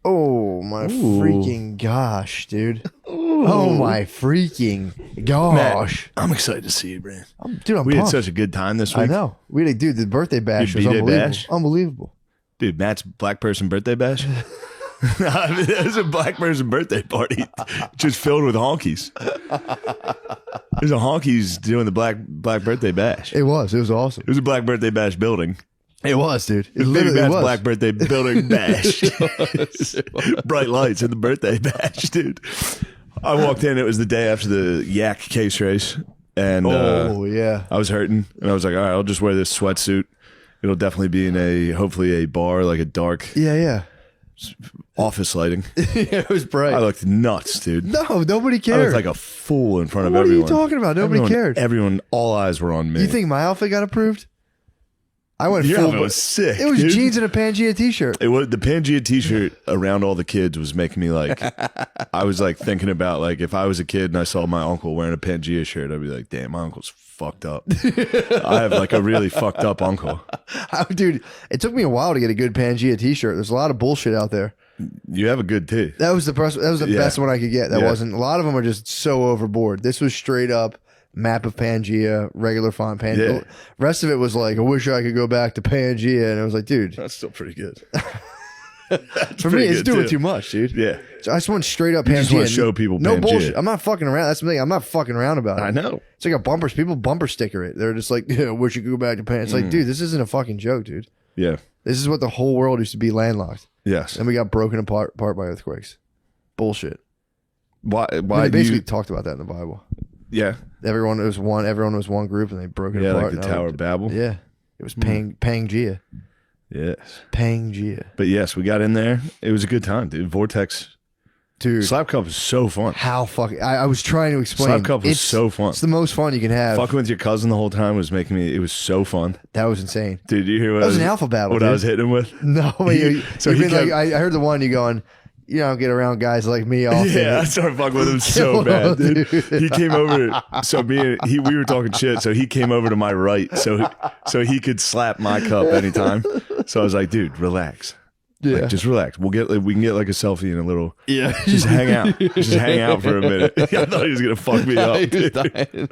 Oh my freaking gosh, dude. Oh my freaking gosh. Matt, I'm excited to see you, man. Dude, I'm We had pumped. such a good time this week. I know. We had, dude, the birthday bash Dude, was B-Day unbelievable. bash? Unbelievable. Dude, Matt's black person birthday bash. It was a black person birthday party, just filled with honkies. There's a honkies doing the black birthday bash. It was awesome. It was a black birthday bash building. It was, dude. It Baby literally Matt's was. black birthday building bash. Bright lights in the birthday bash, dude. I walked in. It was the day after the Yak case race, and yeah. I was hurting, and I was like, all right, I'll just wear this sweatsuit. It'll definitely be in hopefully a bar, like a dark Yeah. office lighting. Yeah, it was bright. I looked nuts, dude. No, nobody I cared. looked like a fool in front of What are you everyone. talking about? Nobody cared. Everyone, all eyes were on me. You think my outfit got approved? I went your full. outfit was sick? It was dude. jeans and a Pangea t-shirt. It was the Pangea T-shirt around all the kids was making me like. I was like thinking about like if I was a kid and I saw my uncle wearing a Pangea shirt, I'd be like, damn, my uncle's fucked up. I have like a really fucked up uncle. Dude, it took me a while to get a good Pangea t-shirt. There's a lot of bullshit out there. You have a good tee. That was the best one I could get. That Yeah. wasn't. A lot of them are just so overboard. This was straight up map of Pangea, regular font Pangea. Yeah. Rest of it was like, I wish I could go back to Pangea, and I was like, dude, That's still pretty good. for me, it's doing too much, dude. Yeah, So I just want straight up You Pangea. just wanna show people no Pangea. bullshit. I'm not fucking around. That's the thing. I'm not fucking around about it. I know. It's like a bumper. People bumper sticker it. They're just like, yeah, I wish you could go back to Pangea. It's like, dude, this isn't a fucking joke, dude. Yeah. This is what the whole world used to be landlocked, Yes. and we got broken apart by earthquakes. Bullshit. Why? I Why mean, they do basically you? talked about that in the Bible. Yeah. Everyone was one group, and they broke it Yeah, apart. like the Now- Tower of Babel. Yeah, it was Pangea. Yes. Pangea. But yes, we got in there. It was a good time, dude. Vortex Dude, Slap Cup is so fun. how fucking... I was trying to explain. Slap Cup was so fun. It's the most fun you can have. Fucking with your cousin the whole time was making me. It was so fun, That was insane. dude. You hear what That was an alpha battle, What dude. I was hitting him with? No, but So you've he been like, kept- I heard the one you going, you don't get around guys like me often. Yeah, I started fucking with him so bad, dude. He came over. So we were talking shit. So he came over to my right, so he could slap my cup anytime. So I was like, dude, relax. Yeah. Like, just relax. We can get like a selfie and a little. Yeah. Just hang out. Just hang out for a minute. I thought he was gonna fuck me up. He was dying.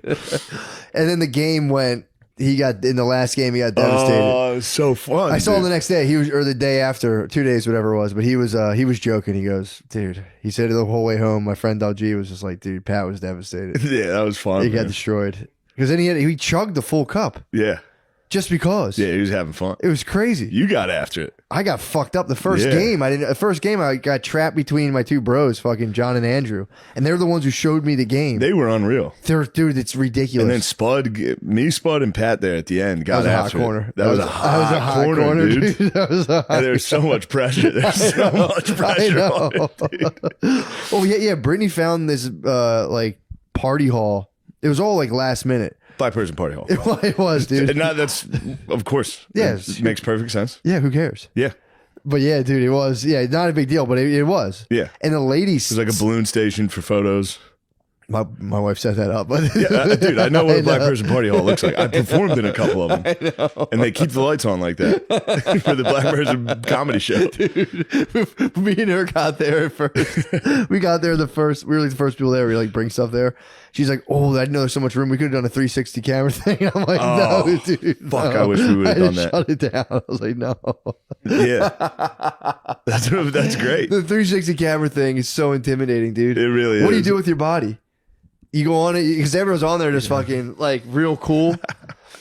And then the game went, in the last game, he got devastated. Oh, it was so fun. I saw him dude. the next day. Or the day after, 2 days, whatever it was. But he was joking. He goes, dude. He said the whole way home. My friend LG was just like, dude, Pat was devastated. Yeah, that was fun. He got man. destroyed because then he chugged the full cup Yeah, just because. yeah, he was having fun. It was crazy. You got after it. I got fucked up the first Yeah. game. The first game I got trapped between my two bros, fucking John and Andrew, and they're the ones who showed me the game. They were unreal. Dude, it's ridiculous. And then Spud, and Pat there at the end that got was a hot after it. corner. That was a hot corner, dude. That was a hot And there's so much pressure. There's so much pressure on it, dude. Oh yeah. Brittany found this like party hall. It was all like last minute. Five-person party hall. It was, dude. And that's, of course, Yeah, it makes perfect sense. Yeah, who cares? Yeah. But yeah, dude, it was. Yeah, not a big deal, but it was. Yeah. And the ladies, It was like a balloon station for photos. my wife set that up. But Yeah, dude, I know what a black person party hall looks like. I performed in a couple of them. And they keep the lights on like that for the black person comedy show. Dude, me and her got there at first. We got there we were like the first people there. We like bring stuff there. She's like, oh, I didn't know there's so much room. We could have done a 360 camera thing. I'm like, no, Oh, dude. fuck, no. I wish we would have I done just that. Shut it down. I was like, no. Yeah. That's great. The 360 camera thing is so intimidating, dude. It really What do you is. do with your body? You go on it because everyone's on there just fucking like real cool.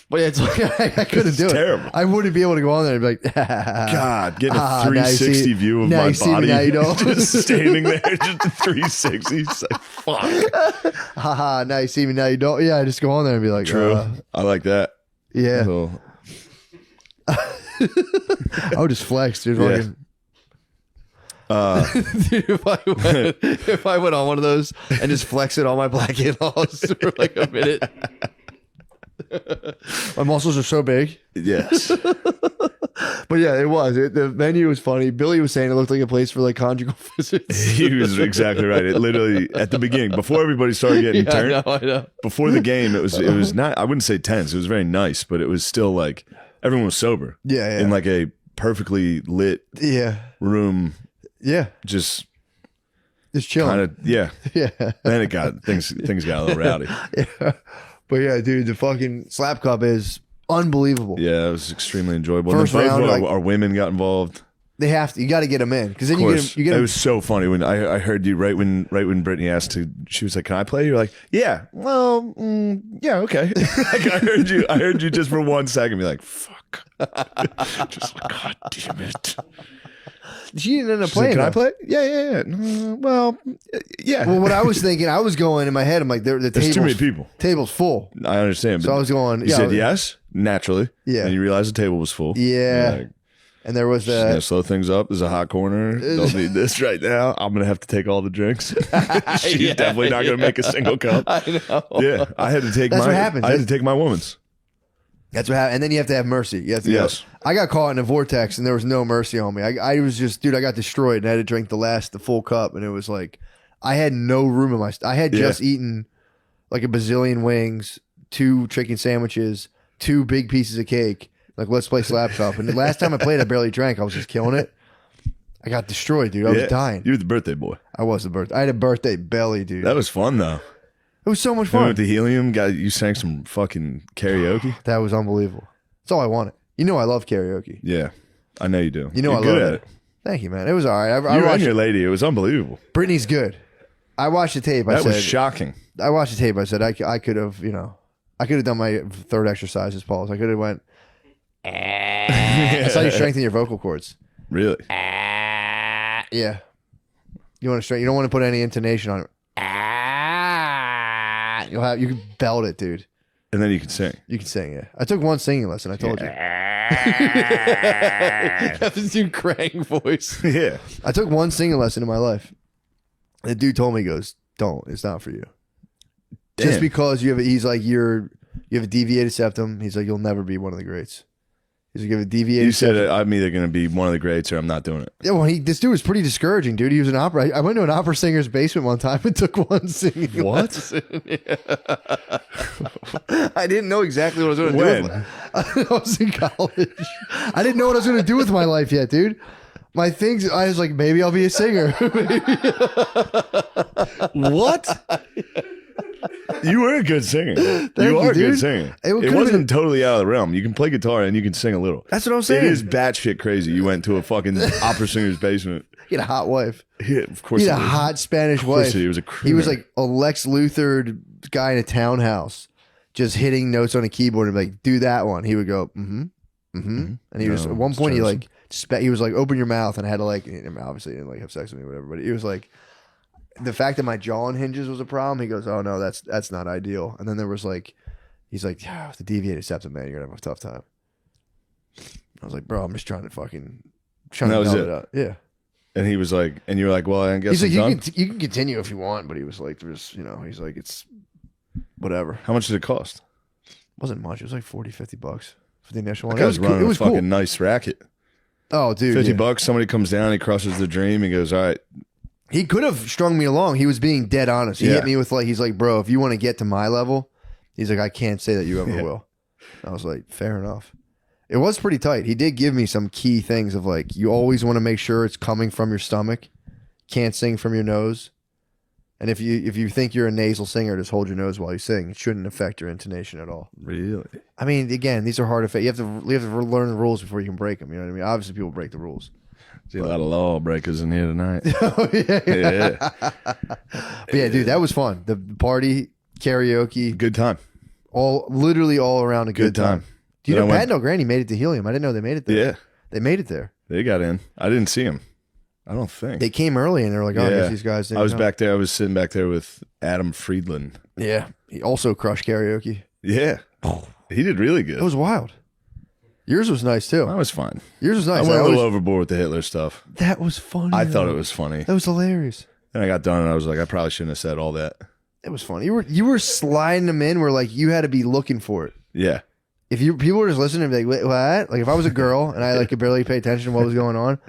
But yeah, it's like I couldn't do it. terrible. I wouldn't be able to go on there and be like, God, getting a now you 360 see- view of now my you see me, body. now you don't. Just standing there, just a 360. It's like, fuck. haha, now you see me, now you don't. Yeah, I just go on there and be like, True. I like that. yeah. Well, I would just flex, dude. Yeah. Fucking. Dude, if I went on one of those and just flex it on my black in-laws for like a minute. My muscles are so big. yes. But yeah, it was. The menu was funny. Billy was saying it looked like a place for like conjugal visits. He was exactly right. It literally, at the beginning, before everybody started getting turned, I know. before the game, it was not, I wouldn't say tense. It was very nice, but it was still like, everyone was sober. Yeah, yeah. In like a perfectly lit Yeah. room. Yeah, just chilling. kind of, yeah. Yeah. Then it got, things got a little rowdy. Yeah. But yeah, dude, the fucking slap cup is unbelievable. Yeah, it was extremely enjoyable. First And then both round, like- our women got involved. They have to. You got to get them in because then Of you course, get it them. was so funny when I heard you right when Brittany asked to. She was like, "Can I play?" You're like, "Yeah." Well, yeah, okay. Like I heard you just for 1 second be like, "Fuck," just like, God damn it. She didn't end up She's like, playing. Can I though. play? Yeah. Well, yeah. Well, what I was thinking, I was going in my head. I'm like, the There's too many people. table's full. I understand. But So I was going. you said yes naturally. Yeah. And you realized the table was full. Yeah. You're like, And there was just gonna slow things up. There's a hot corner. Don't need this right now. I'm gonna have to take all the drinks. She's definitely not gonna make a single cup. I know. Yeah, I had to take That's my. what happens. I had to take my woman's. That's what happened. And then you have to have mercy. You have to Yes. go. I got caught in a vortex and there was no mercy on me. I was just, dude, I got destroyed and I had to drink the full cup. And it was like, I had no room in my, I had just eaten like a bazillion wings, 2 chicken sandwiches, 2 big pieces of cake. Like, let's play slap cup. And the last time I played, I barely drank. I was just killing it. I got destroyed, dude. I was dying. You were the birthday boy. I was the birthday. I had a birthday belly, dude. That was fun though. It was so much Went fun. with the helium. You sang some fucking karaoke. That was unbelievable. That's all I wanted. You know I love karaoke. Yeah, I know you do. You know You're I good love at it. Thank you, man. It was all right. I You and watched your lady. It was unbelievable. Brittany's good. I watched the tape. I That said, was shocking. I watched the tape. I said I could have, I could have done my third exercise as Paul's. I could have went. That's how you strengthen your vocal cords. Really? Yeah. You want to strengthen. You don't want to put any intonation on it. You can belt it, dude. And then you can sing. You can sing. Yeah. I took one singing lesson. I told you. That's his new Krang voice. Yeah. I took one singing lesson in my life. The dude told me, he goes, "Don't. It's not for you." Damn. Just because you have, you have a deviated septum. He's like, you'll never be one of the greats. He's like, you have a deviated. You said septum. I'm either going to be one of the greats or I'm not doing it. Yeah, well, this dude was pretty discouraging, dude. He was an opera. I went to an opera singer's basement one time and took one singing What? lesson. Yeah. I didn't know exactly what I was going to do. When? I was in college. I didn't know what I was going to do with my life yet, dude. My things, I was like, maybe I'll be a singer. What? You were a good singer. You you, are a dude. good singer. It could've It wasn't totally out of the realm. You can play guitar and you can sing a little. That's what I'm saying. It is batshit crazy. You went to a fucking opera singer's basement. He had a hot wife. Yeah, of course. He had he a did. hot Spanish Of course wife. he was a He was crooner. like a Lex Luthor guy in a townhouse, just hitting notes on a keyboard and be like, do that one. He would go, and he was No, at one it's point he Travis. like he was like, open your mouth, and I had to like, obviously he didn't like have sex with me or whatever, but he was like, the fact that my jaw hinges was a problem. He goes, oh no, that's not ideal. And then there was like, he's like, yeah, with the deviated septum, man, you're gonna have a tough time. I was like, bro, I'm just trying to fucking And that to was melt it. it out. Yeah. And he was like, and you were like, well, I guess He's I'm like, done. you can continue if you want, but he was like, there's, he's like, it's whatever. How much did it cost? Wasn't much. It was like 40, $50 for the initial one. That guy was cool. running It was a fucking cool. nice racket. Oh, dude. 50 yeah. bucks. Somebody comes down, he crushes the dream. He goes, all right. He could have strung me along. He was being dead honest. He Yeah. hit me with like, he's like, bro, if you want to get to my level, he's like, I can't say that you ever Yeah. will. I was like, fair enough. It was pretty tight. He did give me some key things of like, you always want to make sure it's coming from your stomach. Can't sing from your nose. And if you think you're a nasal singer, just hold your nose while you sing. It shouldn't affect your intonation at all. Really? I mean, again, these are hard to fit. You have to learn the rules before you can break them. You know what I mean? Obviously, people break the rules. See a lot of lawbreakers in here tonight. Oh yeah, Yeah. But yeah, dude, that was fun. The party, karaoke, Good time. literally all around a good time. Do you Then know I Pat went- and O'Grady made it to Helium? I didn't know they made it there. Yeah. They made it there. They got in. I didn't see him. I don't think. They came early and they're like, oh, I guess these guys didn't I was know. back there. I was sitting back there with Adam Friedland. Yeah. He also crushed karaoke. Yeah. He did really good. It was wild. Yours was nice too. I was fine. Yours was I nice. went a always- little overboard with the Hitler stuff. That was funny. I thought though. it was funny. That was hilarious. Then I got done and I was like, I probably shouldn't have said all that. It was funny. You were sliding them in where like you had to be looking for it. Yeah. If people were just listening and be like, wait, what? Like if I was a girl and I like could barely pay attention to what was going on,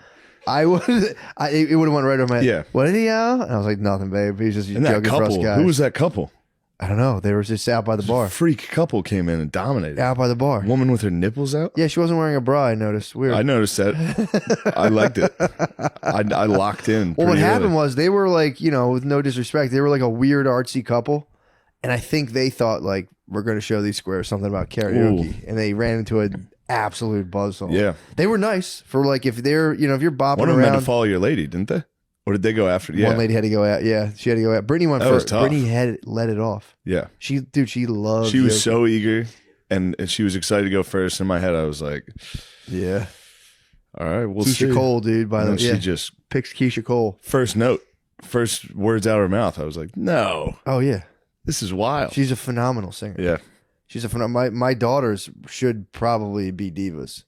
it would have went right over my head. Yeah. What did he yell? And I was like, nothing, babe. He's just And that joking for us couple. guys. Who was that couple? I don't know. They were just out by the bar. Freak couple came in and dominated. Out by the bar. Woman with her nipples out. Yeah, she wasn't wearing a bra. I noticed. Weird. I noticed that. I liked it. I locked in. Well, what happened early. was they were like, with no disrespect, they were like a weird artsy couple, and I think they thought like we're going to show these squares something about karaoke, and they ran into an absolute buzzsaw. Yeah, they were nice for like if they're if you're bopping one of them around. had to follow your lady, didn't they? Or did they go after? Yeah, One lady had to go out. Yeah, she had to go out. Brittany went That was first. tough. Brittany had let it off. Yeah, She loved. she was yoga. so eager, and she was excited to go first. In my head, I was like, Yeah. all right, we'll see. Keisha Cole, dude. By the way, And she yeah. just Picks Keisha Cole. first note, first words out of her mouth. I was like, no, Oh yeah, this is wild. she's a phenomenal singer. Yeah, She's a my daughters should probably be divas.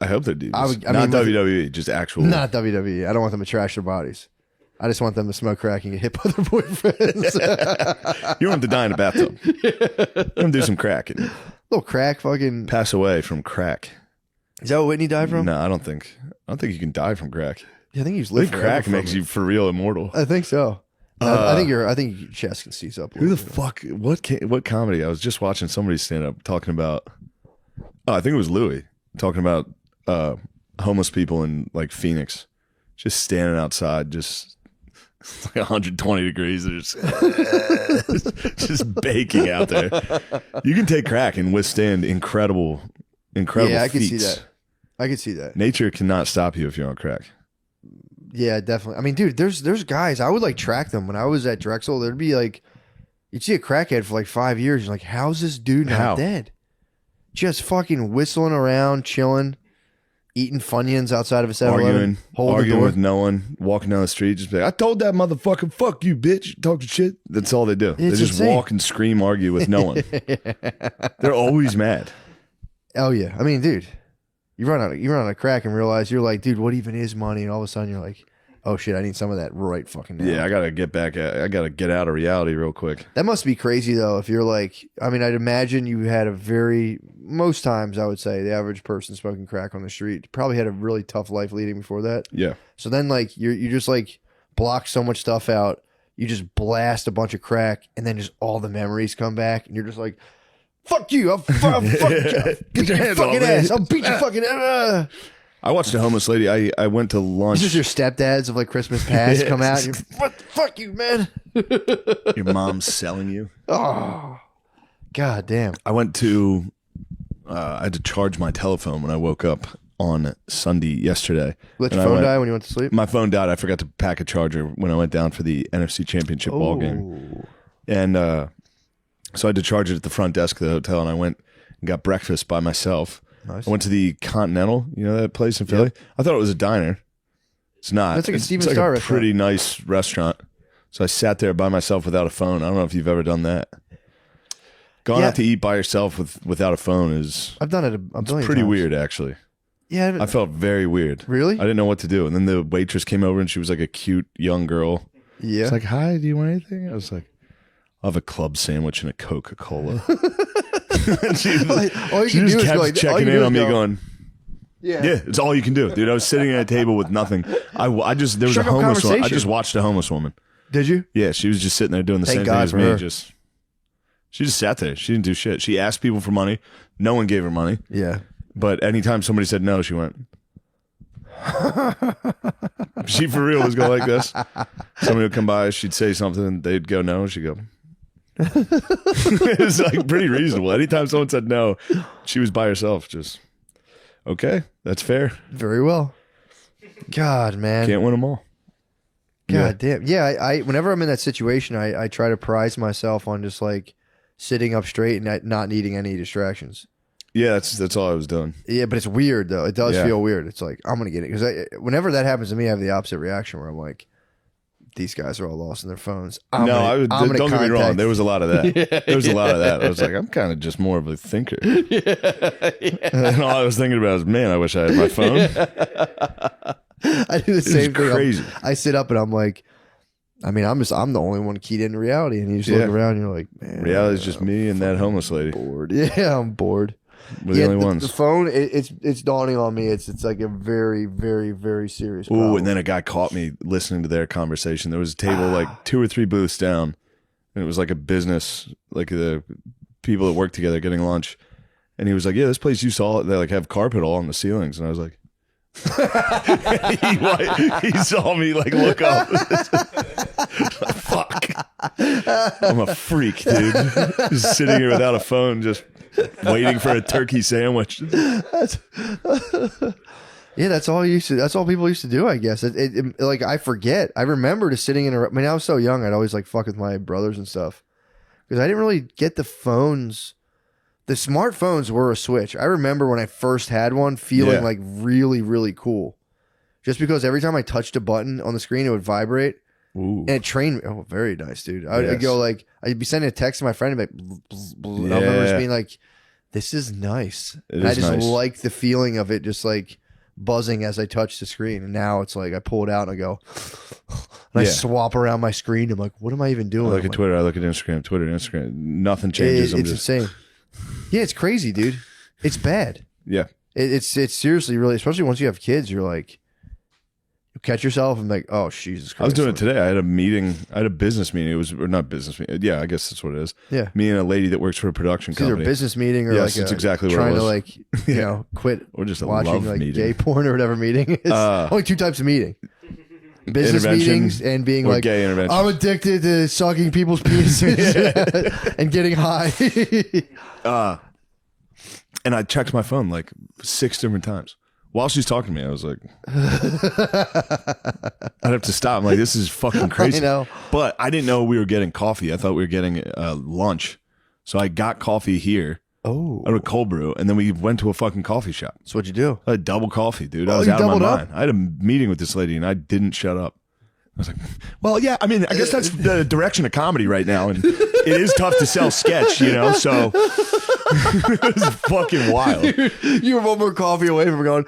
I hope they're divas. I Not mean, with- WWE, just actual. Not WWE. I don't want them to trash their bodies. I just want them to smoke crack and get hit by their boyfriends. You want them to die in a bathtub. You want them to do some crack and Little crack, fucking. pass away from crack. Is that what Whitney died from? No, I don't think you can die from crack. Yeah, I think he's I lived think forever crack from makes it. you for real immortal. I think so. I think your chest can seize up. a Who the little bit. fuck? What comedy? I was just watching somebody stand up talking about. Oh, I think it was Louis talking about homeless people in like Phoenix, just standing outside, just it's like 120 degrees. They're just baking out there. You can take crack and withstand incredible Yeah, I can see feats. that. I can see that. Nature cannot stop you if you're on crack. Yeah, definitely. I mean, dude, there's guys. I would like track them when I was at Drexel. There'd be like, you'd see a crackhead for like 5 years. You're like, how's this dude not How? dead? Just fucking whistling around, chilling, eating Funyuns outside of a 7-Eleven, Arguing with no one, walking down the street, just be like, I told that motherfucker, fuck you, bitch. Talking shit. That's all they do. They It's just insane. walk and scream, argue with no one. They're always mad. Oh yeah, I mean, dude, you run out of crack and realize you're like, dude, what even is money? And all of a sudden you're like, oh shit, I need some of that right fucking now. Yeah, I gotta get out of reality real quick. That must be crazy though. If you're like, I mean, I'd imagine you had most times I would say the average person smoking crack on the street probably had a really tough life leading before that. Yeah. So then like you just like block so much stuff out. You just blast a bunch of crack and then just all the memories come back and you're just like, fuck you. I'll fuck you. Get your hands fucking off me. ass. I'll beat your fucking ass. I watched a homeless lady. I went to lunch. This is your stepdads of like Christmas past come out. And you're, what? Fuck you, man. Your mom's selling you. Oh, god damn. I went to I had to charge my telephone when I woke up on Sunday yesterday. Let And your I phone went- die when you went to sleep. My phone died. I forgot to pack a charger when I went down for the NFC Championship ball game. And so I had to charge it at the front desk of the hotel, and I went and got breakfast by myself. Nice. I went to the Continental, you know that place in Philly? I thought it was a diner. It's not. That's like a It's Steven like Star a restaurant. pretty nice restaurant. So I sat there by myself without a phone. I don't know if you've ever done that. Going Yeah. out to eat by yourself without a phone is I've done it a billion pretty times. weird, actually. Yeah. I felt very weird. Really? I didn't know what to do. And then the waitress came over and she was like a cute young girl. Yeah. It's like, hi, do you want anything? I was like, I'll have a club sandwich and a Coca-Cola. And she all you she can just do is kept go like, all checking you in do on is me go, going, yeah. yeah, it's all you can do. Dude, I was sitting at a table with nothing. I just, there was Struck a up homeless woman. I conversation. just watched a homeless woman. Did you? Yeah, she was just sitting there doing the Thank same God thing as for me. her. She just sat there. She didn't do shit. She asked people for money. No one gave her money. Yeah. But anytime somebody said no, she went. She for real was going like this. Somebody would come by, she'd say something, they'd go no, she'd go. It was like pretty reasonable. Anytime someone said no, she was by herself. Just okay, that's fair. Very well. God, man. Can't win them all. God damn. Yeah, I whenever I'm in that situation, I try to prize myself on just like sitting up straight and not needing any distractions. Yeah, that's all I was doing. Yeah, but it's weird though. It does Yeah. feel weird. It's like I'm gonna get it because whenever that happens to me, I have the opposite reaction where I'm like, these guys are all lost in their phones. I'm don't gonna get me wrong. contact- There was a lot of that. There was a lot of that. I was like, I'm kind of just more of a thinker. And all I was thinking about is, man, I wish I had my phone. I do the It's same thing. crazy. I sit up and I'm like, I mean, I'm the only one keyed into reality, and you just Yeah. look around, and you're like, man, Reality is just me and that homeless lady. bored. Yeah, I'm bored. We're the only ones. The phone, it's dawning on me. It's like a very, very, very serious problem. Ooh, and then a guy caught me listening to their conversation. There was a table like 2 or 3 booths down, and it was like a business, like the people that work together getting lunch. And he was like, yeah, this place you saw, they like have carpet all on the ceilings. And I was like, he saw me like look up. Fuck. I'm a freak, dude. Just sitting here without a phone, just waiting for a turkey sandwich. Yeah, that's all people used to do, I guess. Like, I forget. I remember just sitting I mean, I was so young, I'd always like fuck with my brothers and stuff. Because I didn't really get the phones. The smartphones were a switch. I remember when I first had one feeling like really, really cool. Just because every time I touched a button on the screen, it would vibrate. Ooh. And it trained me. Oh, very nice, dude. I'd go like, I'd be sending a text to my friend and be like, and I remember just being like, this is nice. And I just like the feeling of it just like buzzing as I touch the screen. And now it's like, I pull it out and I go, and I swap around my screen. I'm like, what am I even doing? I look at Twitter. I look at Instagram. Twitter, Instagram. Nothing changes. It's insane. Yeah, it's crazy, dude. It's bad. Yeah. It's seriously really, especially once you have kids, you're like, you catch yourself and like, oh, Jesus Christ. I was doing it today. I had a meeting. I had a business meeting. It was, or not business meeting. Yeah, I guess that's what it is. Yeah. Me and a lady that works for a production It's either company. a business meeting or Yes, like it's exactly what it trying was. to like, you know, quit Or just a watching love like meeting. gay porn or whatever meeting. It's only two types of meeting. Business Intervention meetings and being or like, gay intervention. I'm addicted to sucking people's penises and getting high. And I checked my phone like 6 different times. While she's talking to me, I was like, I'd have to stop. I'm like, this is fucking crazy. I know. But I didn't know we were getting coffee. I thought we were getting lunch. So I got coffee here. Oh. Out of cold brew. And then we went to a fucking coffee shop. So what'd you do? I had double coffee, dude. I Oh, was you out of my doubled up? mind. I had a meeting with this lady and I didn't shut up. I was like, well, yeah, I mean, I guess that's the direction of comedy right now. And it is tough to sell sketch, you know? So it was fucking wild. You were one more coffee away from going,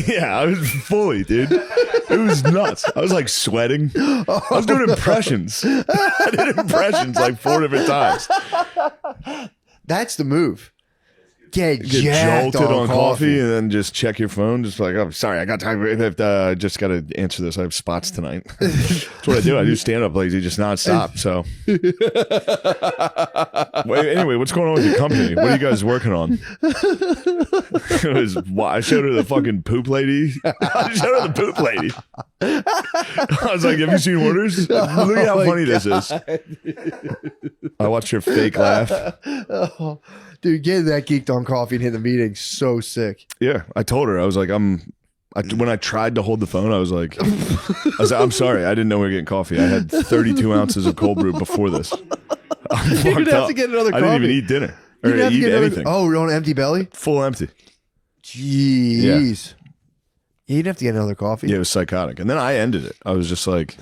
Yeah, I was fully, dude. It was nuts. I was like sweating. I was doing impressions. I did impressions like 4 different times. that's the move. Get Get jacked jolted on coffee coffee. and then just check your phone. Just like, oh, sorry, I got time. I just got to answer this. I have spots tonight. That's what I do. I do stand up lazy, just nonstop. So, wait, anyway, what's going on with your company? What are you guys working on? I showed her the fucking poop lady. I showed her the poop lady. I was like, have you seen Orders? Look at how funny this is. I watched her fake laugh. Oh, dude, getting that geeked on coffee and hit the meeting, so sick. Yeah, I told her. I was like, when I tried to hold the phone, I was like, I'm sorry, I didn't know we were getting coffee. I had 32 ounces of cold brew before this. You're gonna have to get another coffee. I didn't even eat dinner or You're gonna have to eat get anything. Oh, you're on an empty belly? Full empty. Jeez. Yeah, you'd have to get another coffee. Yeah, it was psychotic. And then I ended it. I was just like,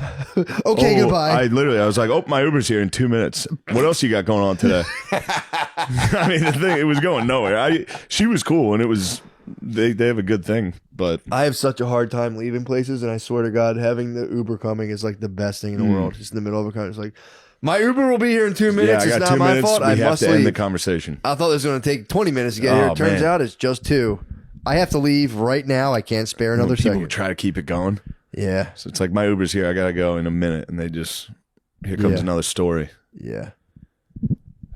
Okay, goodbye. I was like, oh, my Uber's here in 2 minutes. What else you got going on today? I mean, the thing, it was going nowhere. She was cool, and it was, they have a good thing, but I have such a hard time leaving places, and I swear to God, having the Uber coming is like the best thing in the world. Just in the middle of a car, it's like, my Uber will be here in 2 minutes. yeah, I It's got not 2 my minutes. fault. We I have must to leave. end the conversation. I thought it was going to take 20 minutes to get here. Oh, It turns man. out it's just 2. I have to leave right now. I can't spare another People second. try to keep it going. Yeah. So it's like, my Uber's here. I got to go in a minute. And they just, here comes Yeah. another story. Yeah.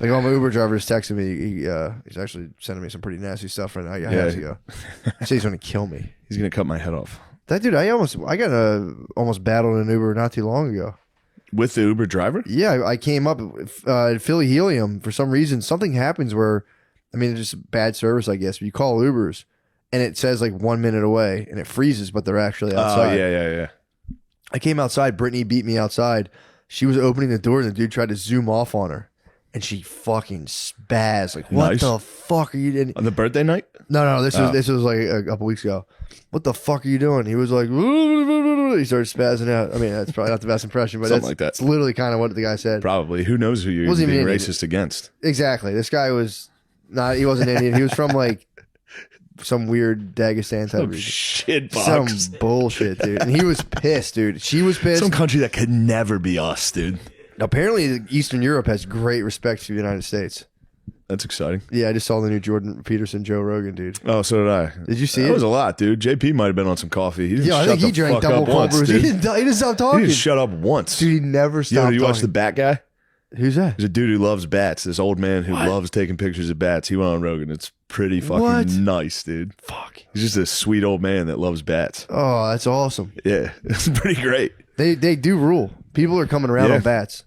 Like, my Uber driver is texting me. He's actually sending me some pretty nasty stuff right now. I have to go. He said he's going to kill me. He's going to cut my head off. That dude, I almost battled an Uber not too long ago. With the Uber driver? Yeah, I came up at Philly Helium for some reason. Something happens where, I mean, it's just bad service, I guess. But you call Ubers and it says like 1 minute away and it freezes, but they're actually outside. Oh, yeah. I came outside. Brittany beat me outside. She was opening the door and the dude tried to zoom off on her. And she fucking spazzed. Like, what Nice. the fuck are you doing? On the birthday night? No, this was like a couple weeks ago. What the fuck are you doing? He was like, he started spazzing out. I mean, that's probably not the best impression, but Something like that. It's literally kind of what the guy said. Probably. Who knows who you're Wasn't being even racist against? Exactly. This guy was not, he wasn't Indian. He was from like some weird Dagestan type Some of region. shit Some box. bullshit, dude. And he was pissed, dude. She was pissed. Some country that could never be us, dude. Apparently, Eastern Europe has great respect for the United States. That's exciting. Yeah, I just saw the new Jordan Peterson, Joe Rogan, dude. Oh, so did I. Did you see that it? was a lot, dude. JP might have been on some coffee. He didn't Yeah, I shut think he the drank fuck double up cold once, brews. He dude. didn't stop He talking. didn't shut up once. Dude, he never stopped Yo, did you watch talking. The Bat Guy? Who's that? There's a dude who loves bats. This old man who loves taking pictures of bats. He went on Rogan. It's pretty fucking nice, dude. Fuck. He's just a sweet old man that loves bats. Oh, that's awesome. Yeah, it's pretty great. They do rule. People are coming around on bats.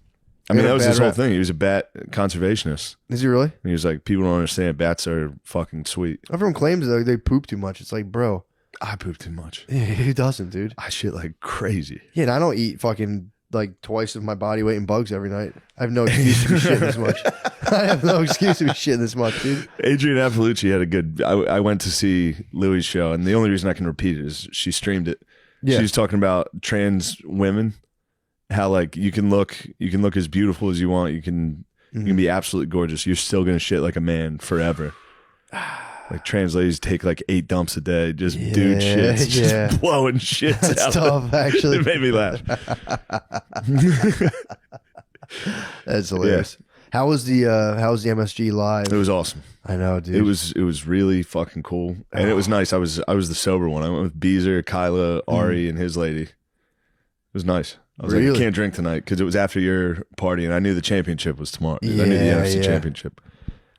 I mean, that was his whole thing. He was a bat conservationist. Is he really? And he was like, people don't understand. Bats are fucking sweet. Everyone claims though they poop too much. It's like, bro, I poop too much. who doesn't, dude? I shit like crazy. Yeah, and I don't eat fucking like twice of my body weight in bugs every night. I have no excuse to be shitting this much. I have no excuse to be shitting this much, dude. Adrian Appalucci had a good. I went to see Louis' show, and the only reason I can repeat it is she streamed it. Yeah. She's talking about trans women, how like you can look as beautiful as you want. You can be absolutely gorgeous. You're still gonna shit like a man forever. Like trans ladies take like 8 dumps a day, just dude shits, just blowing shits That's out. tough, actually. It made me laugh. That's hilarious. How was the MSG live? It was awesome. I know, dude. It was really fucking cool, and it was nice. I was the sober one. I went with Beezer, Kyla, Ari, and his lady. It was nice. I was like, I can't drink tonight because it was after your party, and I knew the championship was tomorrow. I knew the NFC championship.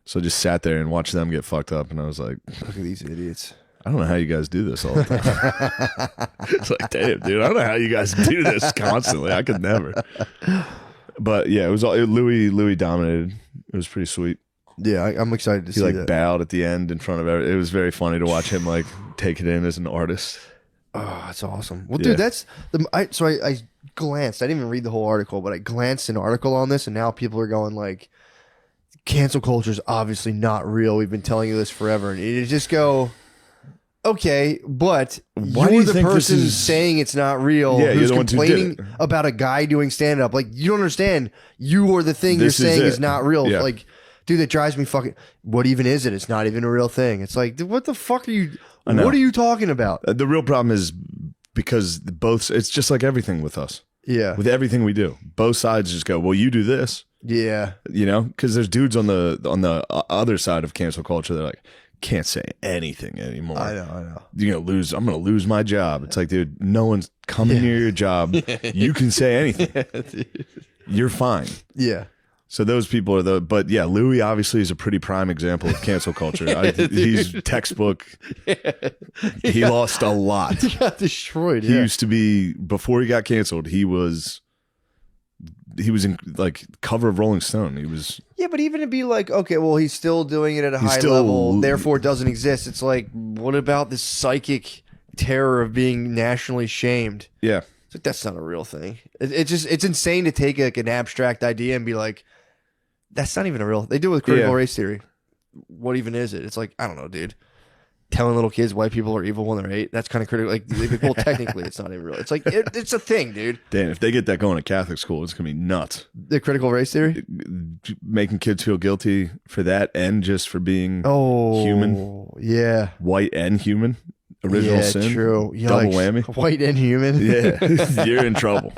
So I just sat there and watched them get fucked up, and I was like, look at these idiots. I don't know how you guys do this all the time. It's like, damn, dude, I don't know how you guys do this constantly. I could never. But yeah, it was all Louis dominated. It was pretty sweet. Yeah, I'm excited to see that. He like bowed at the end in front of everyone. It was very funny to watch him like take it in as an artist. Oh, that's awesome. Well, dude, that's I glanced. I didn't even read the whole article, but I glanced an article on this, and now people are going like, cancel culture is obviously not real. We've been telling you this forever, and you just go, okay, but Why do you're you the think this person is- saying it's not real. Yeah, who's you're the one who did complaining it. about a guy doing stand up. Like, you don't understand. You are the thing This you're is saying it. is not real. Yeah. Like, dude, that drives me fucking. What even is it? It's not even a real thing. It's like, dude, what the fuck are you? know. What are you talking about? The real problem is because it's just like everything with us. Yeah, With everything we do, both sides just go, well, you do this, yeah. you know, because there's dudes on the other side of cancel culture that are like, can't say anything anymore. I know. You're gonna lose. I'm gonna lose my job. It's like, dude, no one's coming near your job. You can say anything. You're fine. Yeah. So those people are but yeah, Louis obviously is a pretty prime example of cancel culture. He's textbook. He lost a lot. He got destroyed. He Yeah. used to be, before he got canceled, he was in like cover of Rolling Stone. He was. Yeah, but even to be like, okay, well, he's still doing it at a He's high still- level, therefore it doesn't exist. It's like, what about this psychic terror of being nationally shamed? Yeah. It's like, that's not a real thing. It's insane to take like an abstract idea and be like, that's not even a real. They do it with critical race theory. What even is it? It's like, I don't know, dude. Telling little kids white people are evil when they're 8. That's kind of critical. Like, well, technically, it's not even real. It's like it's a thing, dude. Damn, if they get that going at Catholic school, it's gonna be nuts. The critical race theory. Making kids feel guilty for that and just for being human, Yeah. white and human. Original sin. True. Double Yikes. whammy. White and human. Yeah, you're in trouble.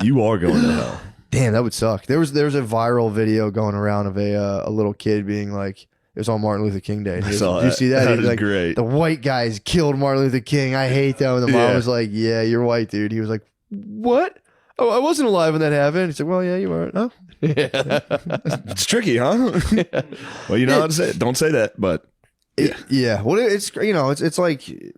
You are going to hell. Damn, that would suck. There was a viral video going around of a little kid being like, it was on Martin Luther King Day. I saw Did you that. see that? That He was is like, great. The white guys killed Martin Luther King. I hate them. And the mom Yeah. was like, yeah, you're white, dude. He was like, what? Oh, I wasn't alive when that happened. He said, well, yeah, you weren't. Oh. It's tricky, huh? Well, you know how to say it. Don't say that, but Yeah. Well, it's it's like, it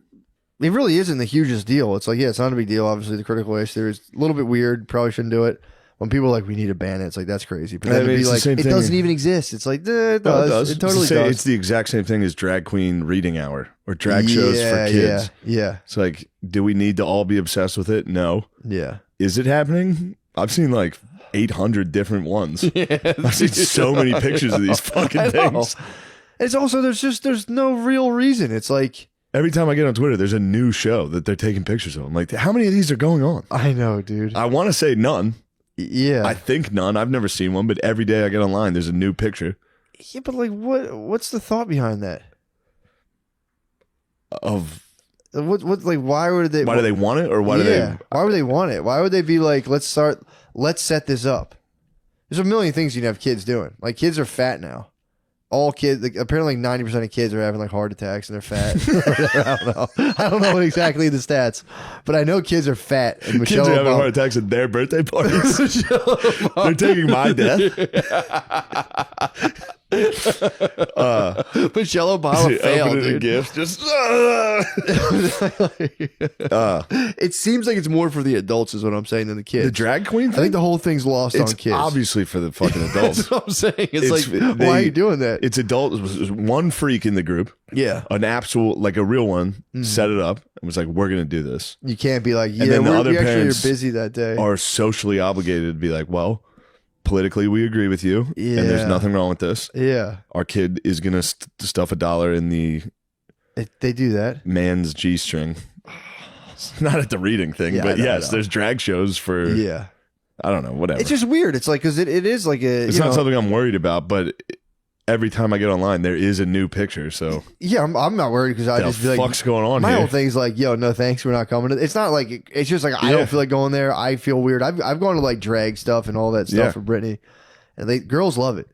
really isn't the hugest deal. It's like, yeah, it's not a big deal. Obviously, the critical race theory is a little bit weird. Probably shouldn't do it. When people are like, we need to ban it, it's like, that's crazy. But then it'd be it's the like, same it thing. doesn't even exist. It's like, it does. It totally does. It's the exact same thing as drag queen reading hour or drag shows for kids. Yeah. It's like, do we need to all be obsessed with it? No. Yeah. Is it happening? I've seen like 800 different ones. I've seen so many pictures of these fucking things. It's also, there's no real reason. It's like, Every time I get on Twitter, there's a new show that they're taking pictures of. I'm like, how many of these are going on? I know, dude. I want to say none. Yeah. I think none. I've never seen one, but every day I get online, there's a new picture Yeah, but like, what's the thought behind that? of What like, why would they? why do they want it, or why do they? Why would they want it? Why would they be like, let's set this up? There's a million things you'd have kids doing. Like, kids are fat now. all kids. Like, apparently, 90% of kids are having like heart attacks and they're fat. I don't know. I don't know exactly the stats, but I know kids are fat. And Michelle Kids are having Obama, heart attacks at their birthday parties. They're taking my death. Michelle Obama failed, Opening a dude. gift, just It seems like it's more for the adults, is what I'm saying, than the kids. the drag queen I thing. think the whole thing's lost It's on kids. obviously for the fucking adults. That's what I'm saying. It's It's- like, why are you doing that? It's adult. One freak in the group, Yeah. an actual, like a real one, set it up and was like, "We're gonna do this." You can't be like, yeah, then the other we actually are parents busy that day. Are socially obligated to be like, "Well, politically, we agree with you, and there's Yeah. nothing wrong with this. Yeah. Our kid is gonna stuff $1 in the They do that. man's G-string." Not at the reading thing, Yeah, but I know, yes, there's drag shows for. Yeah. I don't know, whatever. It's just weird. It's like, because it is like a. It's you not know, something I'm worried about, but every time I get online, there is a new picture. So Yeah, I'm not worried because I the just feel like. fuck's going on My here? whole thing's like, yo, no thanks, we're not coming. It's not like, it's just like, I Yeah. don't feel like going there. I feel weird. I've gone to like drag stuff and all that stuff Yeah. for Britney. And girls love it.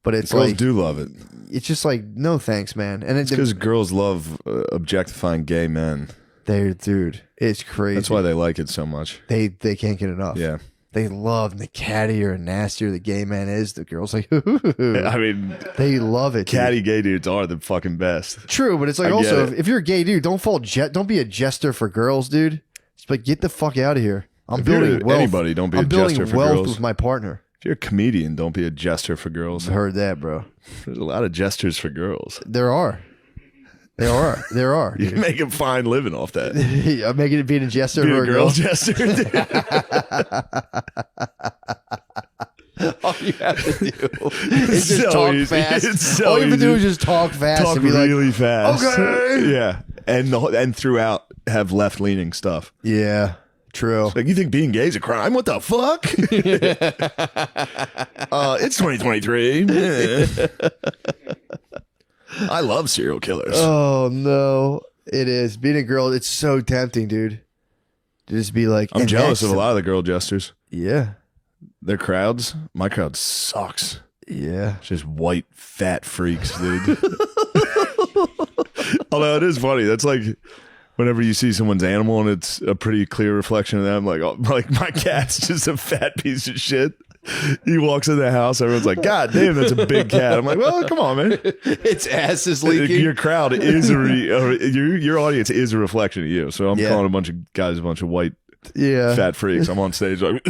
But it's Girls like, do love it. it's just like, no thanks, man. And it's Because girls love objectifying gay men. dude, it's crazy. That's why they like it so much. they can't get enough. Yeah. They love, and the cattier and nastier the gay man is, the girls like, I mean, they love it. dude. catty gay dudes are the fucking best. True, but it's like I also get it. if you're a gay dude, don't be a jester for girls, dude. It's like, get the fuck out of here. I'm If you're building wealth. anybody, don't be a I'm building jester for wealth girls. with my partner. If you're a comedian, don't be a jester for girls. I heard that, bro. There's a lot of jesters for girls. There are. You can make a fine living off that. I'm making it being a jester Be for a a girl girl. jester. All you have to do is just So talk easy. fast. It's so All you have to do easy. is just talk fast Talk and be like, really fast. "Okay." Yeah. And throughout have left leaning stuff. yeah, true. Like, you think being gay is a crime? What the fuck? It's 2023. I love serial killers. Oh no, it is being a girl. It's so tempting, dude. To just be like, I'm and jealous that's of a lot of the girl jesters. Yeah, Their crowds, my crowd sucks. yeah. It's just white, fat freaks, dude. Although it is funny. That's like whenever you see someone's animal and it's a pretty clear reflection of them. Like, oh, like my cat's just a fat piece of shit. He walks in the house, everyone's like, God damn, that's a big cat. I'm like, well, come on, man. Its ass is leaking. Your crowd is your audience is a reflection of you. So I'm Yeah. calling a bunch of guys a bunch of white Yeah, fat freaks. I'm on stage like,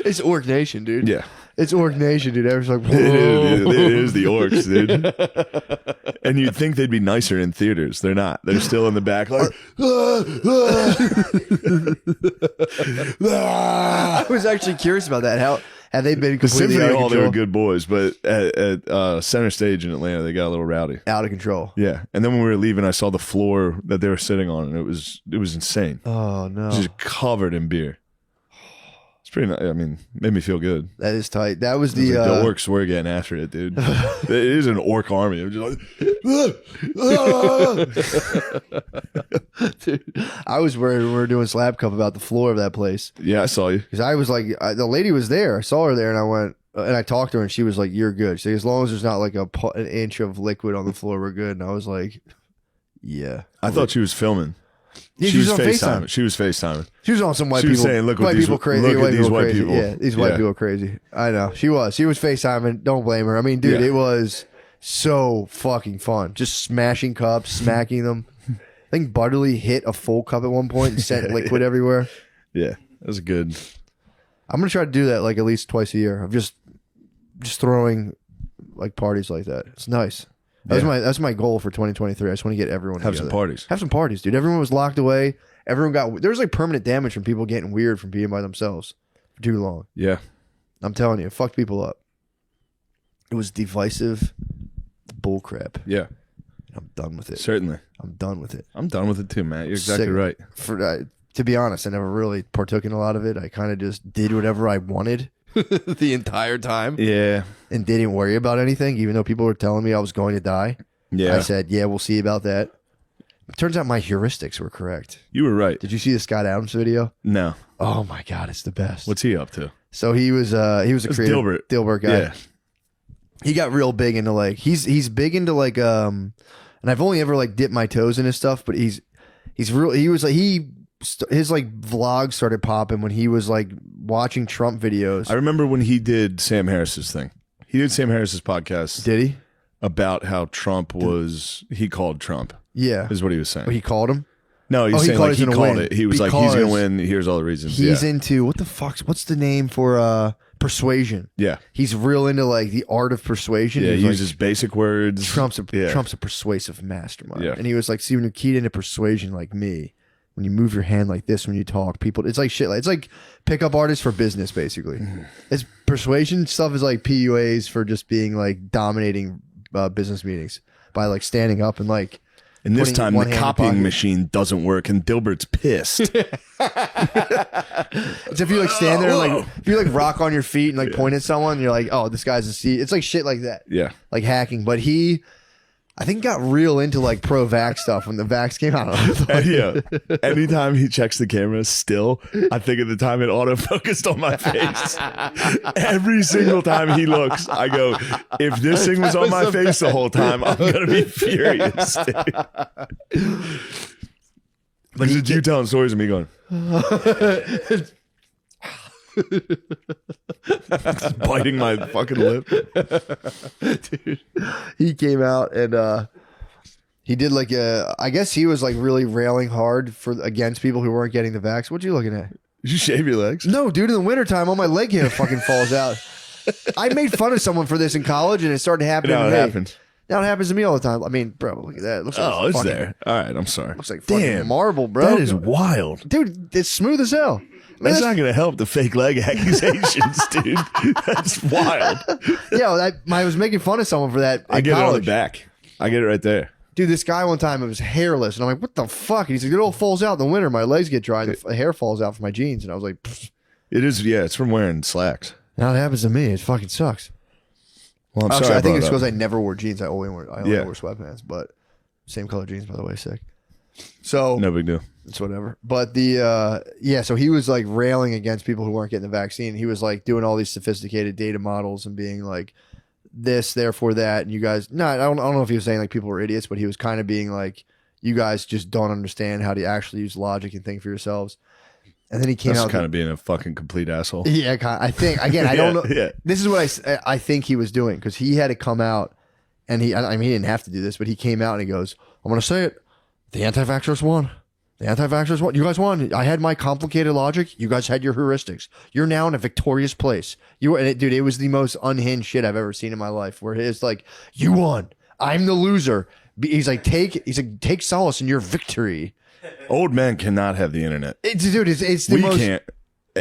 it's Orc Nation, dude. yeah. It's Orc Nation, dude. Everyone's like, It is the orcs, dude. And you'd think they'd be nicer in theaters. They're not. They're still in the back like, I was actually curious about that. How have they been the completely Symphony out of Hall, they were control? good boys, but at Center Stage in Atlanta, they got a little rowdy. Out of control. Yeah. And then when we were leaving, I saw the floor that they were sitting on, and it was insane. Oh It no, was just covered in beer. It's pretty nice. I mean, made me feel good. that is tight. That was It was the like, the orcs were getting after it, dude. It is an orc army. It was just like, dude, I was worried when we were doing Slap Cup about the floor of that place yeah, I saw you. because I was like, the lady was there. I saw her there, and I went and I talked to her, and she was like, "You're good." She said, as long as there's not like an inch of liquid on the floor, we're good. And I was like, "Yeah." I thought she was filming. Yeah, she was on FaceTiming. She was FaceTiming. She was on some white She was people. saying, "Look what white these- people crazy. look at white these people white crazy. people." Yeah, these white Yeah. people crazy. I know. She was. She was FaceTiming. Don't blame her. I mean, dude, Yeah. it was so fucking fun. Just smashing cups, smacking them. I think Butterly hit a full cup at one point and sent liquid everywhere. Yeah, that was good. I'm gonna try to do that like at least twice a year. Of just throwing like parties like that. It's nice. That's my goal for 2023. I just want to get everyone Have together. some parties. Have some parties, dude. Everyone was locked away. Everyone got there was like permanent damage from people getting weird from being by themselves for too long. Yeah. I'm telling you, it fucked people up. It was divisive bullcrap. Yeah. I'm done with it. Certainly. I'm done with it. I'm done with it too, Matt. You're exactly Sick. right. To be honest, I never really partook in a lot of it. I kind of just did whatever I wanted the entire time Yeah. and didn't worry about anything, even though people were telling me I was going to die. Yeah. I said, yeah, we'll see about that. It turns out my heuristics were correct. You were right. Did you see the Scott Adams video? No. Oh my God, it's the best. What's he up to? So he was a creative Dilbert. Dilbert guy. Yeah. he got real big into like he's big into like and I've only ever like dipped my toes in his stuff, but he's real. He was like his like vlogs started popping when he was like watching Trump videos. I remember when he did Sam Harris's thing. He did Sam Harris's podcast. Did he? About how Trump was, he called Trump. Yeah. Is what he was saying. Oh, he called him? No, he's saying like he called it. He was like, he's going to win. Here's all the reasons. He's into, what's the name for persuasion? Yeah. He's real into like the art of persuasion. Yeah, he like, uses basic words. Trump's a persuasive mastermind. Yeah. And he was like, see, when you're keyed into persuasion like me, when you move your hand like this when you talk, people, it's like shit. It's like pickup artists for business, basically. It's persuasion stuff is like PUAs for just being like dominating business meetings by like standing up and like. And this time the copying machine doesn't work and Dilbert's pissed. It's if you like stand there and like if you like rock on your feet and like point at someone, you're like, oh, this guy's a C. It's like shit like that. Yeah. Like hacking. But he I think got real into like pro-vax stuff when the vax came out. Yeah. Anytime he checks the camera still, I think at the time it auto-focused on my face. Every single time he looks, I go, if this thing was on my face the whole time, I'm going to be furious. But it's you telling stories of me going, biting my fucking lip. Dude, he came out and he did like I guess he was like really railing hard against people who weren't getting the vax. What you looking at? Did you shave your legs? No, dude, in the wintertime all my leg hair fucking falls out. I made fun of someone for this in college and it started happening to me. Now it happens. Now it happens to me all the time. I mean, bro, look at that. It looks like it's there. All right, I'm sorry. Looks like fucking marble, bro. That is wild. Dude, it's smooth as hell. That's not going to help the fake leg accusations, dude. That's wild. Yeah, I was making fun of someone for that. I get it on the back. I get it right there. Dude, this guy one time, it was hairless. And I'm like, what the fuck? And he's like, it all falls out in the winter. My legs get dry. And the hair falls out from my jeans. And I was like, pfft. It is, yeah, it's from wearing slacks. Now it happens to me. It fucking sucks. Well, I'm Actually, sorry. I think it's because I never wore jeans. I only wore sweatpants. But same color jeans, by the way, sick. So no big deal. It's whatever. But so he was like railing against people who weren't getting the vaccine. He was like doing all these sophisticated data models and being like this, therefore that. And you guys, I don't know if he was saying like people were idiots, but he was kind of being like, you guys just don't understand how to actually use logic and think for yourselves. And then he came out kind of being a fucking complete asshole. Yeah, I think again, I don't know. Yeah. This is what I think he was doing because he had to come out, and he didn't have to do this, but he came out and he goes, "I'm going to say it, the anti-vaxxers won. The anti-vaxxers won. You guys won. I had my complicated logic. You guys had your heuristics. You're now in a victorious place. Dude, it was the most unhinged shit I've ever seen in my life. Where it's like, you won. I'm the loser. He's like, take solace in your victory." Old men cannot have the internet. It's the most. We can't.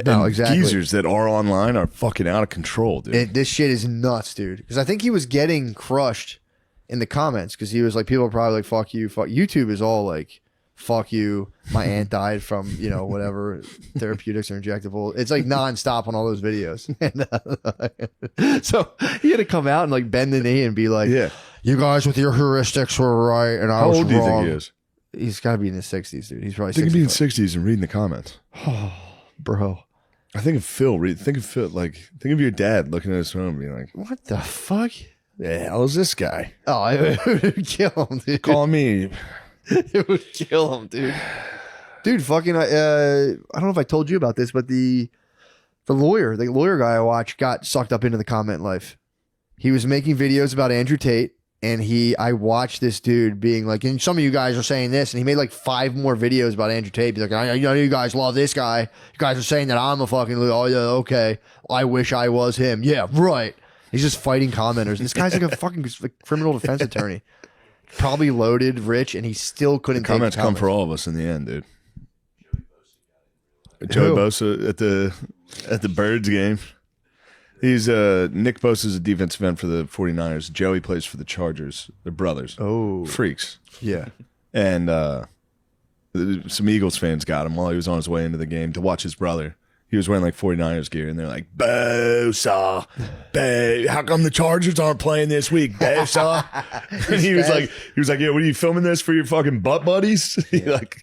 No, and exactly. Geezers that are online are fucking out of control, dude. This shit is nuts, dude. Because I think he was getting crushed in the comments because he was like, people are probably like, fuck you. YouTube is all like, fuck you. My aunt died from, whatever therapeutics or injectable. It's like nonstop on all those videos. And, so he had to come out and like bend the knee and be like, yeah, you guys with your heuristics were right and I was wrong. How old do you think he is? He's got to be in his 60s, dude. He's probably 65. Think of being 60s and reading the comments. Oh, bro. I think of Phil. Think of your dad looking at his phone and being like, what the fuck? The hell is this guy? Oh, it would kill him, dude. Call me. It would kill him, dude. Dude, fucking, I don't know if I told you about this, but the lawyer guy I watched got sucked up into the comment life. He was making videos about Andrew Tate. And I watched this dude being like, and some of you guys are saying this, and he made like 5 more videos about Andrew Tate. He's like, I know you guys love this guy. You guys are saying that I'm a fucking, oh yeah, okay. I wish I was him. Yeah, right. He's just fighting commenters. And this guy's like a fucking criminal defense attorney. Probably loaded, rich, and he still couldn't take comments come for all of us in the end, dude. Joey Bosa at the Birds game. He's Nick Bosa's a defensive end for the 49ers. Joey plays for the Chargers. They're brothers. Oh. Freaks. Yeah. And some Eagles fans got him while he was on his way into the game to watch his brother. He was wearing like 49ers gear, and they're like, Bosa, how come the Chargers aren't playing this week, Bosa? And he was like, yeah, what are you filming this for your fucking butt buddies? He tried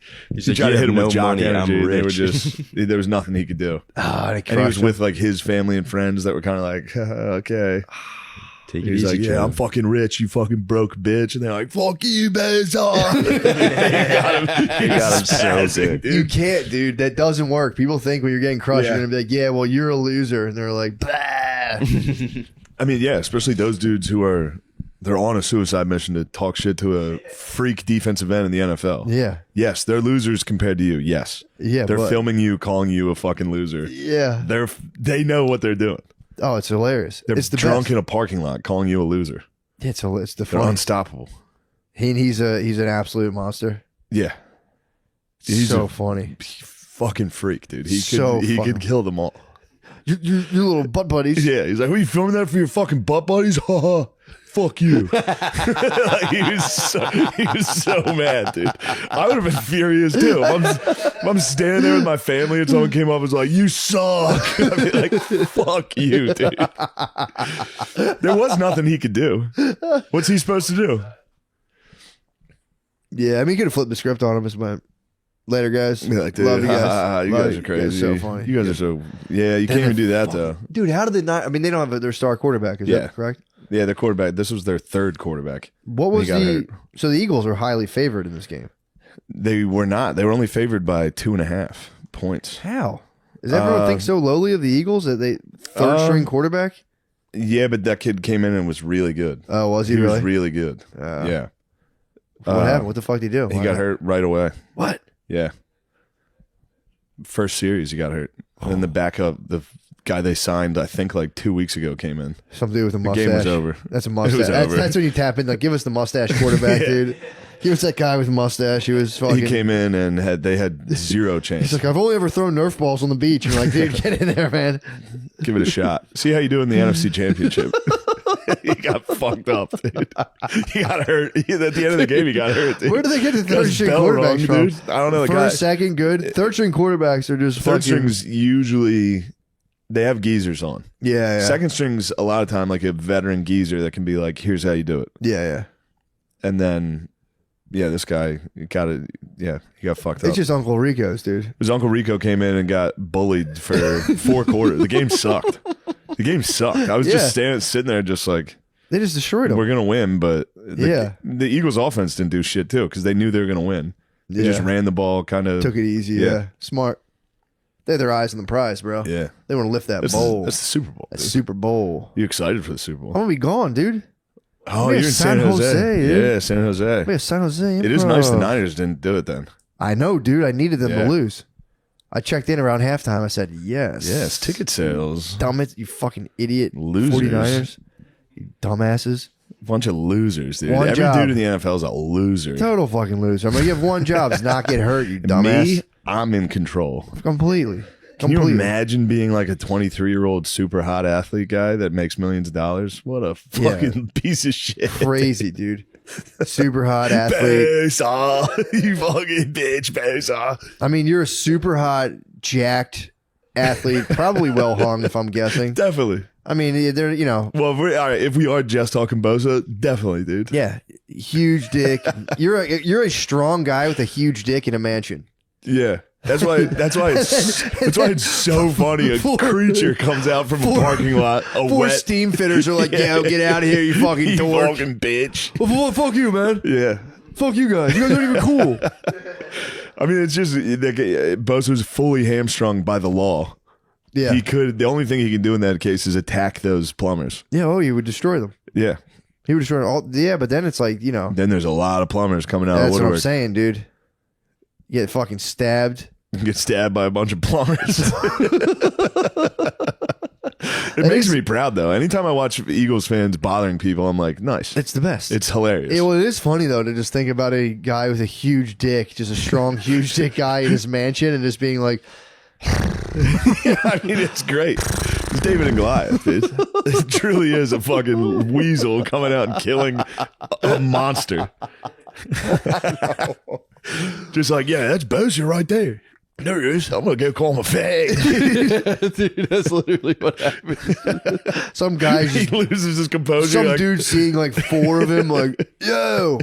to hit him with jock energy. They were just, there was nothing he could do. Oh, and he was with like his family and friends that were kind of like, okay. Take it He's easy, like, yeah, Joe. I'm fucking rich, you fucking broke bitch. And they're like, fuck you, Bezos. He got him so good. You can't, dude. That doesn't work. People think when you're getting crushed, Yeah. you're gonna be like, yeah, well, you're a loser, and they're like, bah. I mean, yeah, especially those dudes they're on a suicide mission to talk shit to a freak defensive end in the NFL. Yeah, Yes, they're losers compared to you. Yes. yeah. They're but, filming you, calling you a fucking loser. Yeah. They know what they're doing. Oh, it's hilarious. They're It's the drunk best. in a parking lot calling you a loser. It's the They're fun. unstoppable. He's an absolute monster. Yeah. He's so a funny. fucking freak, dude. He So could fun. kill them all. Your little butt buddies. Yeah, he's like, "Are you filming that for your fucking butt buddies?" Ha ha. Fuck you. Like, he was so mad, dude. I would have been furious too. If I'm standing there with my family and someone came up and was like, "You suck." I'd be like, "Fuck you, dude." There was nothing he could do. What's he supposed to do? Yeah, I mean, you could have flipped the script on him. As my later, guys. Be like, dude, Love you guys. you Love guys are crazy. so funny. You guys are so You can't even do that though. Dude, how did they not? I mean, they don't have their star quarterback. Is Yeah. that correct? Yeah, their quarterback. This was their third quarterback. What was He got hurt. so the Eagles are highly favored in this game? They were not. They were only favored by 2.5 points. How? Does everyone think so lowly of the Eagles that they third string quarterback? Yeah, but that kid came in and was really good. Oh, was he He really? was really good. Yeah. What happened? What the fuck did he do? He Why got not? hurt right away. What? Yeah. First series, he got hurt. And then the backup, the guy they signed, I think like 2 weeks ago, came in. Something to do with a The mustache. game was over. That's a It mustache. was That's, over. that's when you tap in. Like, give us the mustache quarterback, Yeah. dude. Give us that guy with a mustache. He was fucking. He came in and they had zero chance. He's like, I've only ever thrown Nerf balls on the beach. And you're like, dude, get in there, man. Give it a shot. See how you do in the NFC Championship. He got fucked up, dude. He got hurt. At the end of the game, he got hurt, dude. Where do they get the Got third his string bell wrong, quarterbacks from? dude. I don't know. The guy, First, second, good. Third string quarterbacks are just third fucking. strings usually, they have geezers on. Yeah, yeah. Second string's a lot of time like a veteran geezer that can be like, here's how you do it. Yeah, yeah. And then, yeah, this guy got it. Yeah, he got fucked up. It's just Uncle Rico's, dude. His Uncle Rico came in and got bullied for 4 quarters. The game sucked. The game sucked. I was Yeah. just sitting there just like, They just destroyed him. we're going to win. But Yeah. the Eagles offense didn't do shit too because they knew they were going to win. They just Yeah. ran the ball kind of. Took it easy. Yeah. Yeah. Smart. They had their eyes on the prize, bro. Yeah. They want to lift that That's bowl. that's the Super Bowl. That dude. Super Bowl. You excited for the Super Bowl? I'm going to be gone, dude. Oh, yeah, you're in San Jose. dude. Yeah, San Jose. Man, San Jose. It is nice the Improv. Niners didn't do it then. I know, dude. I needed them Yeah. to lose. I checked in around halftime. I said, yes. Yes, ticket sales. Dumb it, you fucking idiot. Losers. 49ers. You dumbasses. Bunch of losers, dude. One Every job. dude in the NFL is a loser. Total fucking loser. I mean, you have one job. It's not get hurt, you dumbass. Me, I'm in control. Completely. Can you Completely. imagine being like a 23-year-old super hot athlete guy that makes millions of dollars? What a fucking piece of shit. Crazy, dude. Super hot athlete. Bosa. You fucking bitch, Bosa. I mean, you're a super hot, jacked athlete. Probably well hung, if I'm guessing. Definitely. I mean, they're, you know, Well, if we are just talking Bosa, definitely, dude. yeah, huge dick. You're a strong guy with a huge dick in a mansion. Yeah. That's why it's so funny. A creature comes out from a parking lot, a Four wet steam fitters are like, yeah, get out of here, you fucking you dork. fucking bitch. Well, fuck you, man. Yeah. Fuck you guys. You guys aren't even cool. I mean, it's just like, Bosa was fully hamstrung by the law. Yeah. The only thing he can do in that case is attack those plumbers. Yeah, oh, he would destroy them. Yeah. He would destroy all. Yeah, but then it's like, you know, Then there's a lot of plumbers coming out of that's the what I'm woodwork. saying, dude. You get fucking stabbed. Get stabbed by a bunch of plumbers. It makes me proud though. Anytime I watch Eagles fans bothering people, I'm like, nice. It's the best. It's hilarious. Well, it is funny though to just think about a guy with a huge dick, just a strong, huge dick guy in his mansion, and just being like, I mean, it's great. It's David and Goliath, dude. It truly is a fucking weasel coming out and killing a monster. Just like, yeah, that's Bosa right there. There he is. I'm gonna go call him a fag. dude, that's literally what happened. Some guy He just, loses his composure. some like, dude seeing like 4 of him, like, yo,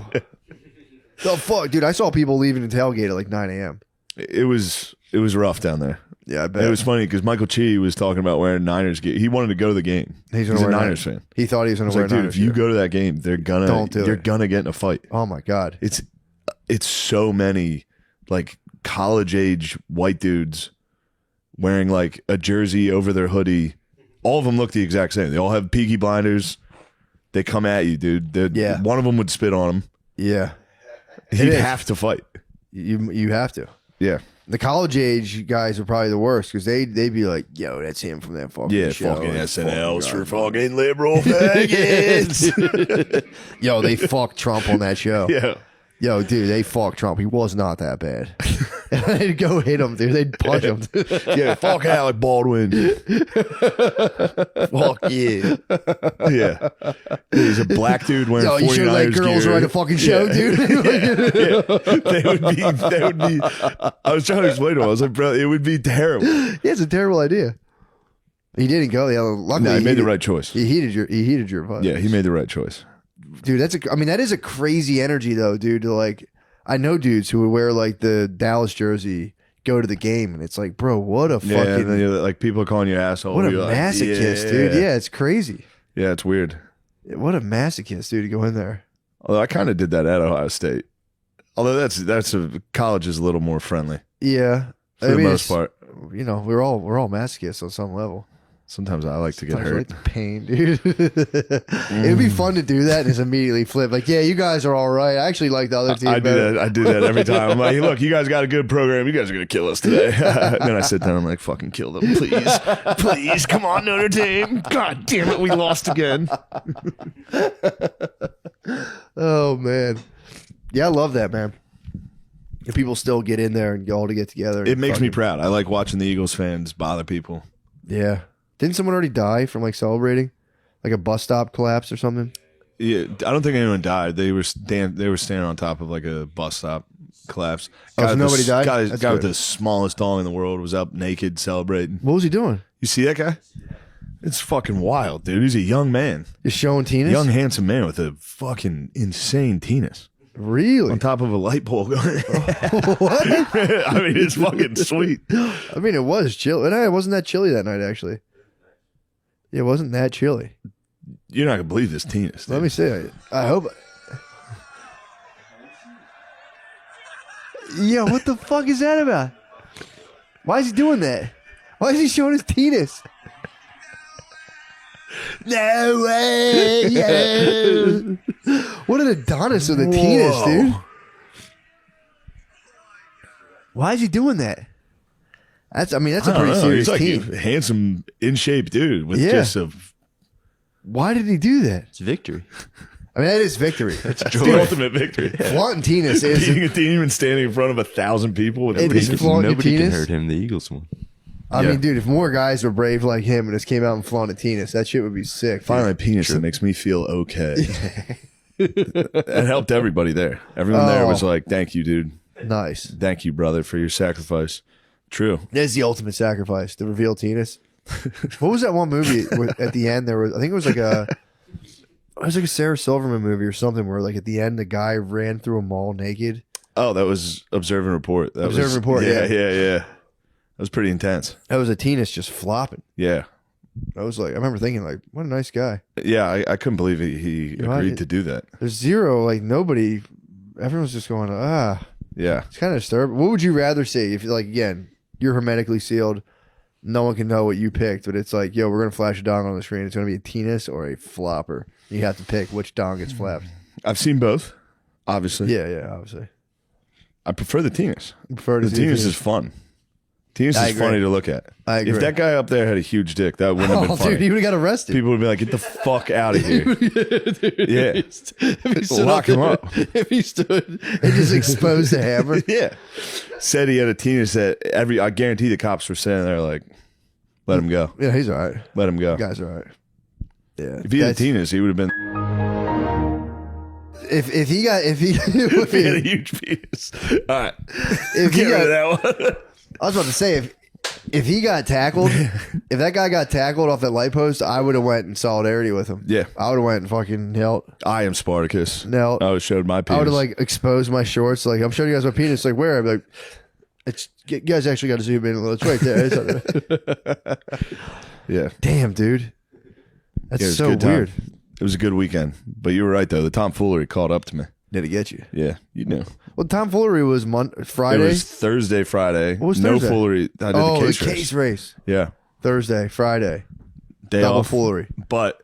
the fuck, dude. I saw people leaving the tailgate at like 9 a.m. It was rough down there. Yeah, I And bet. it was funny because Michael Chi was talking about wearing Niners gear. He wanted to go to the game. He's a wear Niners fan. He thought he was going It's to wear like, dude, Niners if you gear. go to that game, you're gonna get in a fight. Oh my God. It's so many like college age white dudes wearing like a jersey over their hoodie. All of them look the exact same. They all have Peaky Blinders. They come at you, dude. Yeah. One of them would spit on him. Yeah. He'd is. have to fight. You have to. Yeah. The college age guys are probably the worst because they'd be like, yo, that's him from that fucking Yeah, show. fucking That's SNLs for fucking fucking liberal faggots. Yo, they fucked Trump on that show. Yeah. Yo, dude, they fucked Trump. He was not that bad. They'd go hit him, dude. They'd punch him. Yeah, fuck Alec Baldwin. Fuck yeah. Yeah. He's a black dude wearing Yo, 49ers you should let girls gear. write a fucking show, Yeah. dude. They would be. I was trying to explain to him. I was like, bro, it would be terrible. Yeah, it's a terrible idea. He didn't go. Yeah, luckily No, he made the right choice. He heeded your advice. Yeah, he made the right choice. Dude, that is a crazy energy though, dude. To like, I know dudes who would wear like the Dallas jersey, go to the game, and it's like, bro, what a Yeah, fucking, and then you're like people calling you asshole. what a You're like, masochist, dude. Yeah, it's crazy. Yeah, it's weird. What a masochist, dude, to go in there. Although I kind of did that at Ohio State. Although that's a college is a little more friendly Yeah, for the most it's- part. You know, we're all masochists on some level. Sometimes I like to get Sometimes I hurt. like the pain, dude. It'd be fun to do that and just immediately flip. Like, yeah, you guys are all right. I actually like the other team I do better. that. I do that every time. I'm like, look, you guys got a good program. You guys are gonna kill us today. Then I sit down. I'm like, fucking kill them, please, please. Come on, Notre Dame. God damn it, we lost again. Oh man, yeah, I love that, man. If people still get in there and all to get together, It makes me proud. I like watching the Eagles fans bother people. Yeah, didn't someone already die from like celebrating, like a bus stop collapse or something? Yeah, I don't think anyone died. They were standing on top of like a bus stop collapse. Oh, so with nobody the, died? Guy, That's guy with good. the smallest dong in the world was up naked celebrating. What was he doing? You see that guy? It's fucking wild, dude. He's a young man, Just showing Tina's? young handsome man with a fucking insane penis Really? on top of a light pole. What? I mean, it's fucking sweet. I mean, it was chill. And it wasn't that chilly that night, actually. Yeah, it wasn't that chilly. You're not gonna believe this penis. Let me say, I hope. Yeah, what the fuck is that about? Why is he doing that? Why is he showing his penis? No way! Yeah. What an Adonis with a penis, Whoa. dude. Why is he doing that? That's a pretty serious He's like team. a handsome, in shape dude with Yeah. just a. Why did he do that? It's victory. I mean, that is victory. It's the ultimate victory. Flaunting penis is. Beating a team and standing in front of 1,000 people with a It is penis. flaunting Nobody can penis? hurt him. The Eagles won. I Yeah. mean, dude, if more guys were brave like him and just came out and flaunted penis, that shit would be sick. dude. Find my penis that makes me feel okay. It helped everybody there. Everyone there was Oh. like, "Thank you, dude. Nice. Thank you, brother, for your sacrifice." True. That's the ultimate sacrifice to reveal penis. What was that one movie where at the end there was? I think it was like a Sarah Silverman movie or something where like at the end the guy ran through a mall naked. Oh, that was Observe and Report. That Observe was, and Report, yeah. yeah. That was pretty intense. That was a penis just flopping. Yeah. I was like, I remember thinking like, what a nice guy. Yeah, I couldn't believe he know, agreed to do that. There's zero, like nobody. Everyone's just going, Yeah. It's kind of disturbing. What would you rather see if, like, again, you're hermetically sealed, no one can know what you picked, but it's like, yo, we're gonna flash a dong on the screen. It's gonna be a penis or a flopper. You have to pick which dong gets flapped. I've seen both, obviously. Yeah, obviously. I prefer the penis. I prefer to The see penis is fun. Penis I is agree. funny to look at. I agree. If that guy up there had a huge dick, that wouldn't have been Oh, funny. dude, he would have got arrested. People would be like, "Get the fuck out of here!" Yeah. If he stood Lock him up. If he stood and just exposed the hammer. Yeah. Said he had a penis that I guarantee the cops were saying they're like, "Let him go. Yeah, he's all right. Let him go." Guy's all right. Yeah. If he had a That's- penis, he would have been. if he If he had a huge penis. All right. if he Get rid got, of that one. I was about to say if he got tackled, if that guy got tackled off that light post, I would have went in solidarity with him. Yeah. I would have went and fucking knelt. I am Spartacus. Knelt. I showed my penis. I would have like exposed my shorts. Like, I'm showing you guys my penis. Like, where? I'd be like, You guys actually got to zoom in a little. It's right there. Yeah. Damn, dude. That's Yeah, it was a so good time. weird. It was a good weekend. But you were right, though. The tomfoolery caught up to me. Did it get you? Yeah, you knew. Well, tomfoolery was Friday. It was Thursday, Friday. What was no Thursday? foolery. I did the case race. race. Yeah. Thursday, Friday. Day Double off. foolery. But,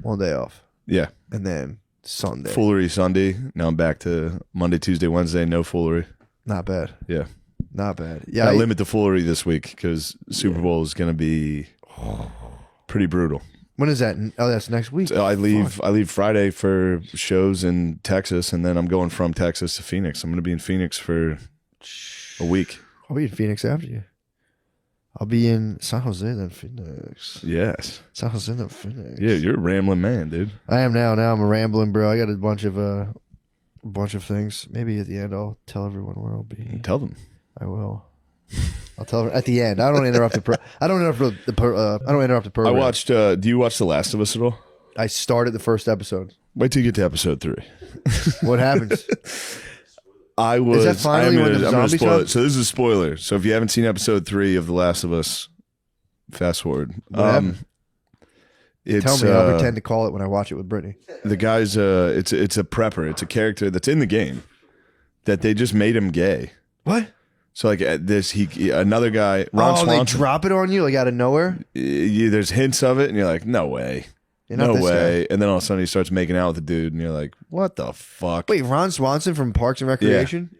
1 day off. yeah. And then Sunday. Foolery Sunday. Now I'm back to Monday, Tuesday, Wednesday. No foolery. Not bad. Yeah. Not bad. Yeah. I limit the foolery this week because Super Bowl is going to be pretty brutal. When is that? Oh, that's next week. So I leave Friday for shows in Texas, and then I'm going from Texas to Phoenix. I'm going to be in Phoenix for a week. I'll be in Phoenix after you. I'll be in San Jose, then Phoenix. Yes. San Jose, then Phoenix. Yeah, you're a rambling man, dude. I am now. Now I'm a rambling bro. I got a bunch of things. Maybe at the end I'll tell everyone where I'll be. Tell them. I will. I'll tell her at the end. I don't interrupt I don't interrupt the program. I watched. Do you watch The Last of Us at all? I started the first episode. Wait till you get to episode 3. What happens? I was. that finally when the I'm gonna zombies spoil come? it. So this is a spoiler. So if you haven't seen episode 3 of The Last of Us, fast forward. What happened? It's, Tell me. I'll pretend to call it when I watch it with Brittany. the guy's. It's a prepper. It's a character that's in the game that they just made him gay. What? So like another guy, Ron They Swanson. drop it on you like out of nowhere. There's hints of it, and you're like, no way, You're not no this way. And then all of a sudden he starts making out with the dude, and you're like, what the fuck? Wait, Ron Swanson from Parks and Recreation?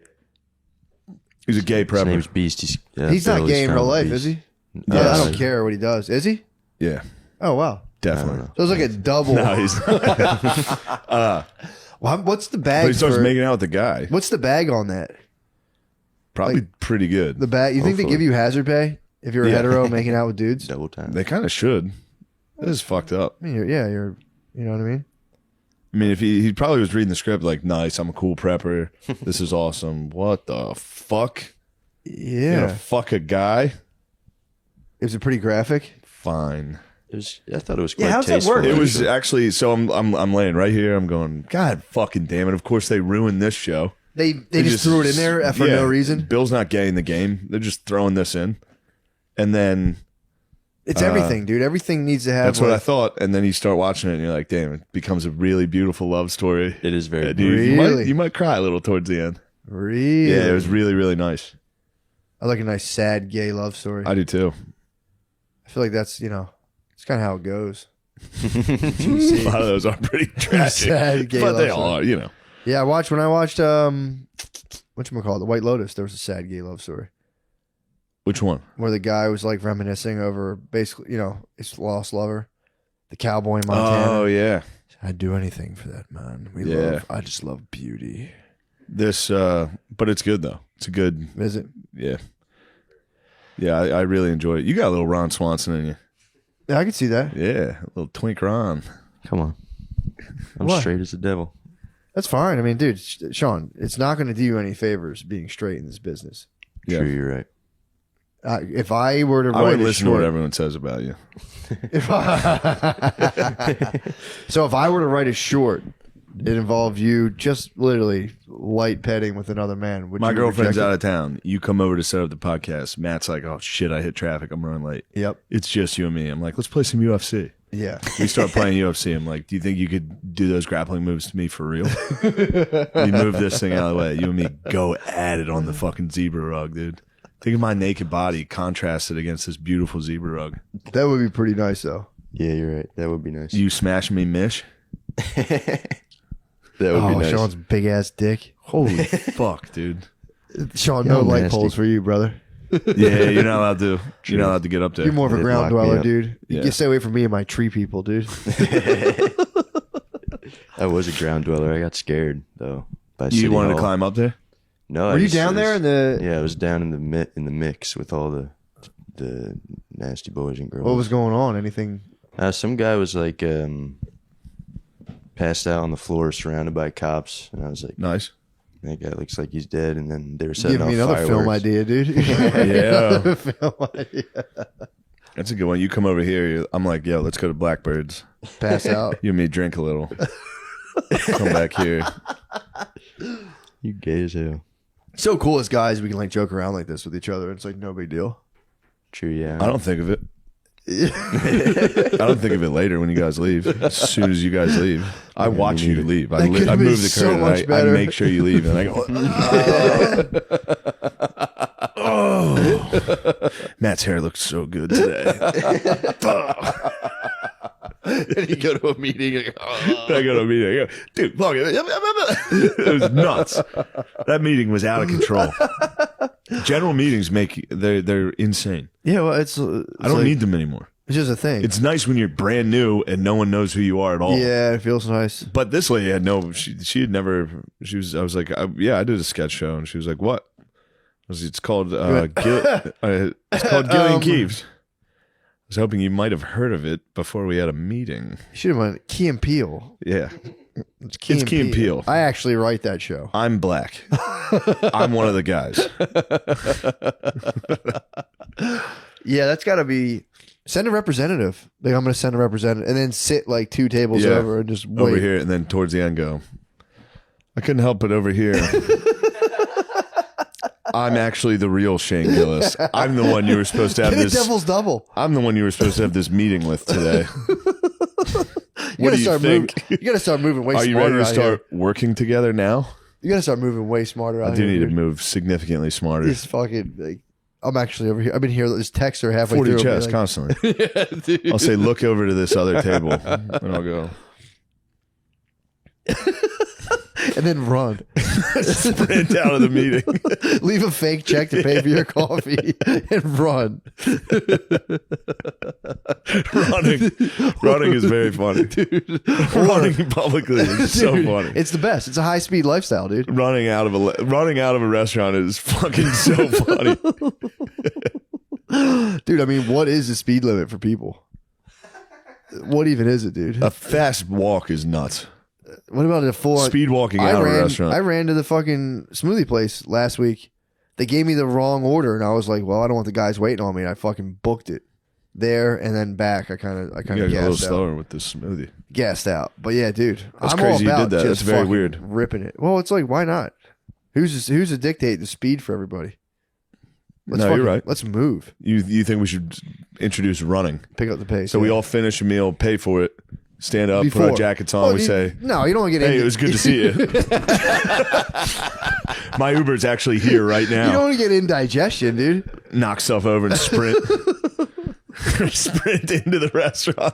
He's a gay His name's prepper. Beast. He's not gay in real life, is he? I Yes. don't care what he does. Is he? Yeah, Oh wow. definitely. So it's like a double. No, he's. What's the But bag? he starts for, making out with the guy. what's the bag on that? Probably pretty good. The bag. You think they Hopefully. give you hazard pay if you're a Yeah. hetero making out with dudes? Double time. They kind of should. This is fucked up. I mean, you're. You know what I mean? I mean, if he probably was reading the script like, nice, I'm a cool prepper. This is awesome. What the fuck? You're Yeah. gonna fuck a guy? Is it pretty graphic? Fine. It was. I thought it was Yeah, quite how's that tasteful. work? It was actually. actually so. I'm laying right here. I'm going. God fucking damn it! Of course they ruined this show. They just threw it in there for yeah, no reason. Bill's not gay in the game. They're just throwing this in, and then It's everything, dude. Everything needs to have. that's what I like, thought. And then you start watching it, and you're like, damn! It becomes a really beautiful love story. It is very. Yeah, dude, you Really? might cry a little towards the end. Really? Yeah, it was really really nice. I like a nice sad gay love story. I do too. I feel like that's it's kind of how it goes. A lot of those are pretty tragic, Sad gay but love they story. all are. You know. Yeah, when I watched whatchamacallit, The White Lotus, there was a sad gay love story Which one? where the guy was like reminiscing over basically, his lost lover, the cowboy in Montana. Oh yeah. I'd do anything for that man. I just love beauty. This, but it's good though. It's a good. Is it? Yeah. Yeah, I really enjoy it. You got a little Ron Swanson in you. Yeah, I can see that. Yeah, a little twink Ron. Come on. I'm What? straight as the devil. That's fine. I mean, dude, Sean, it's not going to do you any favors being straight in this business. Yeah. True, you're right. If I were to I write wouldn't a listen to short, what everyone says about you. So if I were to write a short, it involved you just literally light petting with another man. Would My you girlfriend's reject out of town. You come over to set up the podcast. Matt's like, oh shit, I hit traffic. I'm running late. it? Yep. It's just you and me. I'm like, let's play some UFC. Yeah. We start playing UFC. I'm like, do you think you could do those grappling moves to me for real? We move this thing out of the way. You and me go at it on the fucking zebra rug, dude. Think of my naked body contrasted against this beautiful zebra rug. That would be pretty nice, though. Yeah, you're right. That would be nice. You smashing me, Mish? That would be nice. Sean's big ass dick. Holy fuck, dude. Sean, no You're light nasty. poles for you, brother. Yeah, you're not allowed to. You're not allowed to get up there. You're more of a They'd ground lock me dweller, up. dude. Yeah. You stay away from me and my tree people, dude. I was a ground dweller. I got scared though. By You City wanted to Hall. climb up there? No, Were you down there in the? Yeah, I was down in the mix with all the nasty boys and girls. What was going on? Anything? Some guy was like passed out on the floor, surrounded by cops, and I was like, Nice. "That guy looks like he's dead." And then they were setting Give off me another fireworks. film idea, dude. Yeah. Film idea. That's a good one. You come over here. I'm like, yo, let's go to Blackbirds. Pass out. You and me drink a little. Come back here. You gay as hell. So cool as guys, we can like joke around like this with each other. It's like no big deal. True, yeah. I don't think of it. I don't think of it later when you guys leave. As soon as you guys leave, I watch you leave. I could've move been the so curtain. much I better. make sure you leave, and I go. Oh, Matt's hair looks so good today. And you go to a meeting. And I go to a meeting. I go, dude, fuck it. It was nuts. That meeting was out of control. General meetings they're insane. yeah, well, it's I don't need them anymore. It's just a thing. It's nice when you're brand new and no one knows who you are at all. Yeah, it feels nice. But this lady had no. She had never. I was like, yeah, I did a sketch show, and she was like, what? It's called it's called Gillian Keeves. I was hoping you might have heard of it before we had a meeting. You should have went Key and Peele. Yeah, It's Key and Peele. I actually write that show. I'm black. I'm one of the guys. Yeah, that's got to be. Send a representative. Like I'm going to send a representative, and then sit like 2 tables Yeah. over and just wait. Over here, and then towards the end go, I couldn't help but over here. I'm actually the real Shane Gillis. I'm the one you were supposed to have Get a this. devil's double. I'm the one you were supposed to have this meeting with today. You What gotta do you start think? moving. You got to start moving way Are you smarter ready to out start working together now? here. You got to start moving way smarter out I do here. need to dude. move significantly smarter. This fucking like, I'm actually over here. I've been here. Just text her halfway 40 through. chess Like, constantly. yeah, dude. I'll say, look over to this other table, and I'll go. And then run. Sprint out of the meeting. Leave a fake check to pay for your coffee and run. Running is very funny. Dude. Running publicly is so Dude, funny. It's the best. It's a high speed lifestyle, dude. Running out of a restaurant is fucking so funny. Dude, I mean, what is the speed limit for people? What even is it, dude? A fast walk is nuts. What about a full Speed walking out of a restaurant. I ran to the fucking smoothie place last week. They gave me the wrong order, and I was like, "Well, I don't want the guys waiting on me." And I fucking booked it there and then back. I kind of You gotta go a little gassed out. slower with this smoothie. Gassed out, but yeah, dude, That's I'm crazy you all about did that. just That's very fucking weird. ripping it. Well, it's like, why not? Who's to dictate the speed for everybody? No, you're right. Let's move. You think we should introduce running? Pick up the pace. So we yeah. all finish a meal, pay for it, stand up, put our Before. jackets on. Oh, We you- say, no, you don't want to get "Hey, in. it was good to see you." My Uber's actually here right You don't now. want to get indigestion, dude. Knock stuff over and sprint. Sprint into the restaurant.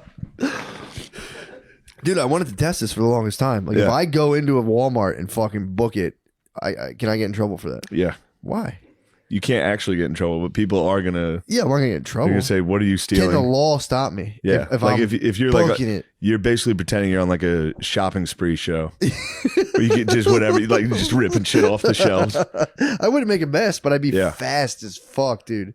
Dude, I wanted to test this for the longest time. Like, if Yeah. I go into a Walmart and fucking book it, can I get in trouble for that? Yeah. Why? You can't actually get in trouble, but people are gonna. Yeah, I'm not gonna get in trouble. They're gonna say, "What are you Can the stealing?" law stop me? Yeah, if like I'm if you're like booking it. you're basically pretending you're on like a shopping spree show, where you get just whatever, like just ripping shit off the shelves. I wouldn't make a mess, but I'd be Yeah. fast as fuck, dude.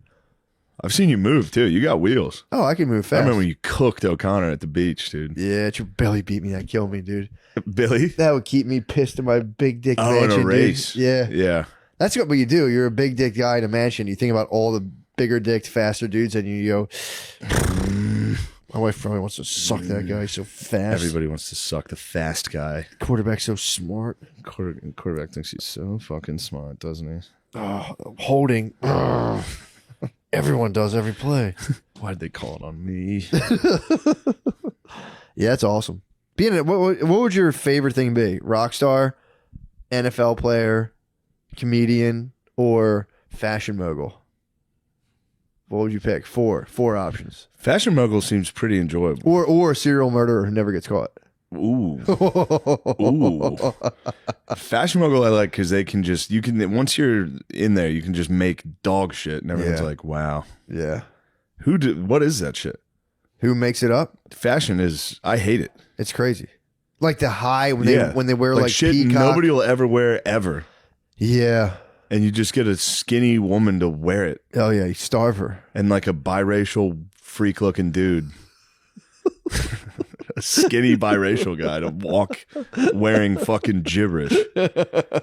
I've seen you move too. You got wheels. Oh, I can move I fast. remember when you cooked O'Connor at the beach, dude. Yeah, your belly beat me. That killed me, dude. Billy. That would keep me pissed in my big dick Oh, mansion, in a dude. race. Yeah. Yeah. That's what you do. You're a big dick guy in a mansion. You think about all the bigger dicked, faster dudes, and you go, my wife probably wants to suck that guy so fast. Everybody wants to suck the fast guy. Quarterback's so smart. Quarterback thinks he's so fucking smart, doesn't he? Oh, holding. Everyone does every play. Why'd they call it on me? Yeah, that's awesome. What would your favorite thing be? Rock star, NFL player, comedian, or fashion mogul? What would you pick? Four options. Fashion mogul seems pretty enjoyable. Or a serial murderer who never gets caught. Ooh. Ooh. Fashion mogul I like because they can just, you can, once you're in there, you can just make dog shit and everyone's Yeah. like, wow. Yeah. What is that shit? Who makes it up? Fashion is, I hate it. It's crazy. Like the high when they wear like shit peacock. nobody will ever wear ever. Yeah. And you just get a skinny woman to wear it Oh yeah. You starve her. and like a biracial freak looking dude. A skinny biracial guy to walk wearing fucking gibberish.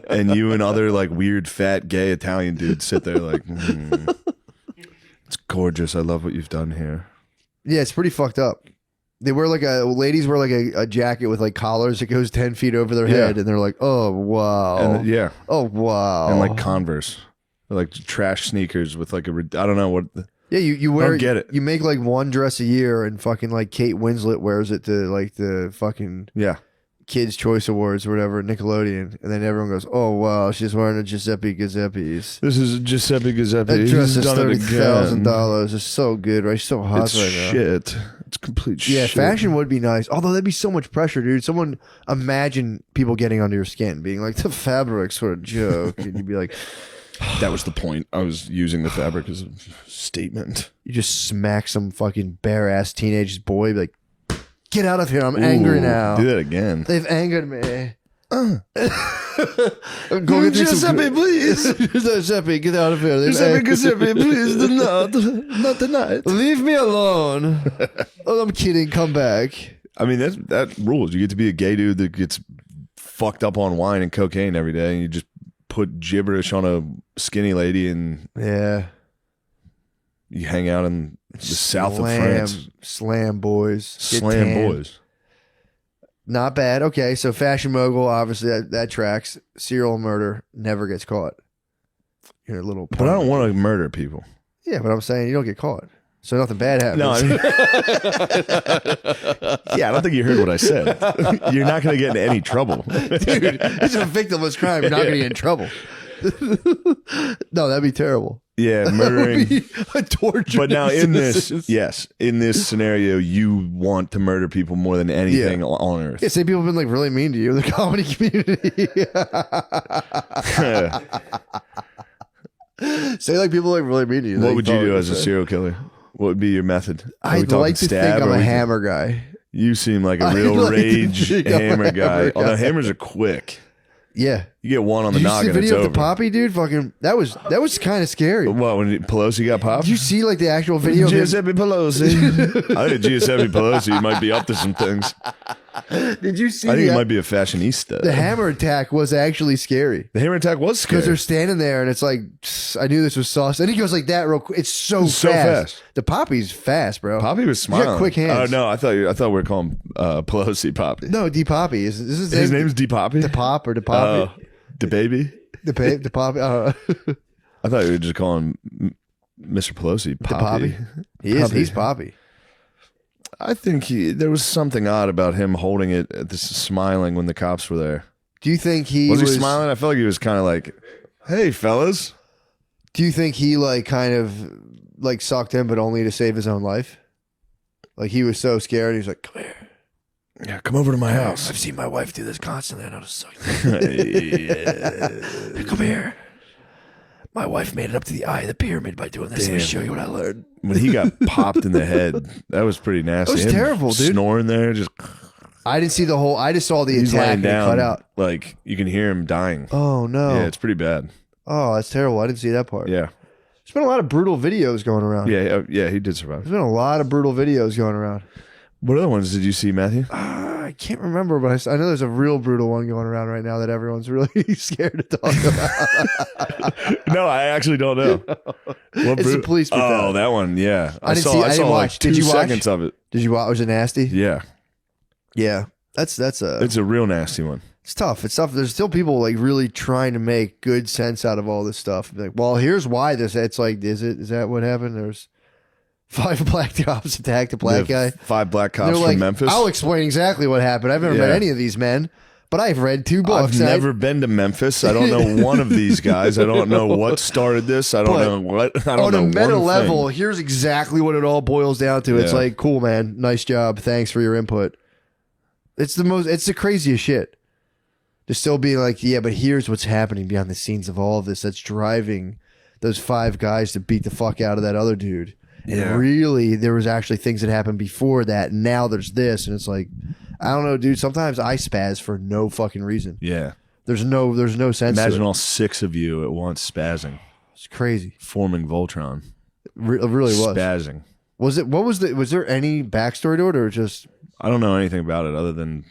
And you and other like weird fat gay Italian dudes sit there like, it's gorgeous. I love what you've done here. Yeah, it's pretty fucked up. They wear like ladies wear like a jacket with like collars that goes 10 feet over their head, and they're like, oh wow, And, oh wow, and like Converse, like trash sneakers with like I don't know what. Yeah, you wear. I don't get it. You make like one dress a year, and fucking like Kate Winslet wears it to like the fucking Kids Choice Awards or whatever, Nickelodeon, and then everyone goes, "Oh wow, she's wearing a Giuseppe Giuseppe's." This is Giuseppe Giuseppe. That dress is He's done it again. $30,000. It's so good, right? She's so hot It's right now. shit. It's complete shit. Yeah, fashion would be nice. Although that'd be so much pressure, dude. Someone imagine people getting under your skin, being like, the fabric's for a joke. And you'd be like, That was the point. I was using the fabric as a statement. you just smack some fucking bare ass teenage boy, be like, get out of here. I'm angry now. Do that again. They've angered me. Go get Giuseppe, please. Giuseppe, get out of here. Giuseppe, please do not tonight. Leave me alone. Oh, I'm kidding. Come back. I mean, that rules. You get to be a gay dude that gets fucked up on wine and cocaine every day, and you just put gibberish on a skinny lady, and you hang out in the south of France. Slam boys. Get Slam tan. boys. Not bad. Okay, so fashion mogul, obviously that tracks. Serial murder never gets caught. You're a little. But I don't want to murder people. Yeah, but I'm saying you don't get caught, so nothing bad happens. No, I mean, yeah, I don't think you heard what I said. You're not going to get into any trouble, dude. It's a victimless crime. You're not going to get in trouble. No, that'd be terrible. Yeah, murdering. That would be a torture. But now in this scenario, you want to murder people more than anything on earth. Yeah, say people have been like really mean to you in the comedy community. Say like people like really mean to you. What would you do as a serial killer? What would be your method? I'd like to think I'm a hammer guy. You seem like a real like rage hammer guy. Although hammers are quick. Yeah. You get one on the Did you noggin, see the video it's of the over. Poppy, dude? Fucking that was kind of scary. What, when Pelosi got popped? Did you see like the actual video of him? Giuseppe Pelosi. I think Giuseppe Pelosi might be up to some things. Did you see I think it might be a fashionista. the hammer attack was actually scary. The hammer attack was scary. Because they're standing there and it's like, I knew this was sauce. And he goes like that real quick. It's so fast. The Poppy's fast, bro. Poppy was He's smiling. got quick hands. Oh no, I thought we were calling Pelosi Poppy. No, D Poppy. Is His name's D Poppy? The Pop or the Poppy? The baby? The Poppy. I thought you were just calling Mr. Pelosi Poppy. The Poppy. He is. Poppy. He's Poppy. I think there was something odd about him holding it, smiling when the cops were there. Do you think he was he smiling? I felt like he was kind of like, "Hey, fellas." Do you think he like kind of like sucked him, but only to save his own life? Like he was so scared, he was like, "Come here, yeah, come over to my house. I've seen my wife do this constantly. I know to suck." Come here. My wife made it up to the eye of the pyramid by doing this. Let me show you what I learned. When he got popped in the head, that was pretty nasty. That was terrible, dude. Snoring there, just I didn't see the whole. I just saw the he's attack laying and down, cut out. like you can hear him dying. Oh no! Yeah, it's pretty bad. Oh, that's terrible. I didn't see that part. Yeah, there's been a lot of brutal videos going around. yeah, he did survive. There's been a lot of brutal videos going around. What other ones did you see, Matthew? I can't remember, but I know there's a real brutal one going around right now that everyone's really scared to talk about. No, I actually don't know. It's the police brutality. Oh, that one. Yeah, I didn't watch. Like 2 Did you watch? seconds of it. Did you watch? Was it nasty? Yeah, Yeah. That's it's a real nasty one. It's tough. It's tough. There's still people like really trying to make good sense out of all this stuff. Like, well, here's why this. It's like, is that what happened? There's 5 black cops attacked a black guy. 5 black They're cops from like, Memphis. I'll explain exactly what happened. I've never met any of these men, but I've read 2 books. I've never been to Memphis. I don't know one of these guys. I don't know what started this. I don't know what. I don't know on a meta one level, thing. here's exactly what it all boils down to. It's Yeah. like, cool, man. Nice job. Thanks for your input. It's the craziest shit. To still be like, yeah, but here's what's happening behind the scenes of all of this that's driving those 5 guys to beat the fuck out of that other dude. And really, there was actually things that happened before that. And now there's this. And it's like, I don't know, dude. Sometimes I spaz for no fucking reason. Yeah. There's no sense Imagine to it. all 6 of you at once spazzing, It's crazy. forming Voltron. It really was. Spazzing. Was there any backstory to it or just... I don't know anything about it other than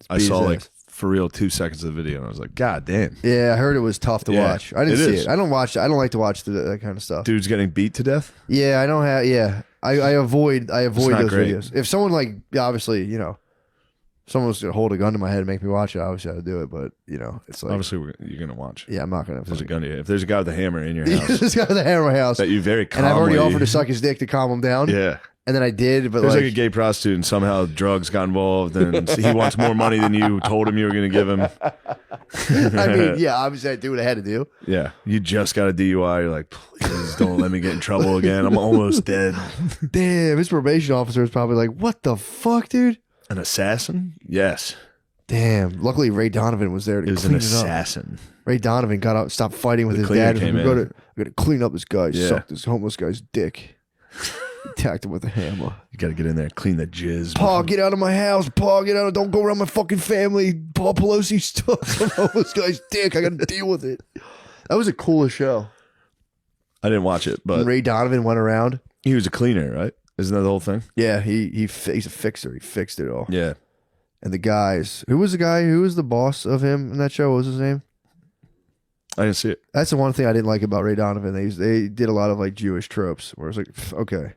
I beat saw his like ass. for real 2 seconds of the video and I was like, God damn. Yeah, I heard it was tough to Yeah, watch. I didn't it see is. it. I don't like to watch that kind of stuff. Dude's getting beat to death? Yeah, I don't have. Yeah, I avoid not those great. videos. If someone like obviously, you know, someone was gonna hold a gun to my head and make me watch it, obviously I'd do it. But you know, it's like Obviously, you're gonna watch. yeah, I'm not gonna. If there's a gun to you. If there's a guy with a hammer in your house This guy with a hammer in my house, that you very and calmly, I've already offered to suck his dick to calm him down. Yeah. And then I did, but There's like, like a gay prostitute and somehow drugs got involved and he wants more money than you told him you were going to give him. I mean, yeah, obviously I do what I had to do. Yeah. You just got a DUI. You're like, please don't let me get in trouble again. I'm almost dead. Damn, his probation officer is probably like, "What the fuck, dude?" An assassin? Yes. Damn. Luckily, Ray Donovan was there to It was an clean it up. assassin. Ray Donovan got out, stopped fighting with The his cleaner dad. came We in. got to clean up this guy. Yeah. Sucked this homeless guy's dick. Attacked him with a hammer. You got to get in there and clean the jizz. Paul, get out of my house. Paul, get out. Don't go around my fucking family. Paul Pelosi stuck some homeless guy's dick. I got to deal with it. That was the coolest show. I didn't watch it, When but Ray Donovan went around. he was a cleaner, right? Isn't that the whole thing? Yeah, he's a fixer. He fixed it all. Yeah. And the guys, who was the boss of him in that show? What was his name? I didn't see it. That's the one thing I didn't like about Ray Donovan. They did a lot of like Jewish tropes where it's like, okay.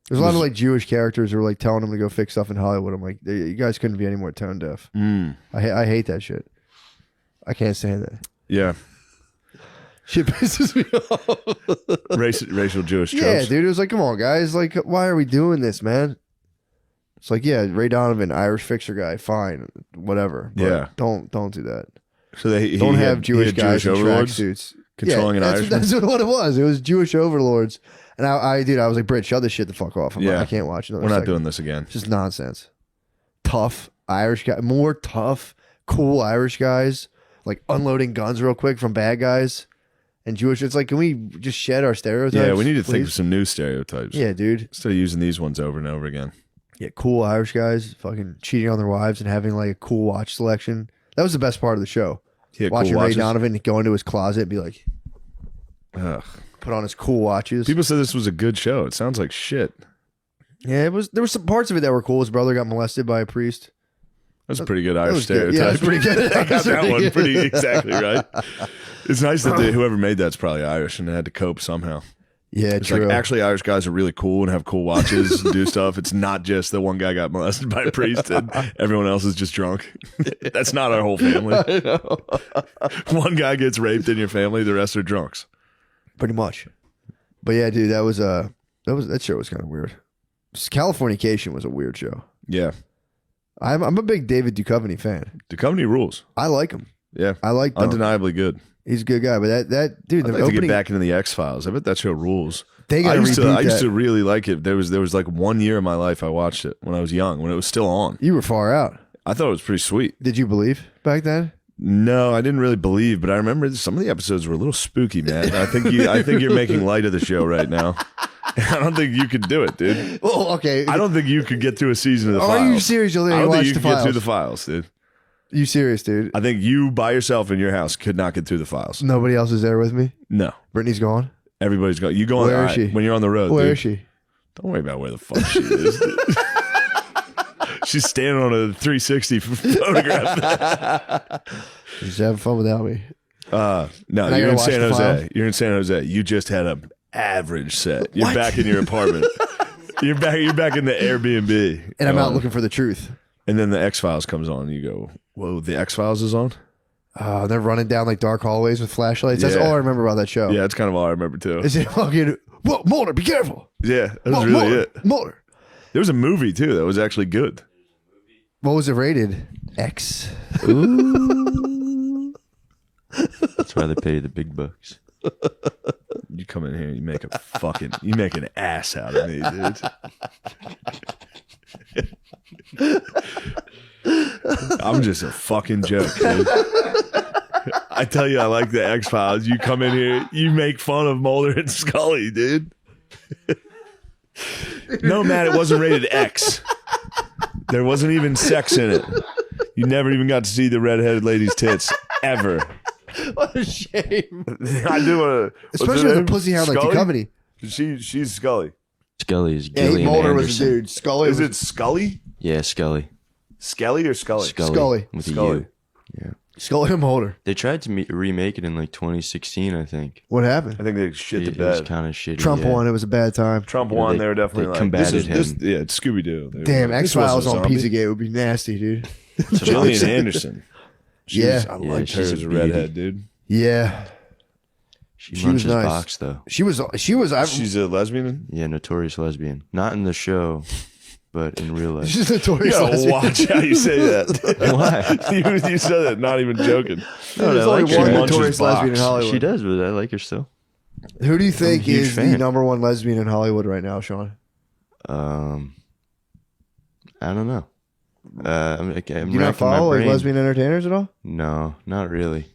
There's a lot of like Jewish characters who are like telling him to go fix stuff in Hollywood. I'm like, you guys couldn't be any more tone deaf. I hate that shit. I can't stand that. Yeah. Shit pisses me off. Racial Jewish tropes. Yeah, dude. It was like, come on, guys. Like, why are we doing this, man? It's like, yeah, Ray Donovan, Irish fixer guy, fine, whatever. But Yeah. don't do that. So he Don't have had Jewish guys in overlords tracksuits controlling an that's, Irishman. That's what it was. It was Jewish overlords. And I was like, Britt, shut this shit the fuck off. I'm like, Yeah. I can't watch another We're not second. doing this again. It's just nonsense. Tough Irish guy, more tough, cool Irish guys, like unloading guns real quick from bad guys. And Jewish, it's like, can we just shed our stereotypes? Yeah, we need to think of please? some new stereotypes. Yeah, dude. Instead of using these ones over and over again. Yeah, cool Irish guys fucking cheating on their wives and having like a cool watch selection. That was the best part of the show. He had Watching cool Ray watches. Donovan go into his closet and be like, Ugh. put on his cool watches. People said this was a good show. It sounds like shit. Yeah, it was. There were some parts of it that were cool. His brother got molested by a priest. That's a pretty good That Irish was good. stereotype. Yeah, that's pretty good. I got That's that pretty one good. pretty exactly right. It's nice that whoever made that's probably Irish and they had to cope somehow. Yeah, It's true. like actually Irish guys are really cool and have cool watches and do stuff. It's not just the one guy got molested by a priest and everyone else is just drunk. That's not our whole family. I know. One guy gets raped in your family, the rest are drunks. Pretty much. But yeah, dude, that show was kind of weird. Californication was a weird show. Yeah. I'm a big David Duchovny fan. Duchovny rules. I like him. Yeah. I like Dunk. Undeniably good. He's a good guy. But that dude, I'd the like to get opening, back into the X-Files. I bet that show rules. they got I to used reboot to that. really like it. There was like 1 year of my life I watched it when I was young, when it was still on. You were far out. I thought it was pretty sweet. Did you believe back then? No, I didn't really believe, but I remember some of the episodes were a little spooky, man. I think you're making light of the show right now. I don't think you could do it, dude. Well, okay. I don't think you could get through a season of the Are Files. you serious? You'll I let me don't think watch you the could get files. through the Files, dude. You serious, dude? I think you by yourself in your house could not get through the Files. Nobody else is there with me. No, Brittany's gone. everybody's going. You go on. Where is all right, she? when you're on the road? Where dude, is she? Don't worry about where the fuck she is. Dude. She's standing on a 360 photograph. She's having fun without me. No, I you're gotta in watch San the Jose. Files? You're in San Jose. You just had an average set. You're What? back in your apartment. You're back in the Airbnb. And I'm out looking for the truth. And then the X-Files comes on and you go, whoa, the X-Files is on? They're running down like dark hallways with flashlights. That's Yeah. all I remember about that show. Yeah, that's kind of all I remember too. Is it fucking, whoa, Mulder, be careful. Yeah, that was really Mulder, it. Mulder. There was a movie too that was actually good. What was it rated? X. That's why they pay the big bucks. You come in here, you make an ass out of me, dude. I'm just a fucking joke, dude. I tell you, I like the X-Files. You come in here, you make fun of Mulder and Scully, dude. No, Matt, it wasn't rated X. There wasn't even sex in it. You never even got to see the redheaded lady's tits ever. What a shame. I do want to, Especially with a pussy hound like Duchovny. She's Scully. Scully is Yeah, Gillian Mulder Anderson. was a dude. Scully Is was it Scully? Yeah, Scully. Skelly or Scully? Scully. With a Scully. U. Yeah. Scully and Mulder. They tried to remake it in like 2016, I think. What happened? I think they shit the It was bed. kind of shitty. Trump yeah. won. It was a bad time. Trump Yeah, won. they- They were definitely they like, combated this, him. yeah, it's Scooby Doo. Damn, X Files on Zombie. Pizzagate would be nasty, dude. Gillian Anderson. She Yeah. was, I Yeah, liked her she's a as a beauty. redhead, dude. Yeah, She She was munches nice. box though. she was. She's a lesbian. Yeah, notorious lesbian. Not in the show, but in real life. She's You notorious. gotta lesbian. watch how you say that. Why? you said that, not even joking. No, There's I only like one her. notorious Munches lesbian in box. Hollywood. She does, but I like her still. Who do you think huge is the fan. number one lesbian in Hollywood right now, Sean? I don't know. I'm Do you not racking my follow like brain. lesbian entertainers at all? No, not really.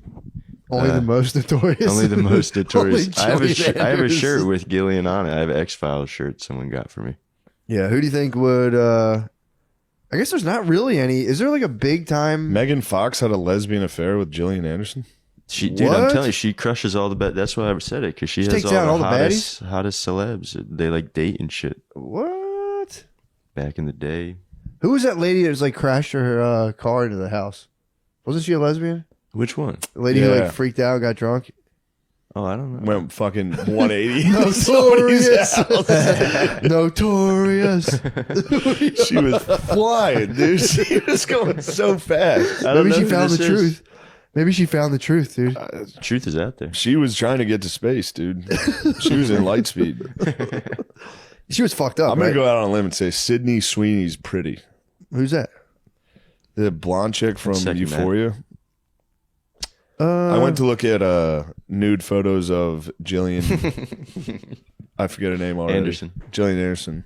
Only the most notorious. Only the most notorious. Only Gillian I have a Anderson. shirt with Gillian on it. I have an X-Files shirt someone got for me. Yeah, who do you think would? I guess there's not really any. Is there like a big time? Megan Fox had a lesbian affair with Gillian Anderson. Dude, I'm What? telling you, she crushes all the best. That's why I said it, because she has takes down all the hottest celebs. They like date and shit What? back in the day. Who was that lady that was like crashed her car into the house? Wasn't she a lesbian? Which one? The lady who Yeah. like freaked out, got drunk. Oh, I don't know. Went fucking 180. Notorious. Notorious. She was flying, dude. She was going so fast. I don't Maybe know she who found the this is. truth. Maybe she found the truth, dude. Truth is out there. She was trying to get to space, dude. She was in light speed. She was fucked up. I'm gonna right? go out on a limb and say Sydney Sweeney's pretty. Who's that? The blonde chick from Second that. Euphoria. I went to look at nude photos of Gillian. I forget her name already. Anderson. Gillian Anderson.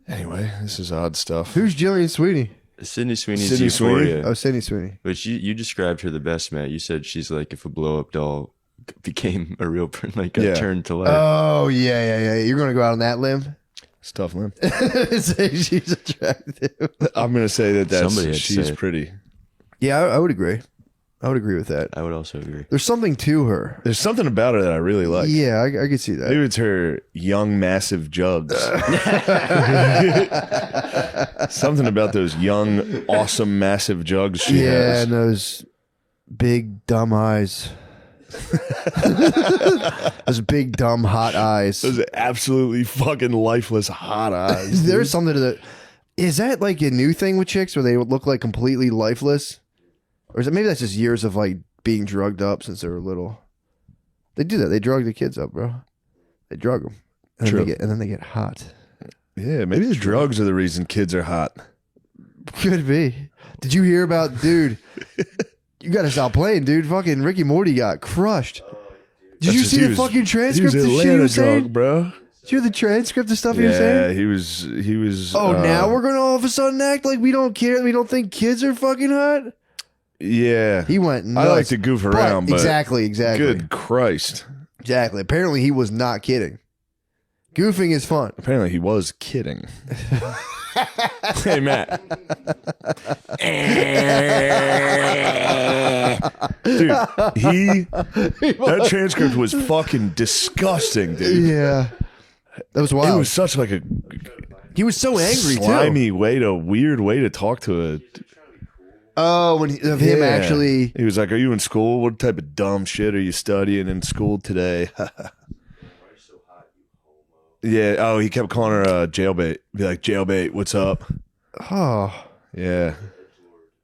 Anyway, this is odd stuff. Who's Gillian Sweeney? Sydney Sweeney's Sydney Sweeney? Euphoria. Oh, Sydney Sweeney. But you described her the best, Matt. You said she's like if a blow up doll became a real like a Yeah. turn to life. Oh yeah. You're gonna go out on that limb. It's tough, man. Say she's attractive. I'm gonna say that Somebody had to she's say it. pretty. Yeah, I would agree. I would agree with that. I would also agree. There's something to her. There's something about her that I really like. Yeah, I could see that. Maybe it's her young, massive jugs. Something about those young, awesome, massive jugs she Yeah, has. and those big dumb eyes. Those big dumb hot eyes. Those absolutely fucking lifeless hot eyes. There's something to that. Is that like a new thing with chicks where they would look like completely lifeless? Or is it maybe that's just years of like being drugged up since they were little? They do that. They drug the kids up, bro. They drug them. And then, True. and then they get hot. Yeah, maybe the drugs are the reason kids are hot. Could be. Did you hear about, dude? You got to stop playing, dude. Fucking Ricky Morty got crushed. Did you That's see just- the fucking He transcript was of shit he Atlanta was saying? drunk, bro. Did you hear the transcript of stuff he was Yeah, saying? he was. Oh, now we're going to all of a sudden act like we don't care. We don't think kids are fucking hot? Yeah, He went nuts. I like to goof around, but exactly. good Christ. Exactly. Apparently, he was not kidding. Goofing is fun. Apparently, he was kidding. Hey, Matt. Dude, that transcript was fucking disgusting, dude. Yeah. That was wild. It was such like a he was so angry, too. slimy weird way to talk to a. Oh, of him Yeah. actually. He was like, "Are you in school? What type of dumb shit are you studying in school today?" Yeah. Oh, he kept calling her jailbait. Be like, "Jailbait, what's up?" Oh. Yeah.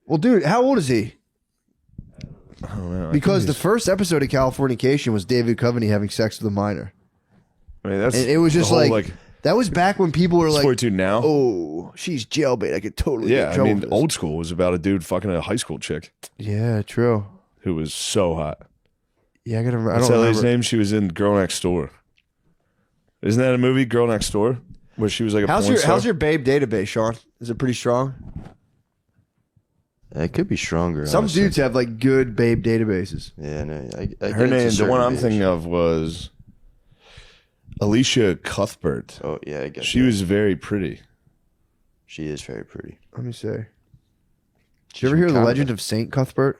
Well, dude, how old is he? I don't know. Because the first episode of Californication was David Coveney having sex with a minor. I mean, that's And it was the just whole, like, that was back when people were like, 42 now. oh, she's jailbait. I could totally get yeah. in I trouble mean, for this. old school was about a dude fucking a high school chick Yeah, true. who was so hot. Yeah, I gotta remember. I What's don't that lady's remember. name? She was in Girl Next Door. Isn't that a movie, Girl Next Door, where she was like a How's porn your star? How's your babe database, Sean? Is it pretty strong? It could be stronger. Some honestly. dudes have like good babe databases. Yeah, no. I Her get name, to the certain one I'm age. thinking of was Alicia Cuthbert. Oh yeah, I guess She was very pretty. She is very pretty. Let me see. Did you ever hear the legend of Saint Cuthbert?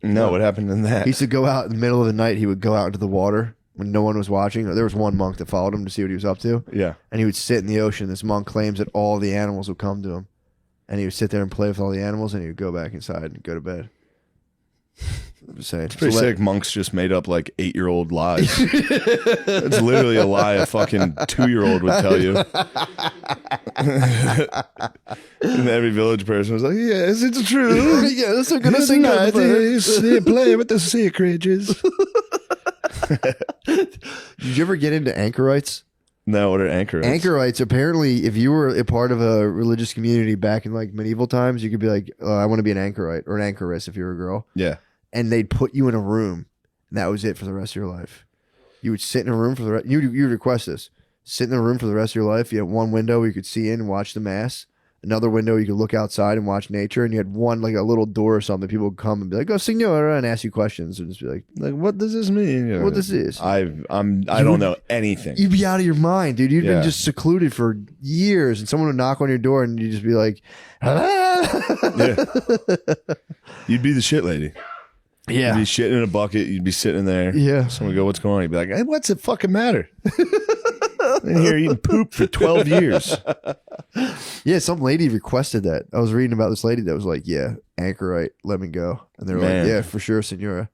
No, what happened in that? He used to go out in the middle of the night. He would go out into the water when no one was watching. There was one monk that followed him to see what he was up to, Yeah. and he would sit in the ocean. This monk claims that all the animals would come to him. and he would sit there and play with all the animals, and he would go back inside and go to bed. I'm just saying. It's pretty sick. Monks just made up like 8-year-old lies. It's literally a lie a fucking 2-year-old would tell you. And every village person was like, yes, it's true. Yes, I'm gonna sing Tonight that. play with the secrets. Did you ever get into anchorites? No, what are anchorites? Anchorites, apparently, if you were a part of a religious community back in like medieval times, you could be like, I want to be an anchorite or an anchoress if you're a girl. Yeah. And they'd put you in a room, and that was it for the rest of your life. You would sit in a room for the rest. You'd request this. Sit in a room for the rest of your life. You had one window where you could see in and watch the mass. Another window you could look outside and watch nature. And you had one, like a little door or something. People would come and be like, "Oh, Signora," and ask you questions, and just be like, what does this mean? "What this is?" I don't know anything. You'd be out of your mind, dude. You'd Yeah. been just secluded for years, and someone would knock on your door, and you'd just be like, Yeah. You'd be the shit lady. You'd "Yeah, be shitting in a bucket. You'd be sitting there. yeah." Someone would go, "What's going on?" You'd be like, "Hey, what's it fucking matter?" In here eating poop for 12 years. Yeah, some lady requested that. I was reading about this lady that was like, "Yeah, anchorite, let me go," and they're Man. like, "Yeah, for sure, Senora."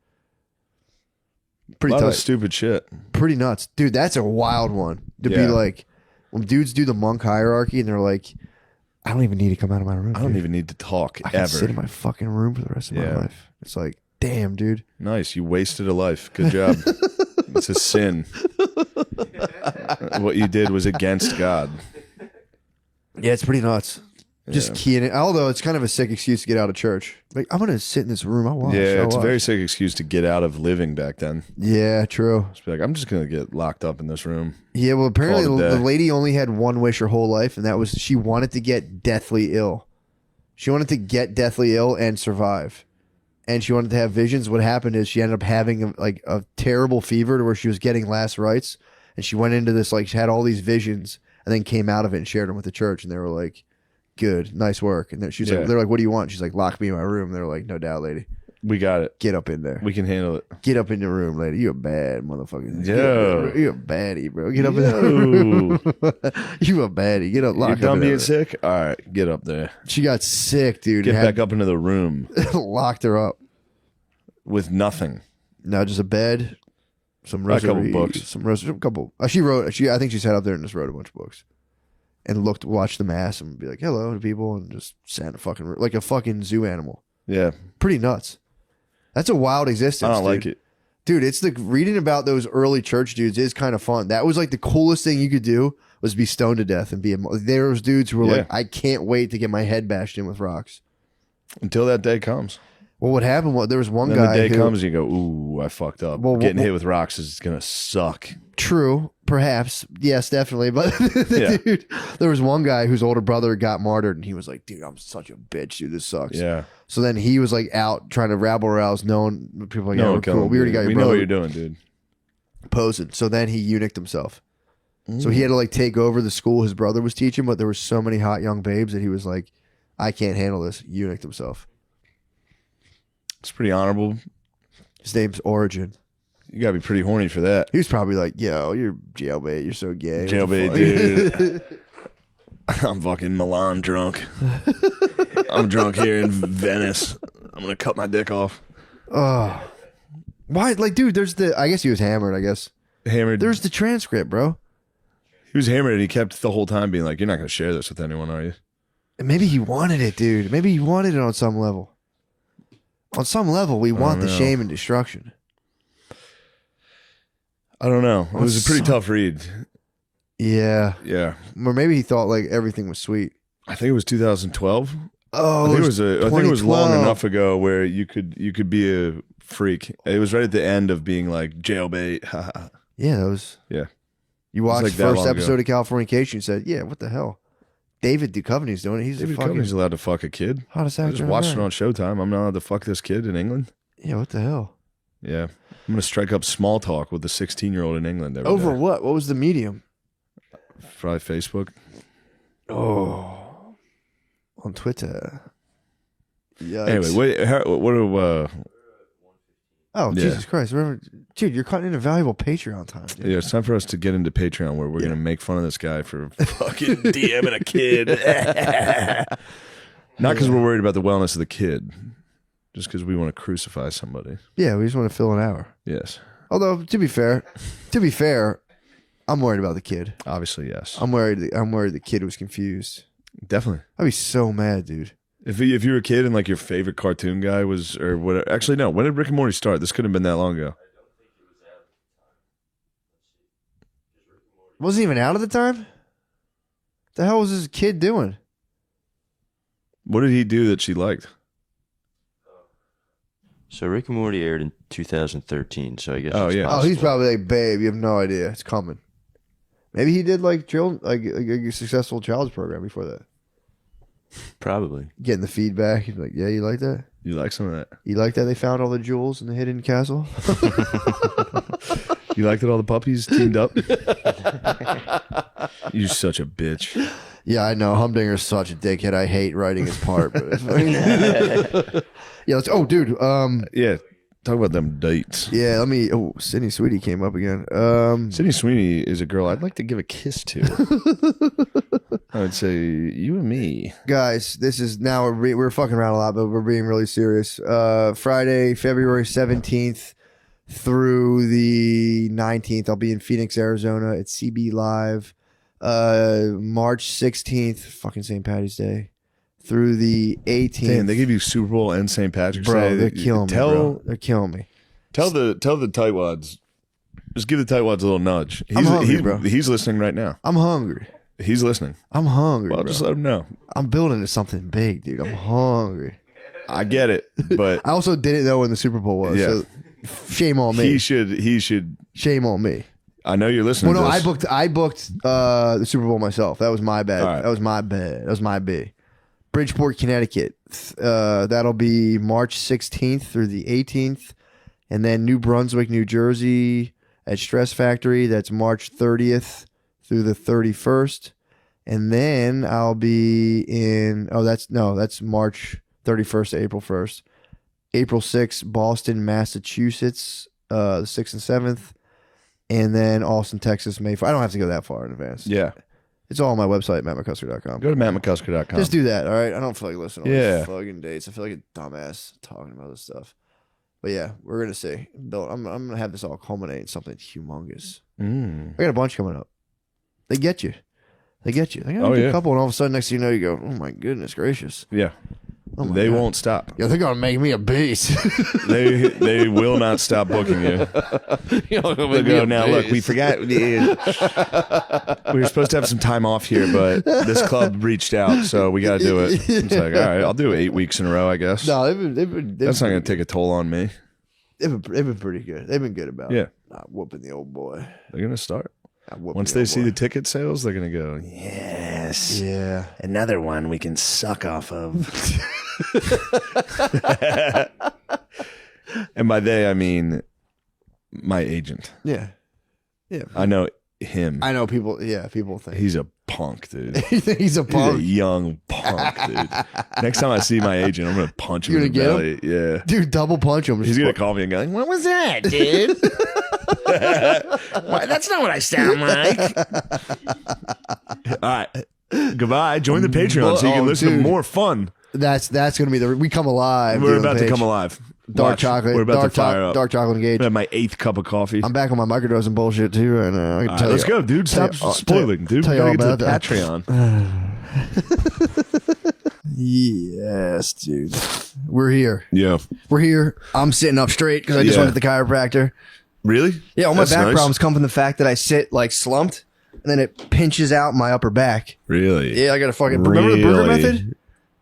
A Pretty lot tight. of stupid shit. Pretty nuts, dude. That's a wild one to be Yeah. like when dudes do the monk hierarchy and they're like, "I don't even need to come out of my room. I don't dude. even need to talk I can sit in ever. my fucking room for the rest of my Yeah. life." It's like, damn, dude. Nice. You wasted a life. Good job. It's a sin. What you did was against God. Yeah, it's pretty nuts. Just Yeah. keying it. Although it's kind of a sick excuse to get out of church. Like, I'm gonna sit in this room. I'll watch. Yeah, I'll it's a watch. very sick excuse to get out of living back then. Yeah, true. Just be like, I'm just going to get locked up in this room. Yeah, well, apparently Call it a the day. lady only had one wish her whole life, and that was she wanted to get deathly ill. She wanted to get deathly ill and survive. And she wanted to have visions. What happened is she ended up having a terrible fever to where she was getting last rites. And she went into this, like, she had all these visions and then came out of it and shared them with the church. And they were like, "Good, nice work." And then she's Yeah. like, they're like, "What do you want?" She's like, "Lock me in my room." They're like, "No doubt, lady. We got it. Get up in there. We can handle it. Get up in your room, lady. You a bad motherfucker. Yo. You a baddie, bro. Get up in the room. You a baddie. Get up. You're Lock up done in being there. sick? All right, get up there. She got sick, dude. Get and back up into the room locked her up. with nothing. No, just a bed, some A couple rosary, books. some couple. She wrote. I think she sat up there and just wrote a bunch of books, and watched the mass and be like, "Hello" to people, and just sat in a fucking room, like a fucking zoo animal. Yeah, Pretty nuts. That's a wild existence. I don't dude. like it. Dude, it's the reading about those early church dudes is kind of fun. That was like the coolest thing you could do was be stoned to death and be there was dudes who were Yeah. like, "I can't wait to get my head bashed in with rocks." Until that day comes. Well, what happened was there was one Then guy the day who, comes, you go, "Ooh, I fucked up." Well, Getting well- hit with rocks is gonna suck. true, perhaps, yes, definitely, but Yeah. dude, there was one guy whose older brother got martyred, and he was like, "Dude, I'm such a bitch, dude. This sucks." Yeah, So then he was like out trying to rabble rouse, knowing people were like, "Yeah, no, we're cool. We already got your we know brother what you're doing, dude. posing." So then he eunuched himself. So he had to like take over the school his brother was teaching, but there were so many hot young babes that he was like, "I can't handle this." Eunuched himself. It's pretty honorable. His name's Origin. You gotta be pretty horny for that. He was probably like, "Yo, you're jailbait. You're so gay." What the Jailbait, fuck?" dude. I'm fucking Milan drunk. I'm drunk here in Venice. I'm gonna cut my dick off. Oh, why? Like, dude, there's the. I guess he was hammered. I guess Hammered. there's the transcript, bro. He was hammered and he kept the whole time being like, "You're not gonna share this with anyone, are you?" And maybe he wanted it, dude. Maybe he wanted it on some level. On some level, we want the know. shame and destruction. I don't know. It was a pretty Some- tough read. Yeah, Yeah, or maybe he thought like everything was sweet. I think it was 2012. Oh, I think it was long 2012. enough ago where you could be a freak. It was right at the end of being like jailbait. haha. Yeah, that was. Yeah. You watched like the that first long ago. episode of Californication. You said, "Yeah, what the hell?" David Duchovny's doing it. He's David the fucking Duchovny's allowed to fuck a kid. hottest I actor. just in watched it America. on Showtime. I'm not allowed to fuck this kid in England. Yeah, what the hell? Yeah, I'm gonna strike up small talk with the 16-year-old in England. every Over day. what? What was the medium? Probably Facebook. Oh, on Twitter. Yikes. Anyway, what do Oh, Yeah. Jesus Christ. Remember, dude, you're cutting into valuable Patreon time, dude. yeah, it's time for us to get into Patreon where we're gonna make fun of this guy for fucking DMing a kid. Not because we're worried about the wellness of the kid, just because we want to crucify somebody. Yeah, we just want to fill an hour. Yes. Although to be fair, I'm worried about the kid. Obviously, yes. I'm worried the kid was confused. Definitely. I'd be so mad, dude. If you were a kid and like your favorite cartoon guy was, or what? Actually, no. When did Rick and Morty start? This couldn't have been that long ago. Wasn't even out at the time. The hell was this kid doing? What did he do that she liked? So Rick and Morty aired in 2013. So I guess. Oh, it's yeah. Oh, possible. he's probably like, babe, you have no idea. It's coming. Maybe he did like a successful child's program before that. Probably. Getting the feedback. He's like, yeah, you like that? You like some of that? You like that they found all the jewels in the hidden castle? You like that all the puppies teamed up? You're such a bitch. Yeah, I know. Humdinger's such a dickhead. I hate writing his part. But it's yeah, let's, dude. Yeah. Talk about them dates. Yeah, let me. Oh, Sydney Sweetie came up again. Sydney Sweeney is a girl I'd like to give a kiss to. I would say you and me. Guys, this is now we're fucking around a lot, but we're being really serious. Friday, February 17th through the 19th, I'll be in Phoenix, Arizona at CB Live. March 16th, fucking St. Patty's Day, through the 18th. Damn, they give you Super Bowl and St. Patrick's bro, Day. they're killing me, bro. They're killing me. Tell the tightwads. Just give the tightwads a little nudge. I'm hungry, bro. He's listening right now. I'm hungry. He's listening. I'm hungry, Well, bro. just let him know. I'm building to something big, dude. I'm hungry. I get it, but I also didn't know when the Super Bowl was. Yeah. So shame on me. he should. Shame on me. I know you're listening. Well, no, to this. I booked the Super Bowl myself. That was my bad. All right. That was my bad. That was my B. Bridgeport, Connecticut. That'll be March 16th through the 18th. And then New Brunswick, New Jersey at Stress Factory. That's March 30th through the 31st. And then I'll be in, that's March 31st to April 1st. April 6th, Boston, Massachusetts, the 6th and 7th. And then Austin, Texas, May 4th. I don't have to go that far in advance. Yeah. It's all on my website, mattmccusker.com. Go to mattmccusker.com. Just do that, all right? I don't feel like listening to all Yeah. these fucking dates. I feel like a dumbass talking about this stuff. But yeah, we're going to see. Bill, I'm going to have this all culminate in something humongous. I got a bunch coming up. They get you. They got a couple, and all of a sudden, next thing you know, you go, oh my goodness gracious. Yeah. Oh my They God. won't stop. Yeah, they're going to make me a beast. They will not stop booking you. They'll go, now look, we forgot. We were supposed to have some time off here, but this club reached out, so we got to do it. It's like, all right, I'll do 8 weeks in a row, I guess. No, they've been That's not going to take a toll on me. They've been pretty good. They've been good about Yeah. not whooping the old boy. They're going to start. Not whooping Once the they old see boy. the ticket sales, they're going to go, yes. Yeah. Another one we can suck off of. And by they, I mean my agent. Yeah. Yeah. I know him. I know people. Yeah, people think He's a punk, dude. he's a He's a punk. young punk, dude. Next time I see my agent, I'm going to punch him You in the gonna belly. Yeah. Dude, double punch him. He's going to call me and go, what was that, dude? Why, that's not what I sound like. All right. Goodbye. Join the Patreon so you can Oh, listen dude. to more fun. That's gonna be we come alive. We're dude, about to page. come alive. Dark Watch. chocolate. We're about dark to fire up. Dark chocolate engaged. I have my 8th cup of coffee. I'm back on my microdose and bullshit too, and I can All tell right, let's you, go, dude. Stop spoiling, dude. tell We you gotta all get to the about that. Patreon. Yes, dude. We're here. Yeah. We're here. I'm sitting up straight because I just Yeah. went to the chiropractor. Really? Yeah, all my That's back nice. problems come from the fact that I sit like slumped, and then it pinches out my upper back. Really? Yeah, I got to fucking remember the Brugger Really? method.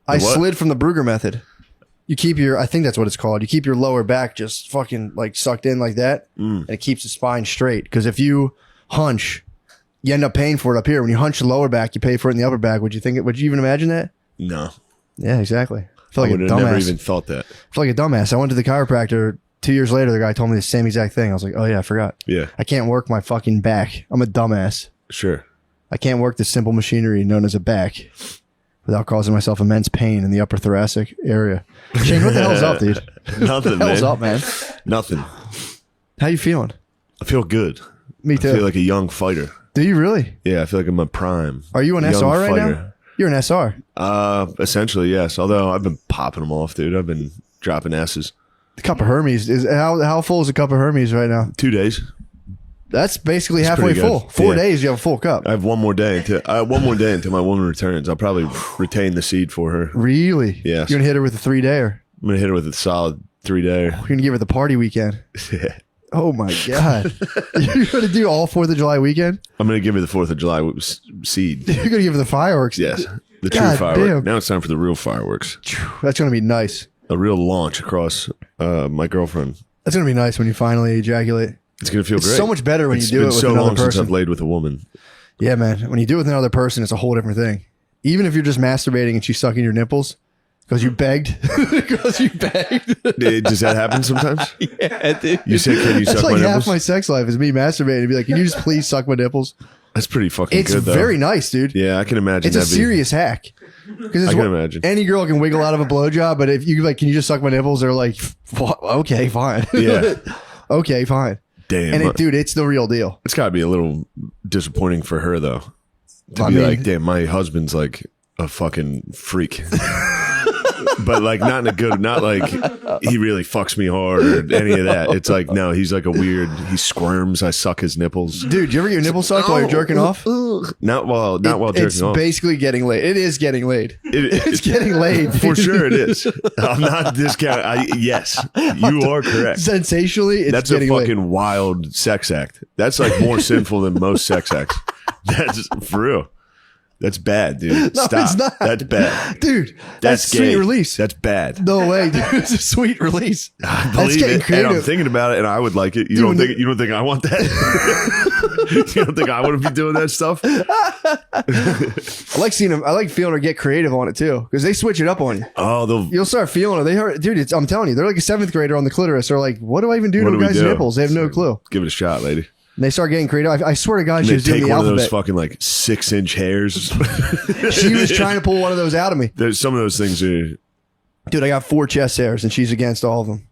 I what? slid from the Brugger method. You keep I think that's what it's called. You keep your lower back just fucking like sucked in like that, and it keeps the spine straight. Because if you hunch, you end up paying for it up here. When you hunch the lower back, you pay for it in the upper back. Would you think it? Would you even imagine that? No. Yeah, exactly. I feel I like a would have never dumbass. even thought that. I feel like a dumbass. I went to the chiropractor 2 years later. The guy told me the same exact thing. I was like, oh yeah, I forgot. Yeah. I can't work my fucking back. I'm a dumbass. Sure. I can't work the simple machinery known as a back without causing myself immense pain in the upper thoracic area. Shane, what the hell's up, dude? Nothing, What the hell's man. up, man? Nothing. How you feeling? I feel good. Me I too. feel like a young fighter. Do you really? Yeah, I feel like I'm a prime. Are you an young SR right now? fighter. You're an SR. Essentially, yes. Although I've been popping them off, dude. I've been dropping S's. The cup of Hermes is how full is a cup of Hermes right now? 2 days. That's basically It's halfway pretty good. full. 4 Yeah. days, you have a full cup. I have one more day until my woman returns. I'll probably retain the seed for her. Really? Yes. You're gonna hit her with a 3-dayer. I'm gonna hit her with a solid 3-day. You're gonna give her the party weekend. Yeah. Oh my god! You're gonna do all 4th of July weekend. I'm gonna give her the 4th of July seed. You're gonna give her the fireworks. Yes, the true God fireworks. damn. Now it's time for the real fireworks. That's gonna be nice. A real launch across my girlfriend. That's gonna be nice when you finally ejaculate. It's gonna feel It's great. so much better when It's you do been it with so another long since person. I've laid with a woman. Yeah, man. When you do it with another person, it's a whole different thing. Even if you're just masturbating and she's sucking your nipples because you begged. Because you begged. Does that happen sometimes? Yeah, dude. You said, "Can you That's suck like my half nipples?" my sex life is me masturbating and be like, can you just please suck my nipples? That's pretty fucking It's good, though. very nice, dude. Yeah, I can imagine. It's a that'd be- serious hack. Because I can imagine. Any girl can wiggle out of a blowjob, but if you like, can you just suck my nipples? They're like, okay, fine. Yeah. Okay, fine. Damn, And dude, it's the real deal. it's got to be a little disappointing for her though. To I be mean- like, damn, my husband's like a fucking freak. But like not in a good, not like he really fucks me hard or any of that. It's like, no, he's like a weird, he squirms, I suck his nipples. Dude, do you ever get your nipple sucked while you're jerking off? Not while jerking It's off. basically getting laid. It is getting laid. It's getting laid. For sure it is. I'm not discounting. Yes, you are correct. Sensationally, it's That's a getting fucking laid. wild sex act. That's like more sinful than most sex acts. That's for real. That's bad, dude. No, Stop. it's not. That's bad. Dude, that's gay. sweet release. That's bad. No way, dude. It's a sweet release. I That's believe getting it, and I'm creative. thinking about it, and I would like it. You Dude, don't think? You don't think I want that? You don't think I want to be doing that stuff? I like seeing them. I like feeling her get creative on it too, because they switch it up on you. Oh, they'll. You'll start feeling it. They heard, dude. I'm telling you, they're like a 7th grader on the clitoris. They're like, what do I even do What to do a we guy's do? nipples? They have no clue. Give it a shot, lady. And they start getting creative. I swear to God, she They was doing take the one of alphabet. those fucking like 6-inch hairs. She was trying to pull one of those out of me. There's some of those things are. Dude, I got 4 chest hairs, and she's against all of them.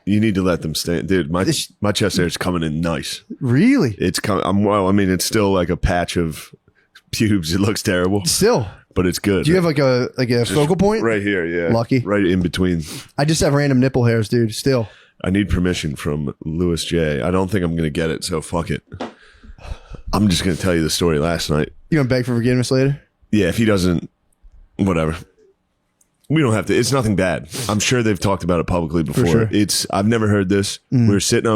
You need to let them stand, dude. This- My chest hair is coming in nice. Really? It's coming. Well, I mean, it's still like a patch of pubes. It looks terrible, Still. but it's good. Do you have like a focal point? right here? Yeah, Lucky. right in between. I just have random nipple hairs, dude. Still. I need permission from Louis J. I don't think I'm gonna get it, so fuck it. I'm just gonna tell you the story last night. You gonna beg for forgiveness later? Yeah, if he doesn't, whatever. We don't have to. It's nothing bad. I'm sure they've talked about it publicly before. sure. I've never heard this. We were sitting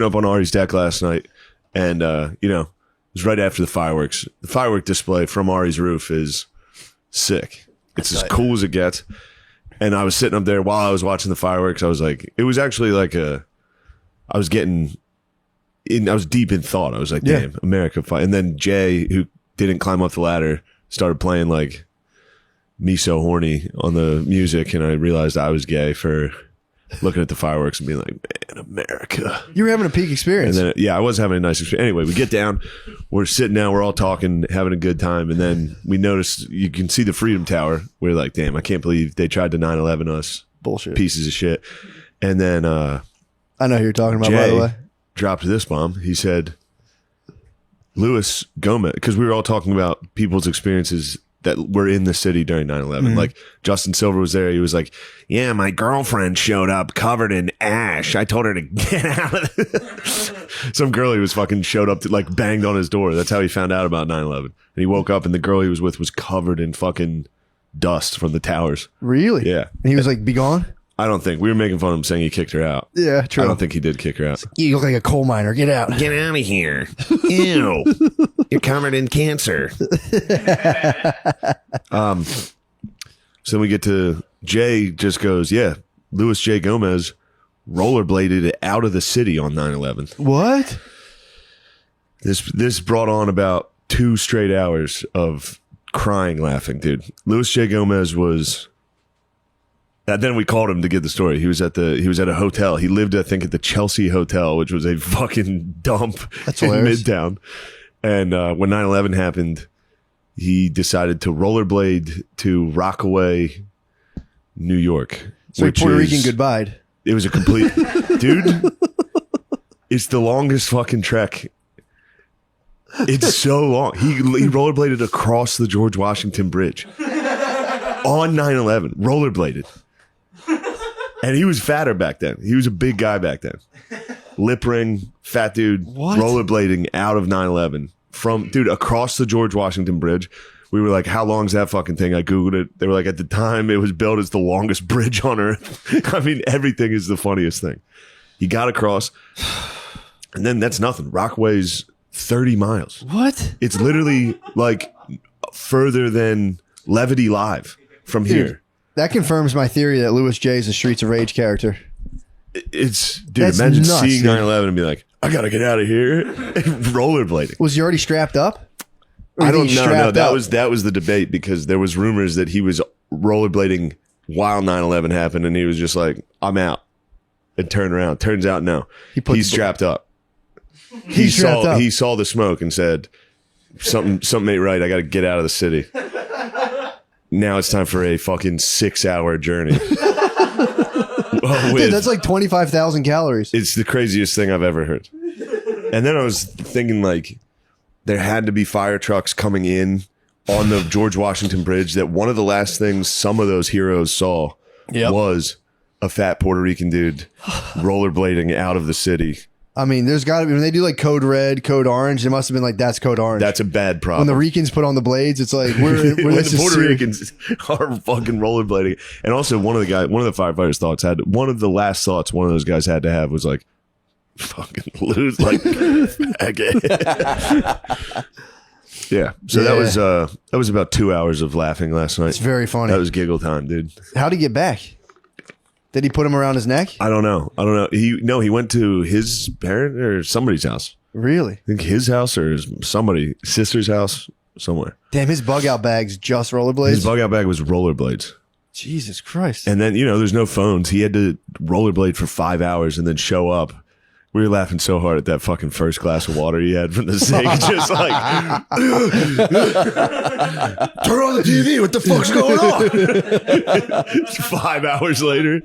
up on Ari's deck last night, and it was right after the fireworks. The firework display from Ari's roof is sick. It's as cool as it gets. And I was sitting up there while I was watching the fireworks. I was like, it was actually like I was deep in thought. I was like, Yeah. damn, America fight. And then Jay, who didn't climb up the ladder, started playing like Me So Horny on the music. And I realized I was gay for looking at the fireworks and being like, man, America. You were having a peak And experience. then, I was having a nice experience. Anyway, we get down, we're sitting down, we're all talking, having a good time. And then we notice, you can see the Freedom Tower. We're like, damn, I can't believe they tried to 9/11 us. Bullshit. Pieces of shit. And then I know who you're talking about, by the Jay way. dropped this bomb. He said, Luis Gomez, because we were all talking about people's experiences that were in the city during 9/11. Like Justin Silver was there. He was like, yeah, my girlfriend showed up covered in ash. I told her to get out of it. Some girl he was fucking showed up to like banged on his door. That's how he found out about 9/11. And he woke up and the girl he was with was covered in fucking dust from the towers. Really? Yeah. And he was like, be gone? I don't think we were making fun of him saying he kicked her out. Yeah, true. I don't think he did kick her out. You look like a coal miner. Get out. Get out of here. Ew. You're covered in cancer. So we get to Jay just goes, yeah, Louis J. Gomez rollerbladed out of the city on 9/11. What? This brought on about 2 straight hours of crying, laughing, dude. Louis J. Gomez was. And then we called him to get the story. He was at a hotel. He lived, I think, at the Chelsea Hotel, which was a fucking dump That's in hilarious. Midtown. And when 9/11 happened, he decided to rollerblade to Rockaway, New York. So which Puerto is- Rican goodbye. It was a complete dude. It's the longest fucking trek It's so long. He rollerbladed across the George Washington Bridge on 9/11. Rollerbladed. And he was fatter back then. He was a big guy back then. Lip ring, fat dude, What? rollerblading out of 9/11 from, dude, across the George Washington Bridge. We were like, how long's that fucking thing? I Googled it. They were like, at the time it was built as the longest bridge on earth. I mean, everything is the funniest thing. He got across, and then that's nothing. Rockaway's 30 miles. What? It's literally like further than Levity Live from Dude, here. that confirms my theory that Louis J is a Streets of Rage character. It's, dude, That's imagine nuts, seeing dude. 9/11 and be like, I gotta get out of here. Rollerblading. Was he already strapped up? Or I was don't he know. No, strapped that up? was the debate because there was rumors that he was rollerblading while 9/11 happened, and he was just like, I'm out, and turned around. Turns out, no, put he's the- strapped up. He's strapped up. He saw the smoke and said, something ain't right. I got to get out of the city. Now it's time for a fucking 6-hour journey. Dude, that's like 25,000 calories. It's the craziest thing I've ever heard. And then I was thinking, like, there had to be fire trucks coming in on the George Washington Bridge, that one of the last things some of those heroes saw was a fat Puerto Rican dude rollerblading out of the city. I mean, there's got to be, when they do like Code Red, Code Orange, it must have been like, that's Code Orange. That's a bad when problem. the Ricans put on the blades, it's like, we're when this the is Puerto serious. Ricans are fucking rollerblading. And also one of the firefighters one of the last thoughts one of those guys had to have was like, fucking lose, like, yeah. So that was about 2 hours of laughing last night. It's very funny. That was giggle time, dude. How'd he get back? Did he put him around his neck? I don't know. He went to his parent or somebody's house. Really? I think his house or somebody's sister's house somewhere. Damn, his bug out bag's just rollerblades. His bug out bag was rollerblades. Jesus Christ. And then, there's no phones. He had to rollerblade for 5 hours and then show up. We were laughing so hard at that fucking first glass of water he had from the sink. Just like, turn on the TV. What the fuck's going on? 5 hours later,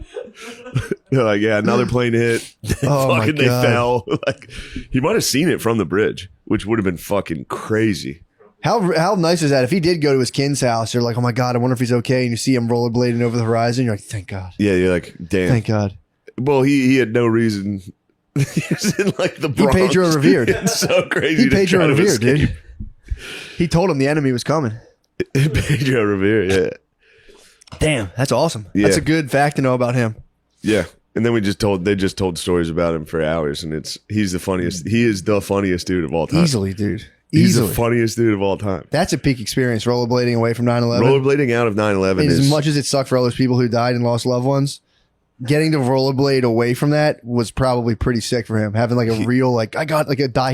they're like, yeah, another plane hit. Oh my Fucking, they God. fell. Like, he might have seen it from the bridge, which would have been fucking crazy. How nice is that? If he did go to his kin's house, you're like, oh my God, I wonder if he's okay. And you see him rollerblading over the horizon. You're like, thank God. Yeah, you're like, damn. Thank God. Well, he had no reason. He was in like the Bronx. Pedro revered. It's so crazy. He to Pedro try to Revere, dude. escape. He told him the enemy was coming. Pedro Revere, yeah. Damn, that's awesome. Yeah. That's a good fact to know about him. Yeah. And then they just told stories about him for hours, and he's the funniest. He is the funniest dude of all time. Easily, dude. He's Easily. the funniest dude of all time. That's a peak experience, rollerblading away from 9/11. Rollerblading out of 9/11 As is much as it sucked for all those people who died and lost loved ones, getting to rollerblade away from that was probably pretty sick for him. Having like a real, like, he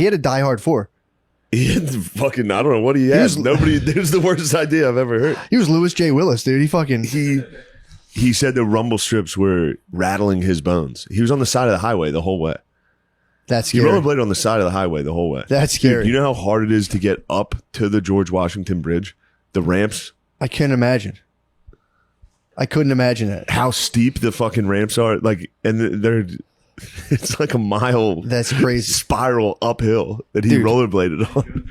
had a Die Hard 4. he had the fucking, I don't know what he had. was- It was the worst idea I've ever heard. He was Louis J. Willis, dude. He said the rumble strips were rattling his bones. He was on the side of the highway the whole way. That's He scary. rollerbladed on the side of the highway the whole way. That's Dude, scary. you know how hard it is to get up to the George Washington Bridge? The ramps? I couldn't imagine. I couldn't imagine that. How steep the fucking ramps are. Like, and they're, it's like a mile That's crazy. spiral uphill that he Dude. rollerbladed on.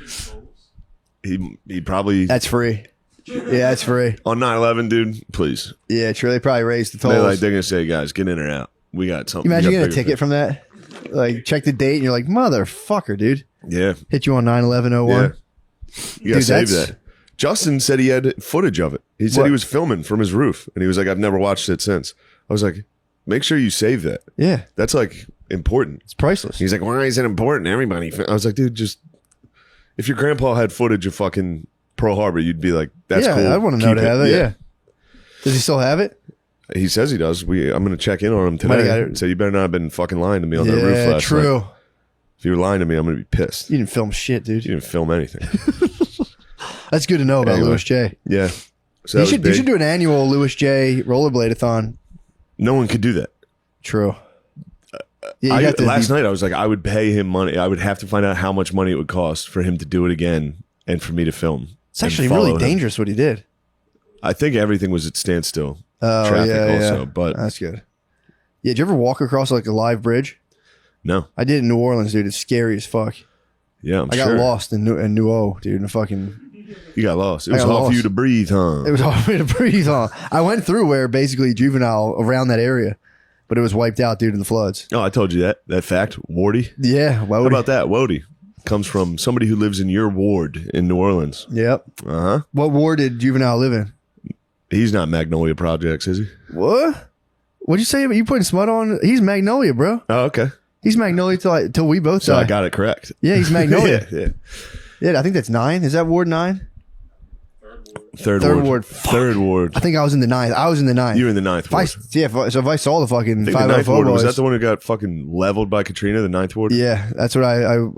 He probably, That's free. Yeah, it's free. on 9/11, dude, please. Yeah, true. They probably raised the They're tolls. going to say, guys, get in or out. We got something. Imagine we got getting a bigger ticket from that. Like, check the date, and you're like, motherfucker, dude. things. Yeah. Hit you on 9/11/01. Yeah. You got to Dude, save that's- that. Justin said he had footage of it. He said What? he was filming from his roof, and he was like, I've never watched it since. I was like, make sure you save that. Yeah, That's like important. it's priceless. He's like, why is it important? Everybody. I was like, dude, just if your grandpa had footage of fucking Pearl Harbor, you'd be like, that's yeah, cool. I want to know Keep to have it. Yeah. Does he still have it? He says he does. I'm going to check in on him Might have today got it. and say, you better not have been fucking lying to me on that roof Yeah, last true. night. If you were lying to me, I'm going to be pissed. You didn't film shit, dude. You didn't film anything. That's good to know about Anyway. Louis J. Yeah. So that was You big. should do an annual Louis J. rollerblade-a-thon. No one could do that. True. Yeah, you got the- Last night I was like, I would pay him money. I would have to find out how much money it would cost for him to do it again and for me to film. It's and actually follow really him. dangerous what he did. I think everything was at standstill. Oh, Traffic yeah, also, yeah. but- That's good. Yeah, did you ever walk across like a live bridge? No. I did in New Orleans, dude. It's scary as fuck. Yeah, I'm I got sure. lost in New O, dude. And fucking, You got lost. It I was got hard for lost. you to breathe, huh? it was hard for me to breathe on. I went through where basically juvenile around that area, but it was wiped out due to the floods. Oh, I told you that fact. Wardy. Yeah. Well, How about that? Wody comes from somebody who lives in your ward in New Orleans. Yep. Uh huh. What ward did juvenile live in? He's not Magnolia Projects, is he? What? What'd you say about you putting smut on? He's Magnolia, bro. Oh, okay. He's Magnolia till we both So die. I got it correct. Yeah, he's Magnolia. yeah. Yeah, I think that's 9. Is that Ward 9? Third Third ward. ward. Third ward. I think I was in the 9th. I was in the 9th. You were in the ninth ward. So if I saw the fucking I think the 504 ninth ward, was boys, that the one who got fucking leveled by Katrina, the ninth ward? yeah, that's what I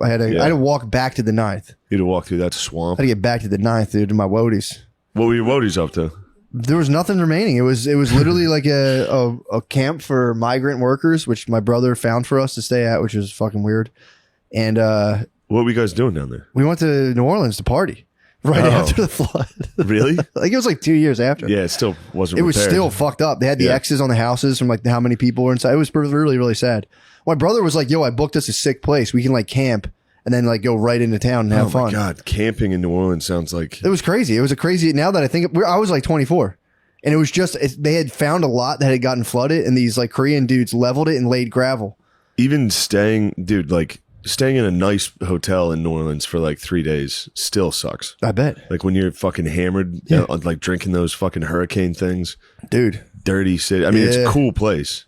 had to. Yeah. I had to walk back to the 9th. You had to walk through that I swamp. had to get back to the 9th, dude, to my woadies. What were your woadies up to? There was nothing remaining. It was literally like a camp for migrant workers, which my brother found for us to stay at, which was fucking weird. And What were you guys doing down there? we went to New Orleans to party right Oh. after the flood. Really? Like it was like 2 years after. Yeah, it still wasn't It was repaired. still fucked up. They had the Yeah. X's on the houses from like how many people were inside. It was really, really sad. My brother was like, yo, I booked us a sick place. We can like camp and then like go right into town and have Oh fun. my God. Camping in New Orleans sounds like. It was crazy. It was a crazy, now that I think, I was like 24 and it was just, they had found a lot that had gotten flooded and these like Korean dudes leveled it and laid gravel. Even staying in a nice hotel in New Orleans for like 3 days still sucks. I bet. Like when you're fucking hammered, Yeah. like drinking those fucking hurricane things, Dude. dirty city. I mean, it's Yeah. a cool place,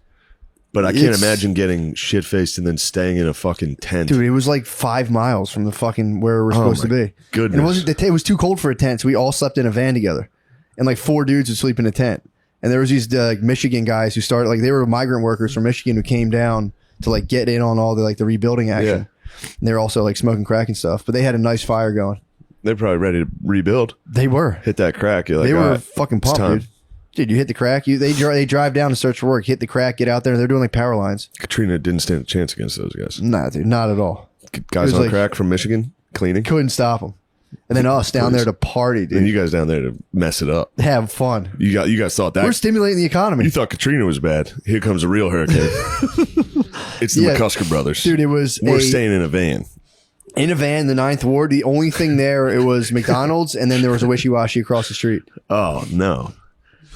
but I can't It's- imagine getting shit faced and then staying in a fucking tent. Dude, it was like 5 miles from the fucking where we're supposed to my be. goodness. And it was too cold for a tent, so we all slept in a van together. And like 4 dudes would sleep in a tent. And there was these Michigan guys who started, like they were migrant workers from Michigan who came down to like get in on all the like the rebuilding action. And they were also like smoking crack and stuff, but they had a nice fire going. They're probably ready to rebuild. They were. Hit that crack. You're like, They all were right, fucking it's pumped, time. dude. Dude, you hit the crack. They drive down to search for work, hit the crack, get out there. They're doing like power lines. Katrina didn't stand a chance against those guys. Nah, dude, not at all. Guys was on like- crack from Michigan cleaning. Couldn't stop them. And then us down there to party, And dude. you guys down there to mess it up. Have fun. You guys thought that We're stimulating the economy. you thought Katrina was bad. Here comes a real hurricane. It's the Yeah. McCusker brothers. Dude, it was We're staying in a van. in a van, the 9th ward. The only thing there, it was McDonald's, and then there was a wishy-washy across the street. Oh no.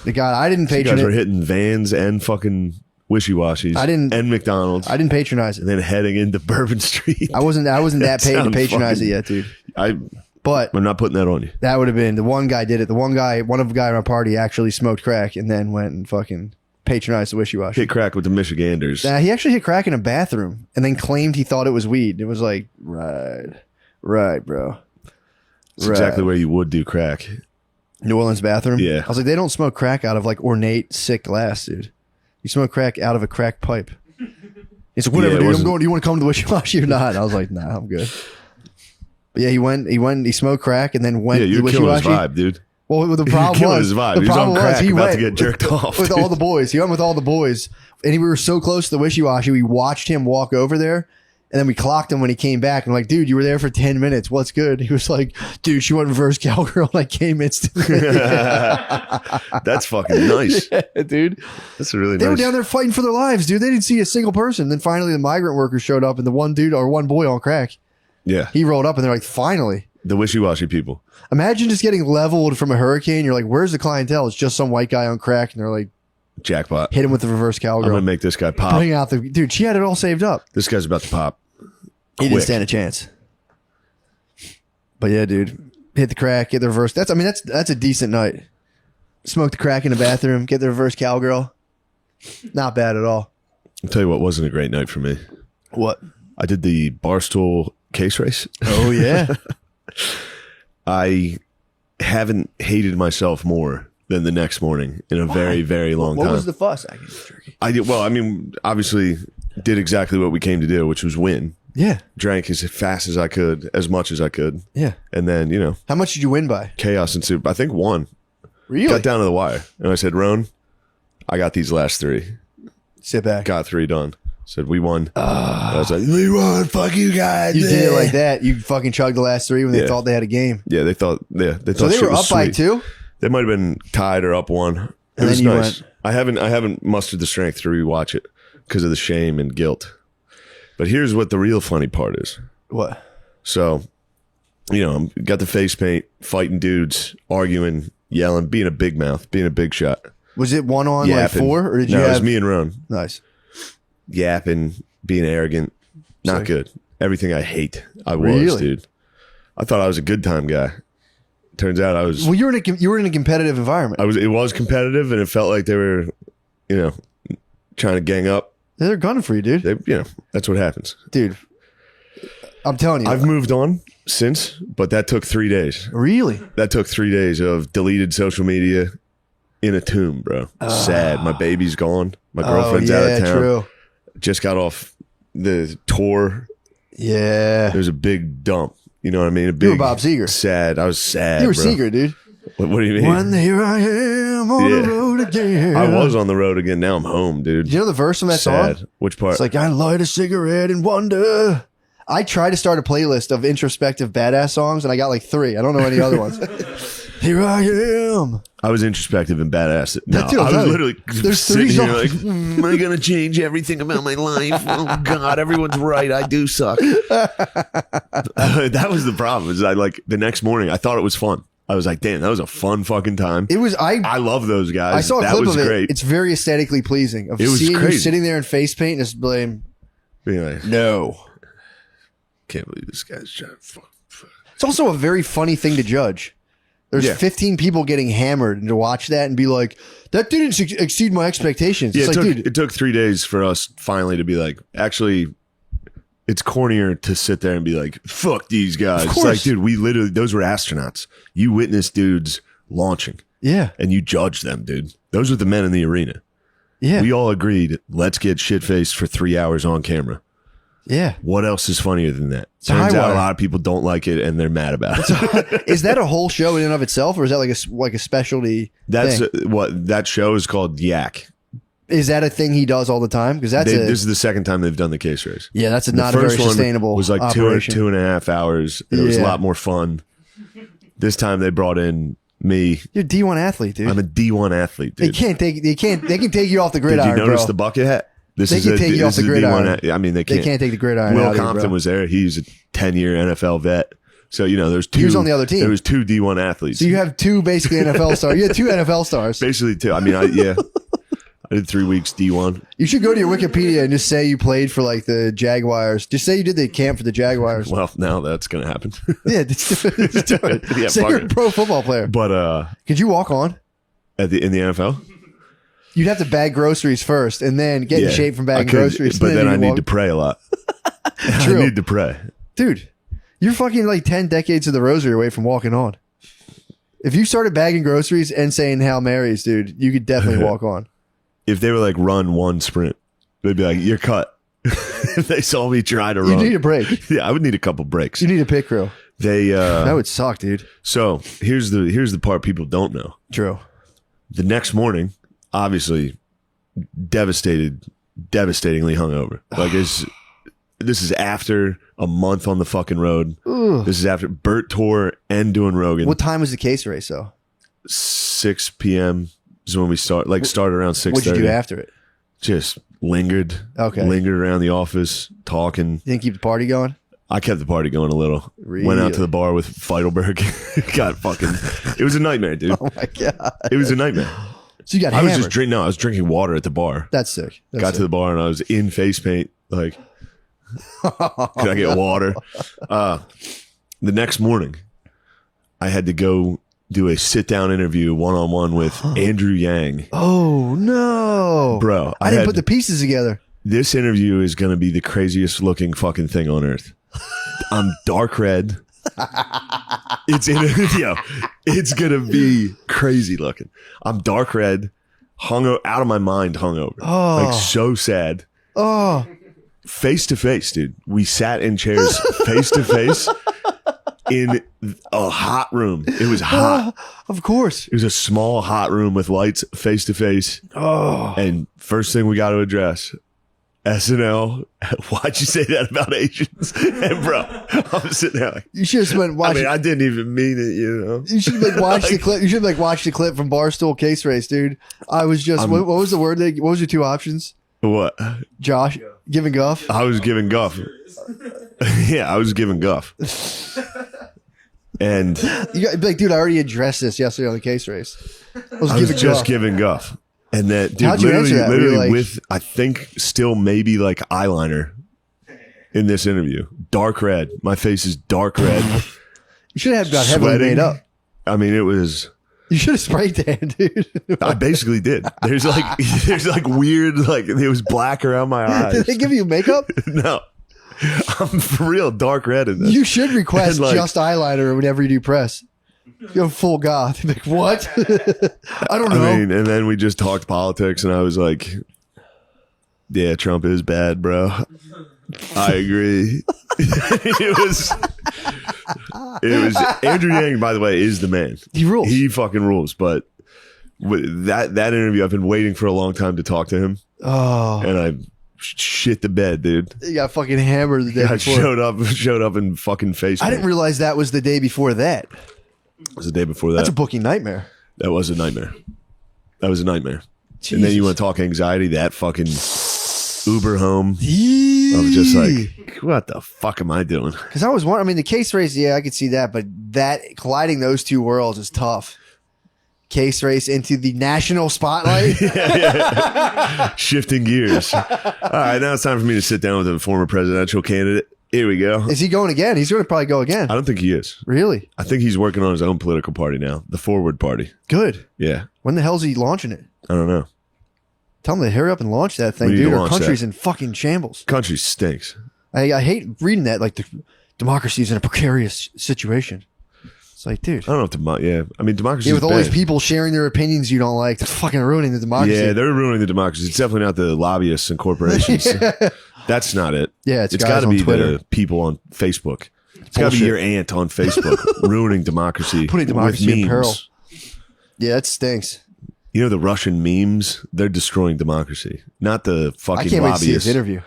The guy, I didn't You guys patronize were it. hitting vans and fucking wishy-washies. I didn't- and McDonald's. I didn't patronize and it. then heading into Bourbon Street. I wasn't that paid to sounds patronize fucking- it yet, dude. I'm But not putting that on you. that would have been the one guy did it. One of the guy in our party actually smoked crack and then went and fucking patronized the wishy-washy. Hit crack with the Michiganders. He actually hit crack in a bathroom and then claimed he thought it was weed. It was like, right, bro. It's exactly where you would do crack. New Orleans bathroom. Yeah. I was like, they don't smoke crack out of like ornate sick glass, dude. You smoke crack out of a crack pipe. He's like, whatever, Yeah, it dude. I'm wasn't- going. Do you want to come to the wishy-washy or not? And I was like, nah, I'm good. But yeah, he smoked crack and then went Yeah, to you're the killing his wishy-washy. vibe, dude. Well, the You're problem killing was his vibe. the He was on problem was crack, he about went to get jerked off, with dude. all the boys. He went with all the boys, and we were so close to the wishy-washy. We watched him walk over there, and then we clocked him when he came back. And like, dude, you were there for 10 minutes. What's good? He was like, dude, she went reverse cowgirl, and I came instantly. That's fucking nice. Yeah, dude. That's a really They nice. were down there fighting for their lives, dude. They didn't see a single person. Then finally, the migrant workers showed up, and the one dude or one boy on crack, Yeah, he rolled up, and they're like, finally. the wishy-washy people. Imagine just getting leveled from a hurricane. You're like, where's the clientele? It's just some white guy on crack, and they're like, Jackpot. hit him with the reverse I'm cowgirl. gonna make this guy pop. Bring out the dude. She had it all saved up. This guy's about to pop. He Quick. didn't stand a chance. But yeah, dude, hit the crack, get the reverse. That's a decent night. Smoke the crack in the bathroom, get the reverse cowgirl. Not bad at all. I'll tell you what wasn't a great night for me. What? I did the Barstool case race. Oh yeah. I haven't hated myself more than the next morning in a very, very long What time. was the fuss? I can eat turkey. I did well. I mean, obviously, did exactly what we came to do, which was win. Yeah, Drank as fast as I could, as much as I could, yeah. and then How much did you win by? chaos ensued. I think one Really? got down to the wire, and I said, "Roan, I got these last 3. Sit back. Got 3 done." Said we won. I was like, "We won! Fuck you guys!" You did it like that. You fucking chugged the last 3 when they Yeah. thought they had a game. Yeah, they thought. Yeah, they So thought they shit were was up by sweet. 2. They might have been tied or up 1. It And was then you nice. went- I haven't mustered the strength to rewatch it because of the shame and guilt. But here's what the real funny part is. What? So, got the face paint, fighting dudes, arguing, yelling, being a big mouth, being a big shot. Was it one on like Yapping. 4, or did you No, have? it was me and Ron. Nice. Yapping, being arrogant, not Sick. good. Everything I hate, I was, Really? dude. I thought I was a good time guy. Turns out I was. Well, you were in a competitive environment. It was competitive, and it felt like they were, trying to gang up. They're gunning for you, dude. That's what happens. Dude, I'm telling you. I've moved on since, but that took 3 days. Really? That took 3 days of deleted social media in a tomb, bro. Sad. My baby's gone. My girlfriend's out of town. True. Just got off the tour. Yeah. There's a big dump. You know what I mean? A big You were Bob Seger. Sad. I was sad. You were bro. Seger, dude. What do you mean? When here I am on the road again. I was on the road again. Now I'm home, dude. Do you know the verse from that Sad. song? Which part? It's like, I light a cigarette and wonder. I tried to start a playlist of introspective badass songs, and I got like 3. I don't know any other ones. Here I am. I was introspective and badass. No, Dude, I'm I was telling you, literally there's sitting 3 here songs. like, am I going to change everything about my life? Oh, God, everyone's right. I do suck. That was the problem. Is the next morning, I thought it was fun. I was like, damn, that was a fun fucking time. It was, I love those guys. I saw a that clip was of it. great. It's very aesthetically pleasing. Of It was seeing you crazy. sitting there in face paint and just blame. Being like, No. can't believe this guy's trying to fuck. It's also a very funny thing to judge. There's Yeah. 15 people getting hammered, and to watch that and be like, that didn't exceed my expectations. Yeah, It's like, dude, it took 3 days for us finally to be like, actually, it's cornier to sit there and be like, fuck these guys. It's course. like, dude, those were astronauts. You witnessed dudes launching yeah, and you judged them, dude. Those were the men in the arena. yeah, We all agreed, let's get shit-faced for 3 hours on camera. yeah. What else is funnier than that? a high Turns out wire. a lot of people don't like it and they're mad about it. Is that a whole show in and of itself, or is that like a specialty? That's thing? what that show is called, Yak. Is that a thing he does all the time? Because that's This is the second time they've done the case race. that's The not a very first one sustainable. was like operation. 2.5 hours. And it was a Yeah. lot more fun. This time they brought in me. You're a D1 athlete, dude. I'm a D1 athlete, They dude. They can take you off the Did gridiron, you notice bro. the bucket hat? This They can take you off this the is a D1 gridiron. I mean, they They can't. can't take the gridiron. Will out of you, Compton bro. was there. He's a 10-year NFL vet. So, there's two. He was on the other team. There was 2 D1 athletes. So you have 2 basically NFL stars. You have 2 NFL stars. Basically 2. I mean, I did 3 weeks D1. You should go to your Wikipedia and just say you played for like the Jaguars. Just say you did the camp for the Jaguars. Well, now that's going to happen. Yeah, just do it. Yeah, Say fuck you're a it. pro football player. But Could you walk on? in the NFL? You'd have to bag groceries first, and then get in shape from I bagging could, groceries. But then you I can need walk. to pray a lot. True. I need to pray. Dude, you're fucking like 10 decades of the rosary away from walking on. If you started bagging groceries and saying Hail Marys, dude, you could definitely walk on. If they were like run one sprint, they'd be like, you're cut. If they saw me try to You run. need a break. Yeah, I would need a couple breaks. You need a pit crew. They That would suck, dude. so here's the part people don't know. True. The next morning, obviously devastatingly hungover. Like this is after a month on the fucking road. Ugh. This is after Burt tour and doing Rogan. What time was the case race, though? 6 p.m. is when we start. Like started around 6:30. What'd you do after it? Just lingered. Okay. Lingered around the office talking. You didn't keep the party going? I kept the party going a little. Really? Went out to the bar with Feidelberg. Got fucking. It was a nightmare, dude. Oh my God. It was a nightmare. So you got I hammered. was just drinking. No, I was drinking water at the bar. That's sick. Got to the bar and I was in face paint. Like, could I get water? The next morning, I had to go do a sit down interview 1-on-1 with Andrew Yang. Oh no, Bro, I didn't put the pieces together. This interview is going to be the craziest looking fucking thing on earth. I'm dark red. It's it's going to be crazy looking. I'm dark red, out of my mind hungover. Oh. Like so sad. Oh, Face to face, dude. We sat in chairs face to face in a hot room. It was hot. of course. It was a small hot room with lights face to face. Oh, And first thing we got to address, SNL. Why'd you say that about Asians? And bro, I'm sitting there like, you should have went watch. I didn't even mean it, you know. You should have like watched the clip. You should have like watched the clip from Barstool Case Race, dude. I was just. What was the word? What was your 2 options? What? Josh giving guff. I was giving guff. Yeah, I was giving guff. And You got, be like, dude, I already addressed this yesterday on the case race. I was I was just guff. giving guff. And that, dude, How'd you answer that? Were you literally like- with, I think, still maybe like eyeliner in this interview. Dark red. My face is dark red. You should have got heavily Sweating. made up. I mean, it was. You should have spray tanned, dude. I basically did. There's like weird, like it was black around my eyes. Did they give you makeup? No, I'm for real dark red in this. You should request And, like- just eyeliner whenever you do press. Go full goth. Like, what? I don't know. I mean, and then we just talked politics, and I was like, "Yeah, Trump is bad, bro. I agree." it was Andrew Yang, by the way, is the man. He rules. He fucking rules. But with that interview, I've been waiting for a long time to talk to him, Oh, and I shit the bed, dude. you got fucking hammered the day I before. showed up in fucking face. I didn't realize that was the day before that. It was the day before that. That's a booking nightmare. That was a nightmare. That was a nightmare. And then you want to talk anxiety, that fucking Uber home. I'm just like, what the fuck am I doing? because I was wondering. I mean, the case race, yeah, I could see that, but that colliding those two worlds is tough. Case race into the national spotlight. Shifting gears. All right, now it's time for me to sit down with a former presidential candidate. Here we go. Is he going again? He's going to probably go again. I don't think he is. Really? I think he's working on his own political party now, the Forward Party. Good. Yeah, When the hell's he launching it? I don't know. Tell him to hurry up and launch that thing, We need to dude. Our launch country's that. in fucking shambles. Country stinks. I hate reading that. Like, the democracy's in a precarious situation. It's like, dude. I don't know if I mean, democracy Yeah, is with all these bad. people sharing their opinions you don't like, that's fucking ruining the democracy. Yeah, they're ruining the democracy. It's definitely not the lobbyists and corporations. That's not it. Yeah, it's it's guys got to on be Twitter. the people on Facebook. It's got to be Bullshit. your aunt on Facebook ruining democracy. Putting with democracy in memes. peril. Yeah, it stinks. You know the Russian memes? They're destroying democracy. Not the I fucking can't wait to see his lobbyists. interview.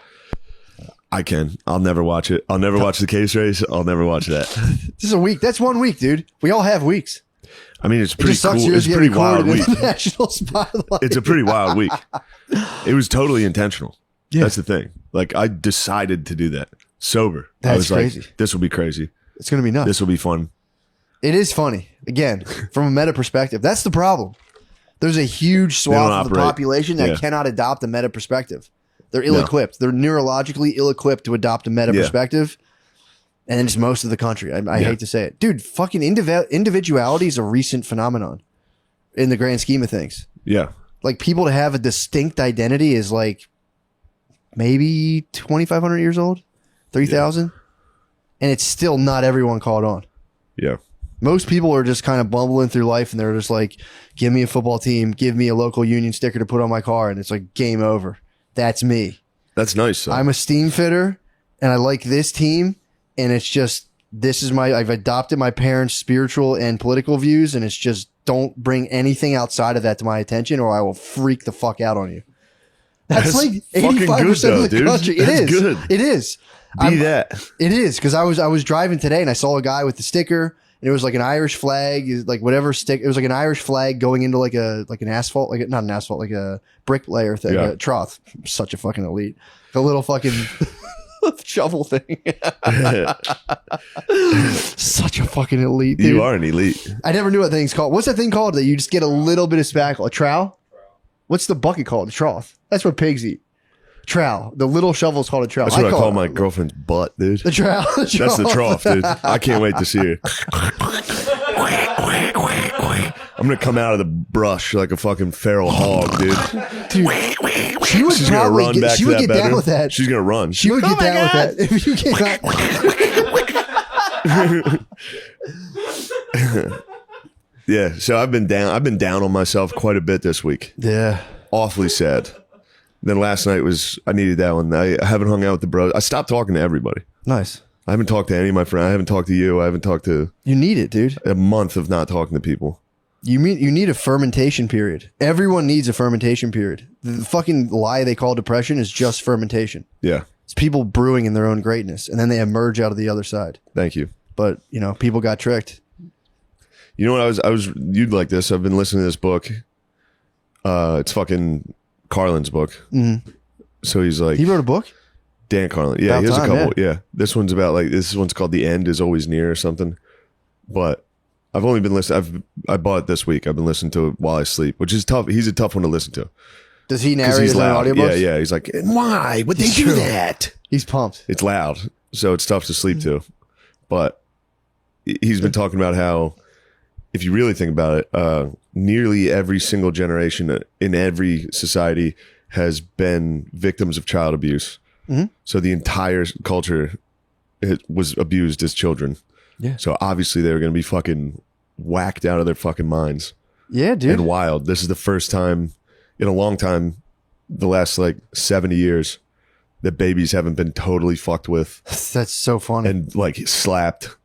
I can. I'll never watch it. I'll never watch the case race. I'll never watch that. This is a week. That's 1 week, dude. We all have weeks. I mean, it's It pretty just sucks cool. yours It's a getting pretty wild recorded week. in the national spotlight. It's a pretty wild week. It was totally intentional. Yeah. That's the thing. Like, I decided to do that sober. I That's was crazy. like, this will be crazy. It's going to be nuts. This will be fun. It is funny. Again, from a meta perspective, that's the problem. There's a huge swath of the operate. population that Yeah. cannot adopt a meta perspective. They're ill-equipped. They're neurologically ill-equipped to adopt a meta Yeah. perspective. And then it's most of the country. I Yeah. hate to say it. Dude, fucking individuality is a recent phenomenon in the grand scheme of things. Yeah. Like, people to have a distinct identity is like maybe 2,500 years old, 3,000. And it's still not everyone caught on. Yeah. Most people are just kind of bumbling through life and they're just like, give me a football team, give me a local union sticker to put on my car. And it's like, game over. That's me. That's nice. Though. I'm a steam fitter and I like this team. And it's just, I've adopted my parents' spiritual and political views. And it's just, don't bring anything outside of that to my attention or I will freak the fuck out on you. That's like fucking good, 85% though, of the dude. country. That's It is. good. It is. Be that. It is because I was driving today and I saw a guy with the sticker and it was like an Irish flag, like whatever stick. It was like an Irish flag going into like an asphalt, like not an asphalt, like a brick layer thing, Yeah. a trough. Such a fucking elite. The little fucking shovel thing. Such a fucking elite. Dude. You are an elite. I never knew what thing's called. What's that thing called that you just get a little bit of spackle? A trowel? What's the bucket called? The trough. That's what pigs eat. Trowel. The little shovel's called a trowel. That's what I call it my girlfriend's butt, dude. the trowel. That's the trough, dude. I can't wait to see her. I'm gonna come out of the brush like a fucking feral hog, dude. Dude, she would She's gonna probably run get, back she to would that get bedroom. down with that. She's gonna run. She would get down with that. If you cannot. Yeah, so I've been down on myself quite a bit this week. Yeah. Awfully sad. Then last night I needed that one. I haven't hung out with the bros. I stopped talking to everybody. Nice. I haven't talked to any of my friends. I haven't talked to you. I haven't talked to You need it, dude. a month of not talking to people. You need a fermentation period. Everyone needs a fermentation period. The fucking lie they call depression is just fermentation. Yeah. It's people brewing in their own greatness, and then they emerge out of the other side. Thank you. But people got tricked. You know what I was you'd like this. I've been listening to this book. It's fucking Carlin's book. Mhm. So he's like, He wrote a book. Dan Carlin. Yeah, About he has time, a couple. Yeah. This one's about like, this one's called The End is Always Near or something. But I've only been listening. I bought it this week. I've been listening to it while I sleep, which is tough. He's a tough one to listen to. Does he 'Cause narrate he's his own loud. audiobooks? Yeah. He's like, why would they do True. that? He's pumped. It's loud. So it's tough to sleep to. But he's been talking about how, if you really think about it, nearly every single generation in every society has been victims of child abuse. Mhm. So the entire culture was abused as children. Yeah. So obviously they were going to be fucking whacked out of their fucking minds Yeah, dude. and wild. This is the first time in a long time, the last like 70 years, that babies haven't been totally fucked with That's so funny. and like slapped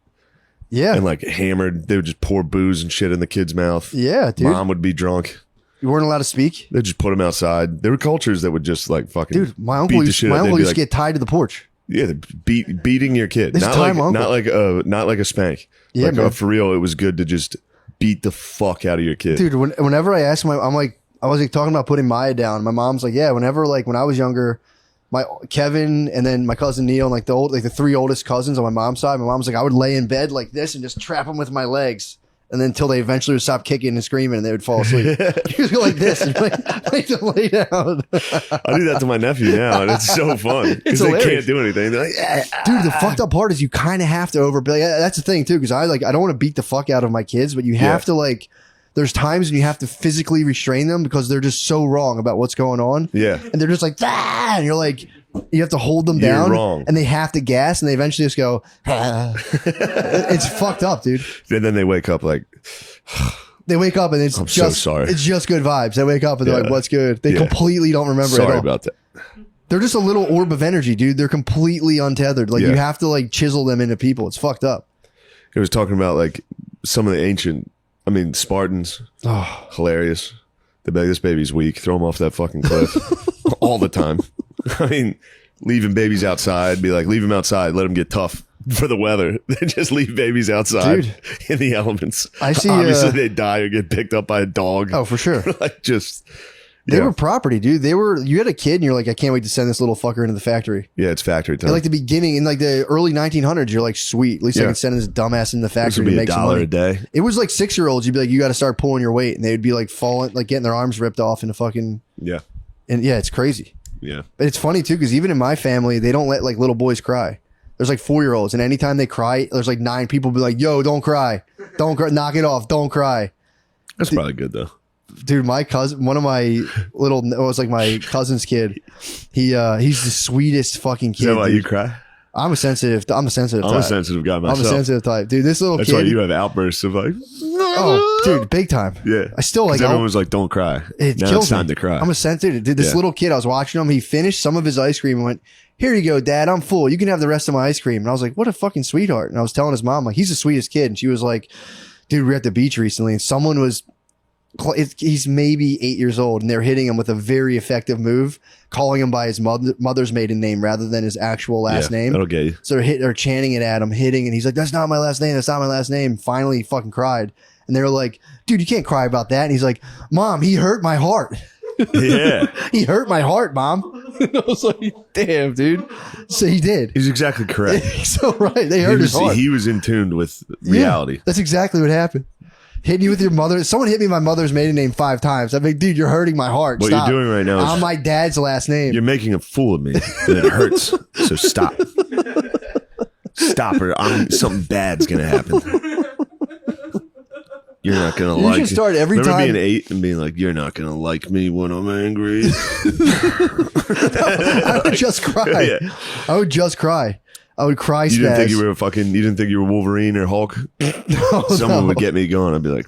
Yeah. and like hammered. They would just pour booze and shit in the kid's mouth. Yeah, dude. Mom would be drunk. You weren't allowed to speak? They'd just put him outside. There were cultures that would just like fucking Dude, my beat uncle the used, shit my out. They'd uncle be used to like, get tied to the porch. yeah, beating your kid. This Not time like uncle. not like a spank. Yeah, like, man. for real, it was good to just beat the fuck out of your kid. Dude, whenever I ask I'm like, I was like talking about putting Maya down. My mom's like, yeah, whenever like when I was younger, my Kevin and then my cousin Neil and like the three oldest cousins on my mom's side, my mom's like, I would lay in bed like this and just trap them with my legs. And then until they eventually would stop kicking and screaming and they would fall asleep. You go like this and like to lay down. I do that to my nephew now, and it's so fun because they hilarious. can't do anything. They're like, Dude, the fucked up part is you kind of have to overbuild. That's the thing too, because I don't want to beat the fuck out of my kids, but you have to like. There's times when you have to physically restrain them because they're just so wrong about what's going on. yeah. And they're just like, ah! And you're like, you have to hold them You're down. wrong. And they have to gas and they eventually just go, ah. It's fucked up, dude. And then they wake up like, They wake up and it's I'm so just sorry. It's just good vibes. They wake up and they're Yeah. like, what's good? They Yeah. completely don't remember at sorry all. about that. They're just a little orb of energy, dude. They're completely untethered. Like Yeah. you have to like chisel them into people. It's fucked up. It was talking about like some of the ancient, Spartans. Oh, Hilarious. They'd be like, this baby's weak. Throw him off that fucking cliff all the time. Leaving babies outside, be like, leave them outside, let them get tough for the weather. They just leave babies outside Dude. in the elements. I see, Obviously, they die or get picked up by a dog. oh, for sure. Like just, They yeah. were property, dude. You had a kid and you're like, I can't wait to send this little fucker into the factory. Yeah, it's factory time. In like the beginning, in like the early 1900s, you're like, sweet. At least I Yeah. can send this dumbass in the this factory would to be make some $1 money. a day. It was like 6-year-olds. You'd be like, you got to start pulling your weight, and they would be like falling, like getting their arms ripped off into fucking. Yeah. And yeah, it's crazy. Yeah. But it's funny too because even in my family, they don't let like little boys cry. There's like 4-year-olds, and anytime they cry, there's like 9 people be like, "Yo, don't cry, knock it off, don't cry." That's probably good though. Dude, my cousin, one of my it was like my cousin's kid. He's the sweetest fucking Is kid. that why dude. you cry? I'm a sensitive I'm a type. sensitive guy myself. I'm a sensitive type, dude. This little That's kid. why you have outbursts of like, Oh, dude, big time. yeah. I still 'Cause like. everyone was like, don't cry. It Now kills it's time me. to cry. I'm a sensitive. Dude, this Yeah. little kid, I was watching him. He finished some of his ice cream and went, "Here you go, Dad. I'm full. You can have the rest of my ice cream." And I was like, "What a fucking sweetheart." And I was telling his mom, like, he's the sweetest kid. And she was like, "Dude, we were at the beach recently, and someone was." He's maybe 8 years old, and they're hitting him with a very effective move, calling him by his mother's maiden name rather than his actual last Yeah, name. That'll get you. So they're chanting it at him, hitting, and he's like, "That's not my last name. That's not my last name." Finally, he fucking cried, and they were like, "Dude, you can't cry about that." And he's like, "Mom, he hurt my heart. Yeah. He hurt my heart, Mom." And I was like, "Damn, dude." So he did. He's exactly correct. So right, they hurt his heart. He was in tune with Yeah, reality. that's exactly what happened. Hitting you with your mother. Someone hit me my mother's maiden name 5 times. I'm like, "Dude, you're hurting my heart. What Stop. you're doing right now is I'm my dad's last name." you're making a fool of me, and it hurts. So stop. Stop, or something bad's gonna happen. You're not gonna You like should start every Remember time- being 8 and being like, "You're not gonna like me when I'm angry." I would just cry. Yeah. I would just cry. I would cry. You didn't think you spaz. were you didn't think you were Wolverine or Hulk? No, Someone no. would get me going. I'd be like,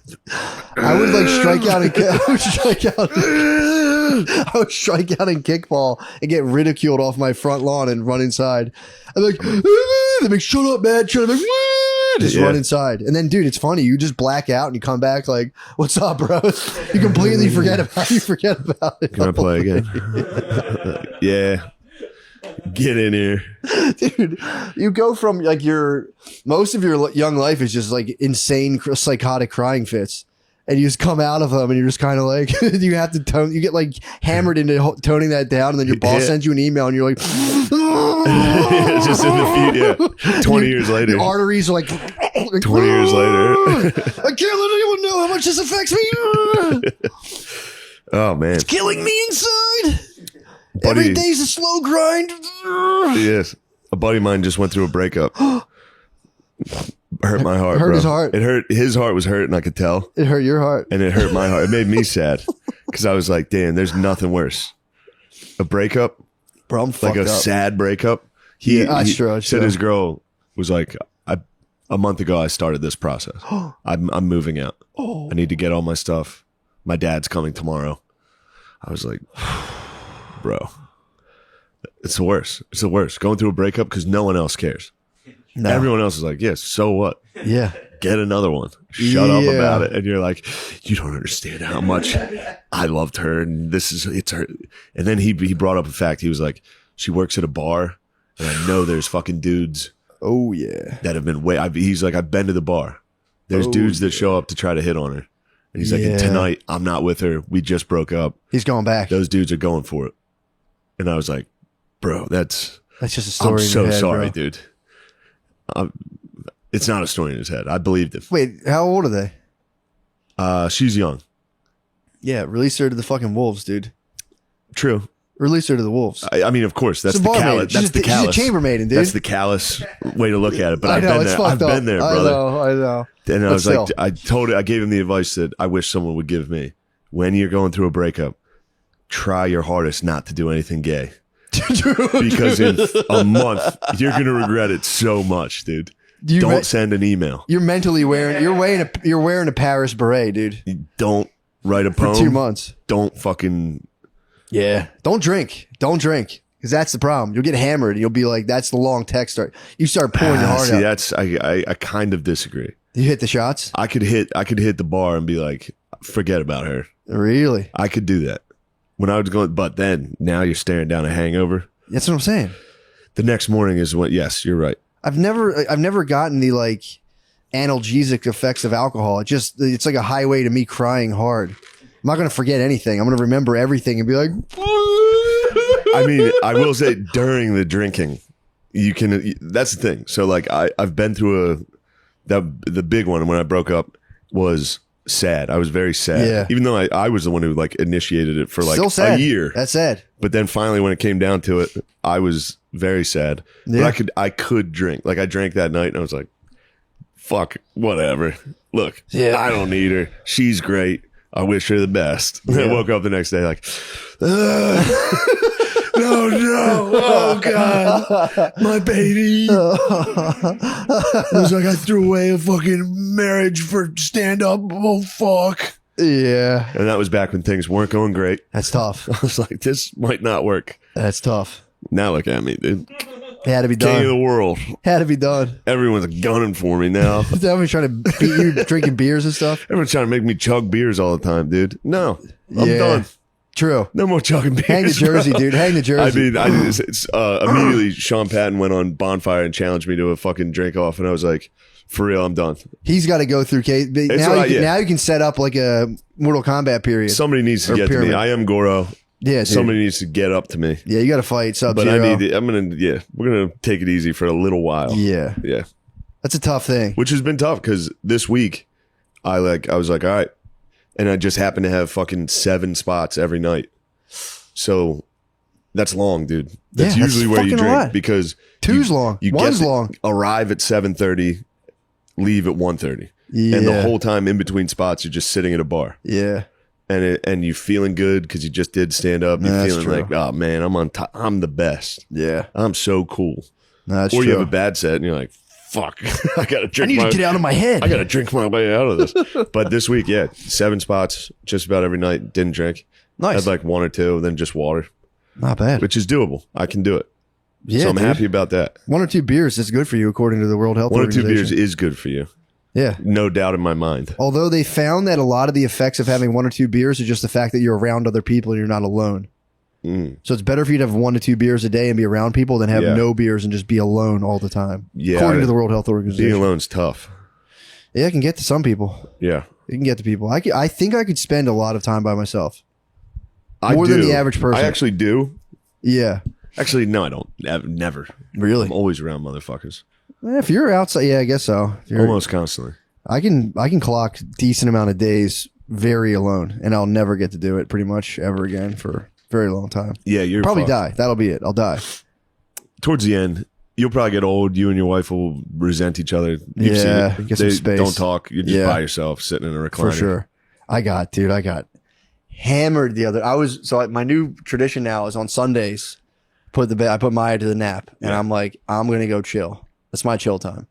I would like strike out and I would strike out. I would strike out in kickball and get ridiculed off my front lawn and run inside. I'm like, they're like, "Shut up, man! Shut up!" I'm like, just Yeah. run inside. And then, dude, it's funny. You just black out and you come back like, "What's up, bro?" You completely forget about it. "Can I play again?" Yeah. Get in here. Dude, you go from like most of your young life is just like insane psychotic crying fits, and you just come out of them and you're just kind of like you have to you get like hammered into toning that down, and then your boss Yeah. sends you an email and you're like Just in the feet, yeah. 20 years later. The arteries are like 20 years later. I can't let anyone know how much this affects me. Oh, man. It's killing me inside. Buddy, Every day's a slow grind. yes. A buddy of mine just went through a breakup. Hurt my heart, Hurt bro. his heart. It hurt. His heart was hurting, I could tell. It hurt your heart. And it hurt my heart. It made me sad because I was like, damn, there's nothing worse. A breakup, Bro, I'm like fucked a up. sad breakup. Yeah, He that's true. said his girl was like, a month ago, I started this process. I'm moving out. Oh. I need to get all my stuff. My dad's coming tomorrow. I was like, bro, it's the worst. It's the worst. Going through a breakup because no one else cares. No. Everyone else is like, yes, so what? Yeah. Get another one. Shut up Yeah. about it. And you're like, you don't understand how much I loved her. And it's her. And then he brought up a fact. He was like, she works at a bar. And I know there's fucking dudes Oh, yeah. that have been he's like, I've been to the bar. There's Oh, dudes that show up to try to hit on her. And he's like, Yeah. and tonight I'm not with her. We just broke up. He's going back. Those dudes are going for it. And I was like, bro, that's That's just a story. I'm in so your head, sorry, bro. dude. It's not a story in his head. I believed him. Wait, how old are they? She's young. Yeah, release her to the fucking wolves, dude. True. Release her to the wolves. I mean, of course, that's She's a the barmaid. callous. That's the She's a callous. chambermaid, dude. That's the callous way to look at it. But I I've know, been it's there. fucked I've up. been there, brother. I know. And I But was still. like, I gave him the advice that I wish someone would give me. When you're going through a breakup, try your hardest not to do anything gay. Because in a month, you're going to regret it so much, dude. Don't send an email. You're mentally wearing. You're wearing a Paris beret, dude. Don't write a For poem. 2 months. Don't fucking. Yeah. Don't drink. Don't drink. Because that's the problem. You'll get hammered and you'll be like, that's the long text start. You start pouring your heart See, out. that's I kind of disagree. You hit the shots? I could hit the bar and be like, forget about her. Really? I could do that when I was going, but then now you're staring down a hangover. That's what I'm saying. The next morning is when, yes, you're right. I've never gotten the like analgesic effects of alcohol. It's like a highway to me crying hard. I'm not going to forget anything. I'm going to remember everything and be like, I mean, I will say during the drinking, you can, that's the thing. So like I've been through the big one when I broke up was sad. I was very sad. Yeah. Even though I was the one who like initiated it for like still sad. a year. That's sad. But then finally when it came down to it, I was very sad. Yeah. But I could drink. Like I drank that night and I was like, fuck, whatever. Look, Yeah. I don't need her. She's great. I wish her the best. And I Yeah. woke up the next day like, no, oh God, my baby. It was like I threw away a fucking marriage for stand up. Oh fuck. Yeah. And that was back when things weren't going great. That's tough. I was like, this might not work. That's tough. Now look at me, dude. It had to be King of the done. world. Had to be done. Everyone's gunning for me now. Everyone's trying to beat you drinking beers and stuff. Everyone's trying to make me chug beers all the time, dude. No, I'm Yeah. done. True. No more chugging beers. Hang the jersey, bro. dude. Hang the jersey. I mean, immediately Sean Patton went on Bonfire and challenged me to a fucking drink off, and I was like, for real, I'm done. He's got to go through case. Now, all right, yeah. now you can set up like a Mortal Kombat period. Somebody needs to Or get pyramid. to me. I am Goro. Yeah, dude. Somebody needs to get up to me. Yeah, you got to fight But we're gonna take it easy for a little while. Yeah, Yeah. that's a tough thing. Which has been tough because this week I was like, all right. And I just happened to have fucking 7 spots every night. So that's long, dude. That's Yeah, that's usually where you fucking drink a lot. because Two's long. One's long. Arrive at 7:30, leave at 1:30. Yeah, And the whole time in between spots, you're just sitting at a bar. yeah, And you feeling good because you just did stand up. You're That's feeling true. like, oh man, I'm on top. I'm the best. yeah. I'm so cool. No, that's Or true. you have a bad set and you're like, fuck, I gotta I drink need my to get out of my head. I gotta drink my way out of this. But this week, yeah, 7 spots just about every night. Didn't drink. Nice. Had like 1 or 2, then just water, Not bad. which is doable. I can do it. Yeah, So I'm dude. happy about that. 1 or 2 beers is good for you, according to the World Health 1 or 2 Organization. beers is good for you. Yeah. No doubt in my mind. Although they found that a lot of the effects of having 1 or 2 beers are just the fact that you're around other people and you're not alone. Mm. So it's better for you to have 1 to 2 beers a day and be around people than have Yeah. no beers and just be alone all the time. Yeah, According to the World Health Being Organization. alone's tough. Yeah, it can get to some people. Yeah. It can get to people. I think I could spend a lot of time by myself. I More than do. the average person. I actually do. Yeah. Actually, no, I don't. Never. Really? I'm always around motherfuckers. If you're outside, yeah, I guess so. If you're, Almost constantly. I can clock decent amount of days very alone, and I'll never get to do it pretty much ever again for a very long time. Yeah, you're Probably fucked. die. That'll be it. I'll die. Towards the end, you'll probably get old. You and your wife will resent each other. You've Yeah, seen it. get some They space. don't talk. You're just Yeah. by yourself, sitting in a recliner. For sure. I got hammered the other. My new tradition now is on Sundays. I put Maya to the nap, and Yeah. I'm like, I'm gonna go chill. That's my chill time.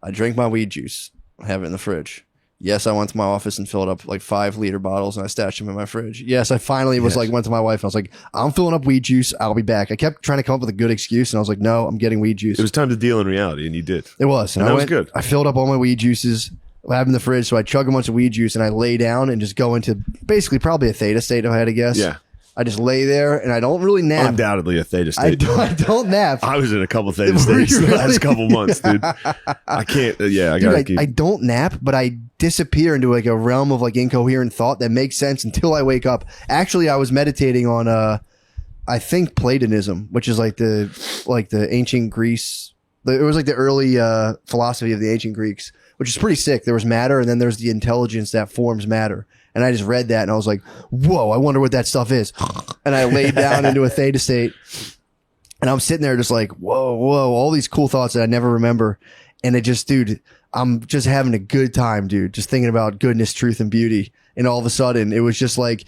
I drink my weed juice. I have it in the fridge. Yes, I went to my office and filled up like 5-liter bottles, and I stashed them in my fridge. Yes, I finally went to my wife and I was like, I'm filling up weed juice. I'll be back. I kept trying to come up with a good excuse, and I was like, no, I'm getting weed juice. It was time to deal in reality, and you did. It was. And that was good. I filled up all my weed juices. I have them in the fridge, so I chug a bunch of weed juice and I lay down and just go into basically probably a theta state if I had to guess. Yeah. I just lay there and I don't really nap. Undoubtedly a theta I state. don't nap. I was in a couple theta Were states you the really? last couple months, dude. I can't. I gotta Dude, keep. I don't nap, but I disappear into like a realm of like incoherent thought that makes sense until I wake up. Actually, I was meditating on I think Platonism, which is like the ancient Greece. It was like the early philosophy of the ancient Greeks, which is pretty sick. There was matter, and then there's the intelligence that forms matter. And I just read that, and I was like, "Whoa! I wonder what that stuff is." And I laid down into a theta state, and I'm sitting there just like, "Whoa, all these cool thoughts that I never remember." And it just, dude, I'm just having a good time, dude. Just thinking about goodness, truth, and beauty. And all of a sudden, it was just like,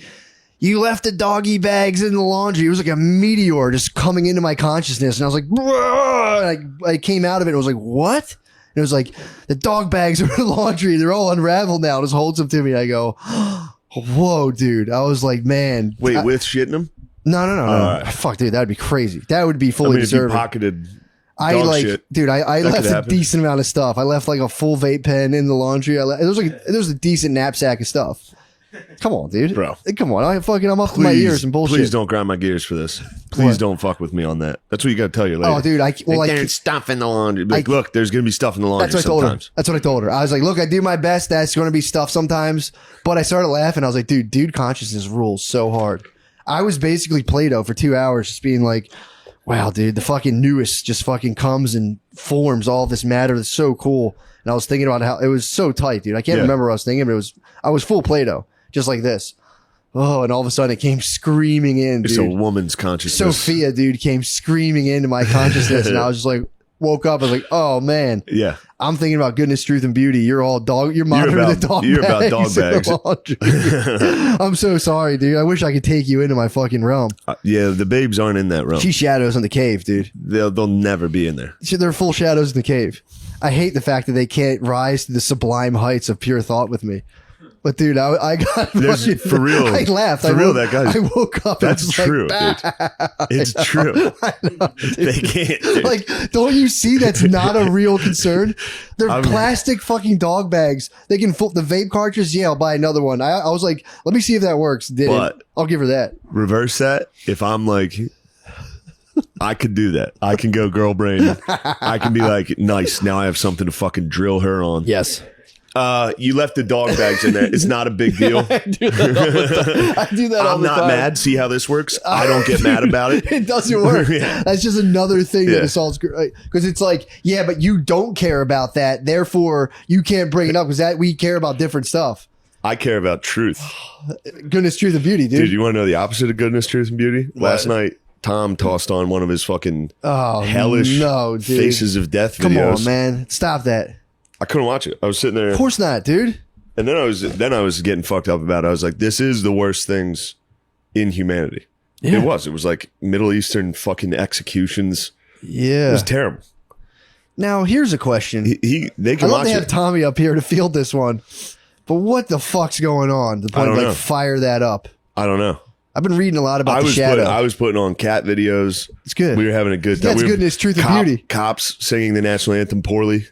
you left the doggy bags in the laundry. It was like a meteor just coming into my consciousness. And I was like, and I came out of it and was like, what? And it was like, the dog bags are in the laundry. They're all unraveled now. Just holds them to me. I go, whoa, dude. I was like, man. Wait, with shitting them? No. right. Fuck, dude. That would be crazy. That would be I fully mean, if you deserved. pocketed I dog like, shit, dude. I that left could a happen. decent amount of stuff. I left like a full vape pen in the laundry. There was a decent knapsack of stuff. Come on, dude. Bro. Come on. I'm up to my ears and bullshit. Please don't grind my gears for this. Please What? don't fuck with me on that. That's what you got to tell your lady. Oh, dude. There's stuff in the laundry. Be like, look, there's going to be stuff in the laundry That's what I told her. sometimes. That's what I told her. I was like, look, I do my best. That's going to be stuff sometimes. But I started laughing. I was like, dude consciousness rules so hard. I was basically Play-Doh for 2 hours just being like, wow, dude, the fucking newest just fucking comes and forms all this matter. That's so cool. And I was thinking about how it was so tight, dude. I can't remember what I was thinking, but I was full Play-Doh, just like this. Oh, and all of a sudden it came screaming in, It's a dude. woman's consciousness. Sophia, dude, came screaming into my consciousness. And I was just like, woke up. I was like, oh, man. Yeah. I'm thinking about goodness, truth, and beauty. You're monitoring about- the dog you're bags. about dog in the bags. laundry. I'm so sorry, dude. I wish I could take you into my fucking realm. Yeah, the babes aren't in that realm. She's shadows in the cave, dude. They'll never be in there. They're full shadows in the cave. I hate the fact that they can't rise to the sublime heights of pure thought with me. But dude, I got fucking, For real. I laughed. For real, that guy's- I woke up. And That's was like, true, dude. It's true. I know, dude. They can't. Dude. Like, don't you see that's not a real concern? They're plastic fucking dog bags. They can the vape cartridge. Yeah, I'll buy another one. I was like, let me see if that works. Did But- I'll give her that. Reverse that. If I'm like, I could do that. I can go girl brain. I can be like, nice. Now I have something to fucking drill her on. Yes. You left the dog bags in there. It's not a big deal. I do that all I'm the not time. mad. See how this works? I don't get mad about it. It doesn't work. Yeah. That's just another thing that Yeah. assaults, because it's like, yeah, but you don't care about that. Therefore, you can't bring it up because we care about different stuff. I care about truth. Goodness, truth, and beauty, dude. Dude, you want to know the opposite of goodness, truth, and beauty? Last night, Tom tossed on one of his fucking hellish no, dude. faces of death Come videos. on, man. Stop that. I couldn't watch it. I was sitting there. Of course not, dude. And then I was getting fucked up about it. I was like, this is the worst things in humanity. Yeah. It was like Middle Eastern fucking executions. It Yeah. was terrible. Now, here's a question. They I'd can love watch to have it. Tommy up here to field this one. But what the fuck's going on? The point don't of know. fire that up. I don't know. I've been reading a lot about I the was shadow. putting on cat videos. It's good. We were having a good time. That's We were goodness, truth, and beauty. Cops singing the national anthem poorly.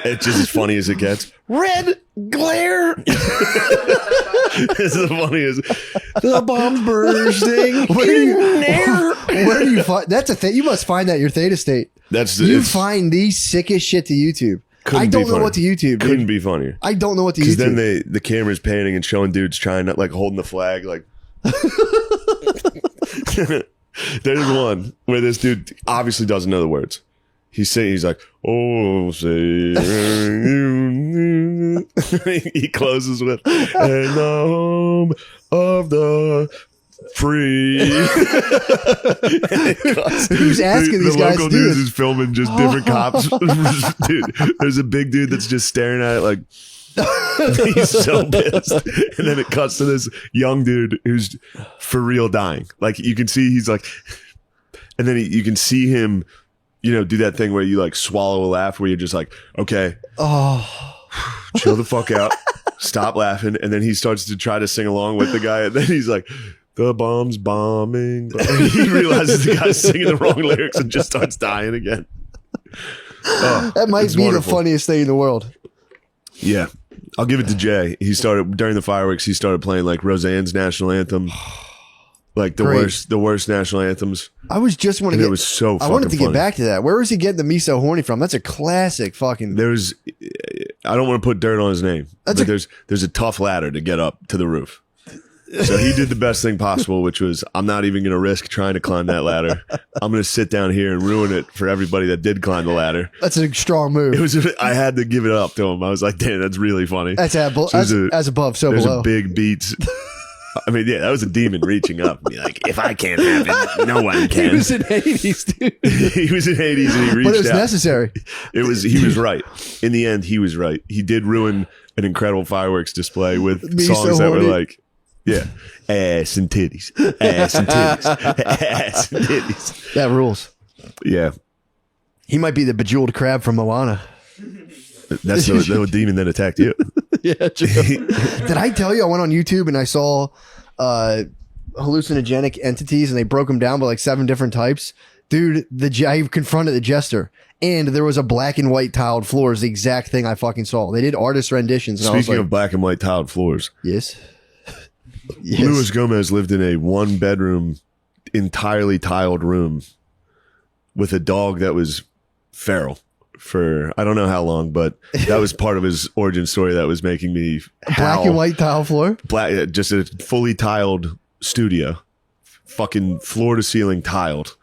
It's just as funny as it gets. Red glare. It's the funniest. The bomb's bursting. Where do you find that's a thing? You must find that at your theta state. That's You it's- find the sickest shit to YouTube. Couldn't I be don't know funnier. what to YouTube. Couldn't Dude. be funnier. I don't know what to Because YouTube. then the camera's panning and showing dudes trying to like holding the flag like There's one where this dude obviously doesn't know the words. He's saying, he's like, oh, say, he closes with, and the home of the free. Who's asking these guys local to do news this? is filming just different cops. Dude, there's a big dude that's just staring at it like, he's so pissed. And then it cuts to this young dude who's for real dying. Like you can see he's like, and then you can see him, you know, do that thing where you like swallow a laugh where you're just like, okay, chill the fuck out, stop laughing. And then he starts to try to sing along with the guy. And then he's like, the bomb's bombing. And he realizes the guy's singing the wrong lyrics and just starts dying again. Oh, That might it's be wonderful. the funniest thing in the world. Yeah. I'll give it to Jay. He started during the fireworks. He started playing like Roseanne's national anthem, like the Great. worst national anthems. I was just want to And get. it was so. I wanted to fucking get funny. back to that. Where was he getting the "Me So Horny" from? That's a classic fucking. There was. I don't want to put dirt on his name, That's but there's a tough ladder to get up to the roof. So he did the best thing possible, which was I'm not even going to risk trying to climb that ladder. I'm going to sit down here and ruin it for everybody that did climb the ladder. That's a strong move. It was. I had to give it up to him. I was like, damn, that's really funny. That's So there's as above, so There's below. a big beats. I mean, yeah, that was a demon reaching up. And be like, if I can't have it, no one He can. was in Hades, dude. He was in Hades and he reached But it was out. necessary. He was right. In the end, he was right. He did ruin an incredible fireworks display with Me songs So that were Horny. like, yeah, ass and titties, ass and titties, ass and titties. That rules. Yeah, He might be the bejeweled crab from Moana. that's the demon that attacked you. Yeah. Did I tell you I went on YouTube and I saw hallucinogenic entities and they broke them down by like 7 different types? Dude, I confronted the jester and there was a black and white tiled floor is the exact thing I fucking saw. They did artist renditions. And I was Speaking like, of black and white tiled floors, yes. Yes. Luis Gomez lived in a 1-bedroom, entirely tiled room with a dog that was feral for I don't know how long, but that was part of his origin story that was making me Black howl. and white tile floor? Black, just a fully tiled studio, fucking floor to ceiling tiled.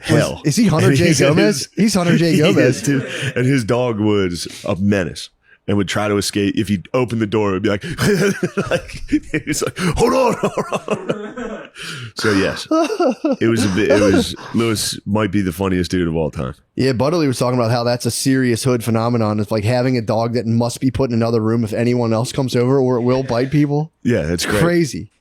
Hell, Is he Hunter And J. he's- Gomez? He's Hunter J. He Gomez. is, too. And his dog was a menace and would try to escape. If he opened the door, it would be like, he's like, hold on. So yes, it was Lewis might be the funniest dude of all time. Yeah, Butterly was talking about how that's a serious hood phenomenon. It's like having a dog that must be put in another room if anyone else comes over or it will bite people. Yeah, that's great. Crazy.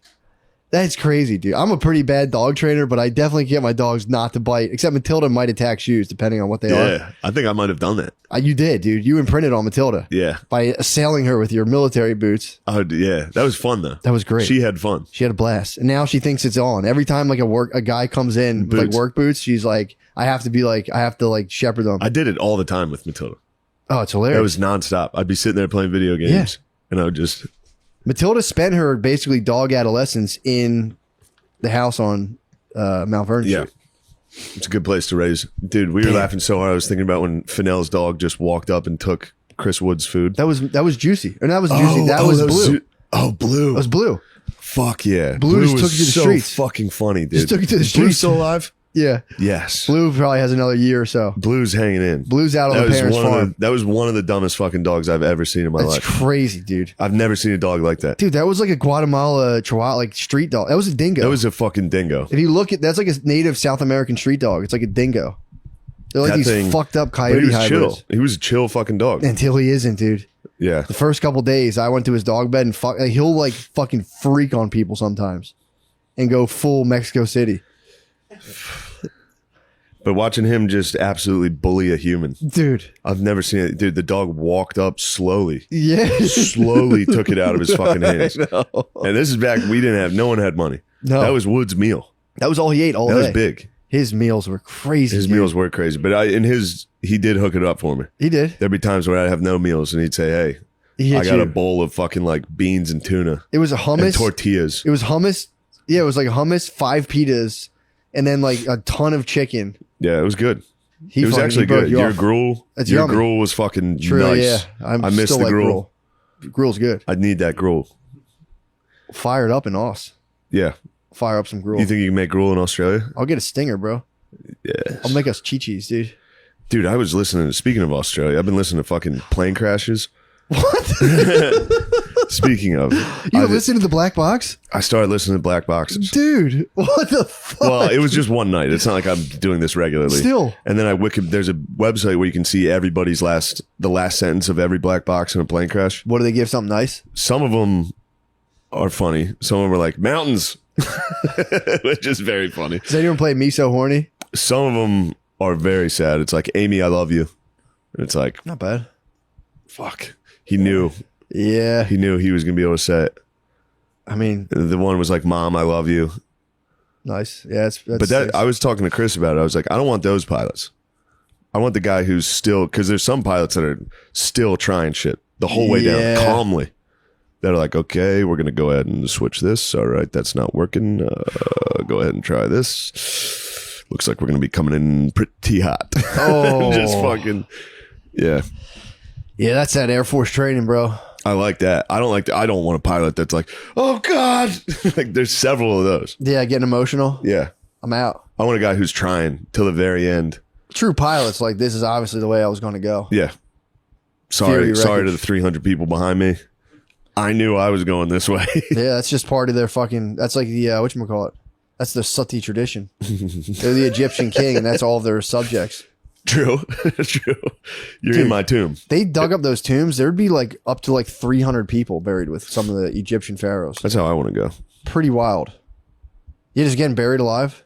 That's crazy, dude. I'm a pretty bad dog trainer, but I definitely get my dogs not to bite, except Matilda might attack shoes depending on what they are. Yeah, I think I might have done that. You did, dude. You imprinted on Matilda Yeah. by assailing her with your military boots. Oh, yeah. That was fun though. That was great. She had fun. She had a blast. And now she thinks it's on. Every time like a guy comes in with like Boots. work boots, she's like, I have to shepherd them. I did it all the time with Matilda. Oh, it's hilarious. That was nonstop. I'd be sitting there playing video games, and I would just Matilda spent her basically dog adolescence in the house on Mount Vernon yeah. Street. It's a good place to raise. Dude, we were laughing so hard. I was thinking about when Fennell's dog just walked up and took Chris Wood's food. That was Juicy. Or that was Juicy. That was Blue. Blue. That was Blue. Fuck yeah. Blue just was took you to the so streets. fucking funny, dude. Just took you to the Is Blue streets. still alive? Yeah. Yes. Blue probably has another year or so. Blue's hanging in. Blue's out on the parents' farm. That was one of the dumbest fucking dogs I've ever seen in my That's life. crazy, dude. I've never seen a dog like that. Dude, that was like a Guatemala Chihuahua, like street dog. That was a dingo. That was a fucking dingo. If you look at that's like a native South American street dog. It's like a dingo. They're like That these thing- fucked up But coyote he was hybrids. chill. He was a chill fucking dog. Until he isn't, dude. Yeah. The first couple days, I went to his dog bed and he'll like fucking freak on people sometimes, and go full Mexico City, But watching him just absolutely bully a human. dude. I've never seen it. Dude, the dog walked up slowly. Yeah, Slowly took it out of his fucking hands. I know. And this is back, no one had money. No. That was Wood's meal. That was all he ate all That day. was big. His meals were crazy. His dude. meals were crazy. But he did hook it up for me. He did. There'd be times where I'd have no meals and he'd say, hey, He hit I got you. a bowl of fucking like beans and tuna It was a hummus. and tortillas. It was hummus. Yeah, it was like hummus, 5 pitas, and then like a ton of chicken. Yeah, it was good. He It was fucking- actually he broke good. you Your off. gruel, That's your yummy. gruel was fucking True, nice. yeah. I miss still the like gruel. Gruel's good. I need that gruel. Fired up and awesome. Yeah. fire up some gruel. You think you can make gruel in Australia? I'll get a stinger, bro. Yeah. I'll make us chi-chis, dude. Dude, I was listening. Speaking of Australia, I've been listening to fucking plane crashes. What? Speaking of, You listen to the Black Box? I started listening to Black Boxes. Dude, what the fuck? Well, it was just one night. It's not like I'm doing this regularly. Still. And then there's a website where you can see everybody's the last sentence of every black box in a plane crash. What do they give? Something nice? Some of them are funny. Some of them are like mountains, which is very funny. Does anyone play Me So Horny? Some of them are very sad. It's like, Amy, I love you. And it's like, Not bad. fuck. He knew Yeah. he was going to be able to say it. I mean, The one was like, Mom, I love you. nice. Yeah, that's But I was talking to Chris about it. I was like, I don't want those pilots. I want the guy who's still, because there's some pilots that are still trying shit the whole way Yeah. down calmly. That are like, okay, we're going to go ahead and switch this. All right, that's not working. Go ahead and try this. Looks like we're going to be coming in pretty hot. Oh. Just fucking, yeah. Yeah, that's that Air Force training, bro. I like that. I don't like that. I don't want a pilot that's like, oh God. Like there's several of those. Yeah, getting emotional. Yeah. I'm out. I want a guy who's trying till the very end. True pilots, like, this is obviously the way I was going to go. Yeah. Sorry Fury to wreckage. the 300 people behind me. I knew I was going this way. Yeah, that's just part of their fucking, that's like the, whatchamacallit? That's the Sati tradition. They're the Egyptian king, and that's all of their subjects. True. True. You're Dude. in my tomb. They dug up those tombs. There'd be like up to like 300 people buried with some of the Egyptian pharaohs. That's how I want to go. Pretty wild. You just getting buried alive?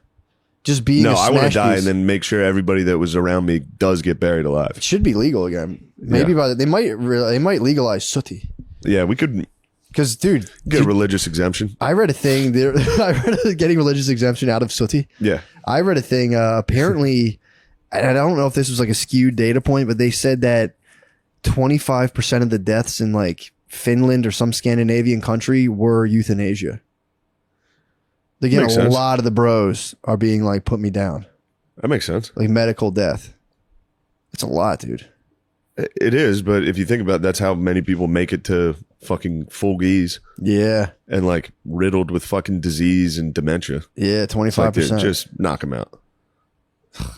Just being No, a I want to smash die piece. and then make sure everybody that was around me does get buried alive. It should be legal again. Maybe Yeah. by the, they might legalize Sati. Yeah, we could Because, dude, get a religious exemption. I read a thing there. I read getting religious exemption out of Sati. Yeah. I read a thing. Apparently, and I don't know if this was like a skewed data point, but they said that 25% of the deaths in like Finland or some Scandinavian country were euthanasia. Again, Makes a sense. lot of the bros are being like, put me down, That makes sense. like medical death. It's a lot, dude. It is, but if you think about it, that's how many people make it to fucking full geese Yeah, and like riddled with fucking disease and dementia. yeah, It's like, dude, 25%. just knock them out.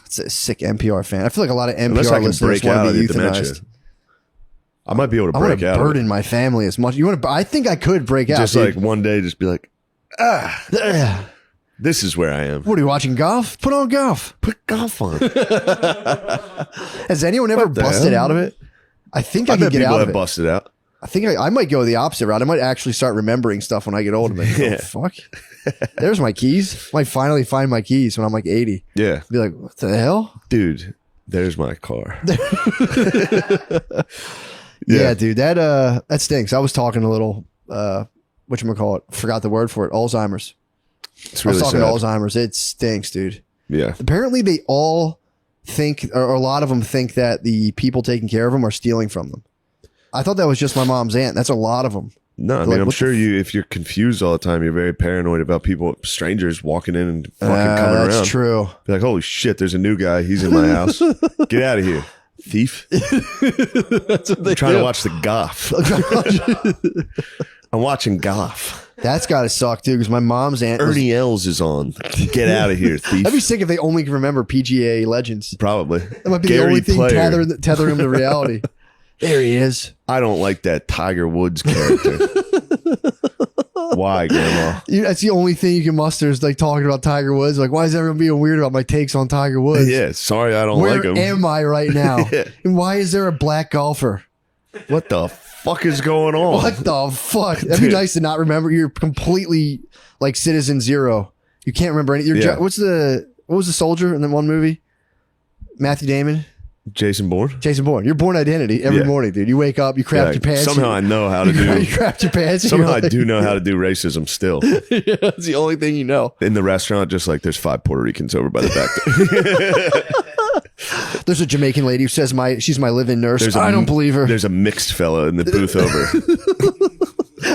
It's a sick NPR fan. I feel like a lot of Unless I NPR can listeners break out want of to be the dementia. euthanized. I might be able to I want break to out. of it. burden my family as much. You want to? I think I could break out. Just dude. like one day, just be like, Ugh. this is where I am. What are you watching? Golf? Put on golf. Put golf on. Has anyone ever What the busted hell? out of it? I think I I could bet get people out have of it. busted out. I think I might go the opposite route. I might actually start remembering stuff when I get older. Like, Yeah. oh, fuck. There's my keys. Might finally find my keys when I'm like 80. Yeah. Be like, what the hell? Dude, there's my car. Yeah, dude. That stinks. I was talking a little whatchamacallit. Forgot the word for it. Alzheimer's. It's I was really talking sad. to Alzheimer's. It stinks, dude. Yeah. Apparently they all think, or a lot of them think, that the people taking care of them are stealing from them. I thought that was just my mom's aunt. That's a lot of them. No, I Like, mean, I'm what the sure if you're confused all the time, you're very paranoid about people, strangers walking in and fucking coming That's around. true. Be like, holy shit, there's a new guy. He's in my house. Get out of here, thief. That's what they I'm trying do. to watch the golf. I'm watching golf. That's got to suck, too, because my mom's aunt. Ernie Els is on. Get out of here, thief. That'd be sick if they only can remember PGA legends. Probably. That might be Gary the only thing Player. tethering them to reality. There he is. I don't like that Tiger Woods character. Why, Grandma? That's the only thing you can muster is like talking about Tiger Woods. Like, why is everyone being weird about my takes on Tiger Woods? Yeah, sorry, I don't Where like him. am I right now? Yeah. And why is there a black golfer? What the fuck is going on? What the fuck? That'd be Dude. nice to not remember. You're completely like Citizen Zero. You can't remember any. Yeah. What was the soldier in the one movie? Matthew Damon, Jason Bourne? Jason Bourne. Your Bourne Identity every Yeah. morning, dude. You wake up, you crap Yeah, your pants. somehow I know how to you do. crap your pants. and Somehow you're I like- do know how to do racism still. Yeah, that's the only thing you know. In the restaurant, just like there's 5 Puerto Ricans over by the back there. There's a Jamaican lady who says she's my live-in nurse. There's a- I don't believe her. There's a mixed fella in the booth over.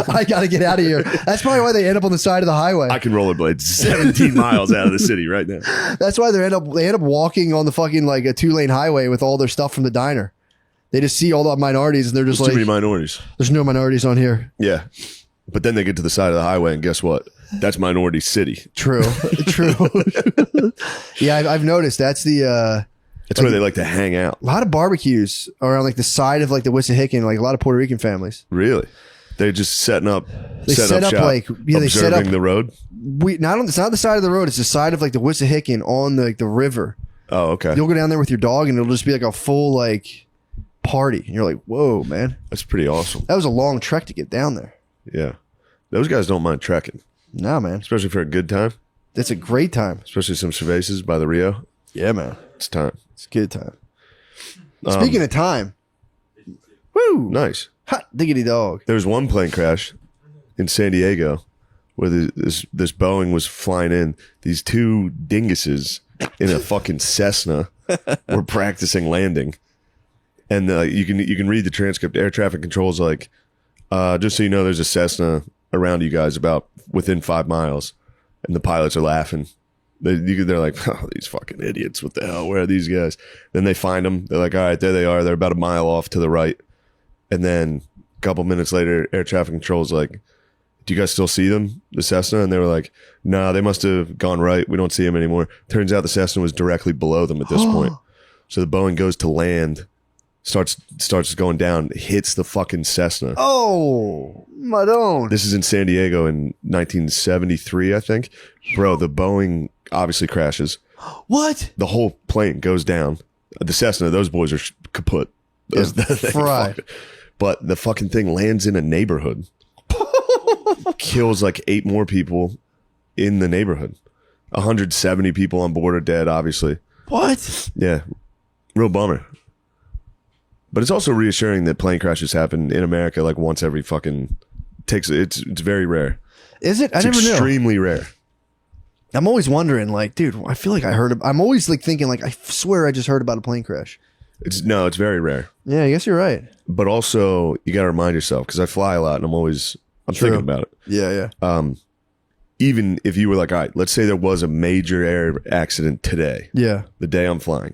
I got to get out of here. That's probably why they end up on the side of the highway. I can rollerblade 17 miles out of the city right now. That's why they end up walking on the fucking like a 2-lane highway with all their stuff from the diner. They just see all the minorities and they're just There's too like, many minorities. there's no minorities on here. Yeah. But then they get to the side of the highway and guess what? That's Minority City. True. True. Yeah, I've noticed that's the That's where they like to hang out. a lot of barbecues around like the side of like the Wissahickon, like a lot of Puerto Rican families. Really? They're just setting up. They set up shop, like they set up the road. It's not the side of the road, it's the side of like the Wissahickon on the river. Oh, okay. You'll go down there with your dog and it'll just be like a full like party. And you're like, whoa, man. That's pretty awesome. That was a long trek to get down there. Yeah, those guys don't mind trekking, Nah, man. especially for a good time. It's a great time. Especially some cervezas by the Rio. Yeah, man. It's time. It's a good time. Speaking of time. Woo! Nice. Hot diggity dog. There was one plane crash in San Diego where this Boeing was flying in. These two dinguses in a fucking Cessna were practicing landing, and you can read the transcript. Air traffic control's like, just so you know, there's a Cessna around you guys about within 5 miles, and the pilots are laughing. They're like, oh, these fucking idiots! What the hell? Where are these guys? Then they find them. They're like, all right, there they are. They're about a mile off to the right. And then a couple minutes later, air traffic control's like, do you guys still see them, the Cessna? And they were like, nah, they must have gone right. We don't see them anymore. Turns out the Cessna was directly below them at this point. So the Boeing goes to land, starts going down, hits the fucking Cessna. Oh, Madone. This is in San Diego in 1973, I think. Bro, the Boeing obviously crashes. What? The whole plane goes down. The Cessna, those boys are kaput. Those, fried. But the fucking thing lands in a neighborhood. Kills like 8 more people in the neighborhood. 170 people on board are dead, obviously. What? Yeah. Real bummer. But it's also reassuring that plane crashes happen in America like once every fucking it's very rare. Is it? I It's never knew. extremely rare. I'm always wondering, like, dude, I feel like I'm always like thinking, like, I swear I just heard about a plane crash. It's very rare. Yeah, I guess you're right. But also you got to remind yourself, because I fly a lot and I'm True. thinking about it. Yeah, yeah. Even if you were like, all right, let's say there was a major air accident today, Yeah. the day I'm flying.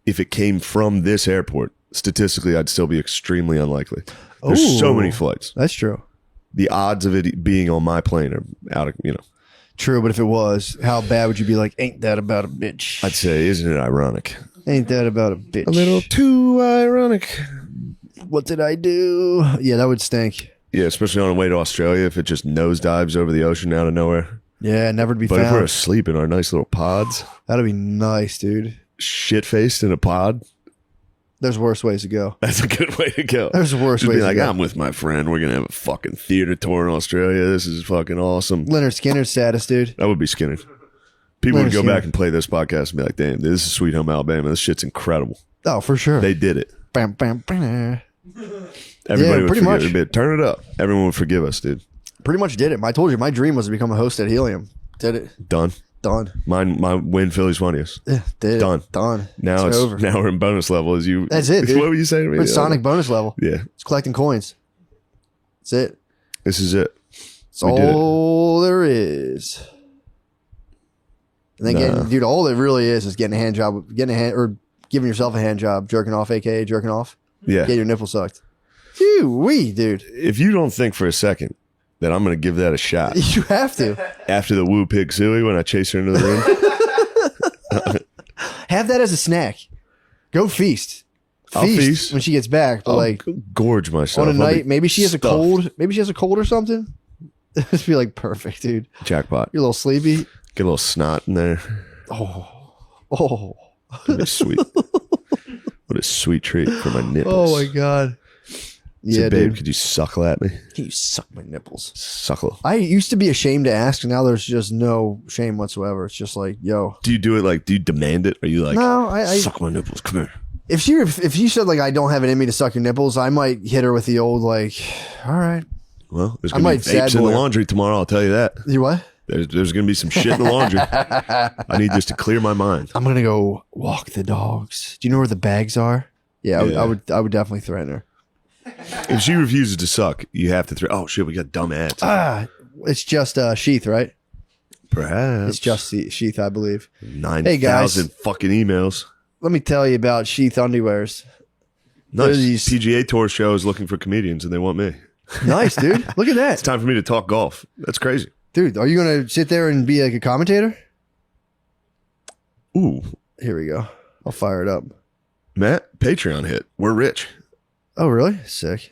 If it came from this airport, statistically, I'd still be extremely unlikely. There's so Ooh. many flights. That's true. The odds of it being on my plane are out of, True, but if it was, how bad would you be like, ain't that about a bitch? I'd say, isn't it ironic? Ain't that about a bitch? Too ironic. What did I do? Yeah, that would stink. Yeah, especially on the way to Australia, if it just nosedives over the ocean out of nowhere. Yeah, never to be But if we're found. asleep in our nice little pods, That'd be nice, dude. shit-faced in a pod, There's worse ways to go. that's a good way to go. There's worse Just ways be to like, go. I'm with my friend. We're going to have a fucking theater tour in Australia. This is fucking awesome. Leonard Skinner status, dude. That would be Skinner. People would Leonard go Skinner. back and play this podcast and be like, damn, this is Sweet Home Alabama. This shit's incredible. Oh, for sure. They did it. Bam, bam, bam. Everybody would pretty forgive much. it. But turn it up. Everyone would forgive us, dude. Pretty much did it. I told you, my dream was to become a host at Helium. Did it. Done. Done. My win Philly's funniest. Yeah, did it. Done. Done. Now it's over. now we're in bonus level. As you, That's it, dude. What were you saying to me? We're at Sonic bonus level. Yeah, It's collecting coins. That's it. this is it. It's We did it. all there is. And then Nah. getting, dude, all it really is getting a hand job, or giving yourself a hand job, jerking off, aka jerking off. Yeah. Get your nipple sucked. Phew, wee, dude. If you don't think for a second that I'm going to give that a shot You have to after the woo pig suey when I chase her into the room, have that as a snack. Go feast. I'll feast. when she gets back. But I'll like gorge myself. on a I'll be night, maybe she has a stuffed. cold. Maybe she has a cold or something. It'd be like perfect, dude. Jackpot. You're a little sleepy. Get a little snot in there. Oh, What a sweet, what a sweet treat for my nipples. oh my god. Say, Yeah, babe, dude. could you suckle at me? Can you suck my nipples? Suckle. I used to be ashamed to ask, and now there's just no shame whatsoever. It's just like, yo. Do you do it like? Do you demand it? Are you like? No, I suck my nipples. Come here. if she said like I don't have it in me to suck your nipples, I might hit her with the old like, all right. Well, there's I gonna be might sad vapes in the boy her. laundry tomorrow. I'll tell you that. You what? There's gonna be some shit in the laundry. I need this to clear my mind. I'm gonna go walk the dogs. Do you know where the bags are? Yeah, Yeah. I would definitely threaten her. If she refuses to suck, you have to throw. Oh shit, we got dumb ads. Ah, it's just Sheath, right? Perhaps It's just Sheath, I believe. 9,000 fucking emails. Let me tell you about Sheath underwears. Nice. These- PGA Tour show is looking for comedians, and they want me. Nice, dude. Look at It's that. time for me to talk golf. That's crazy. Dude, are you gonna sit there and be like a commentator? Ooh, Here we go. I'll fire it up. Matt, Patreon hit. We're rich. Oh, really? Sick.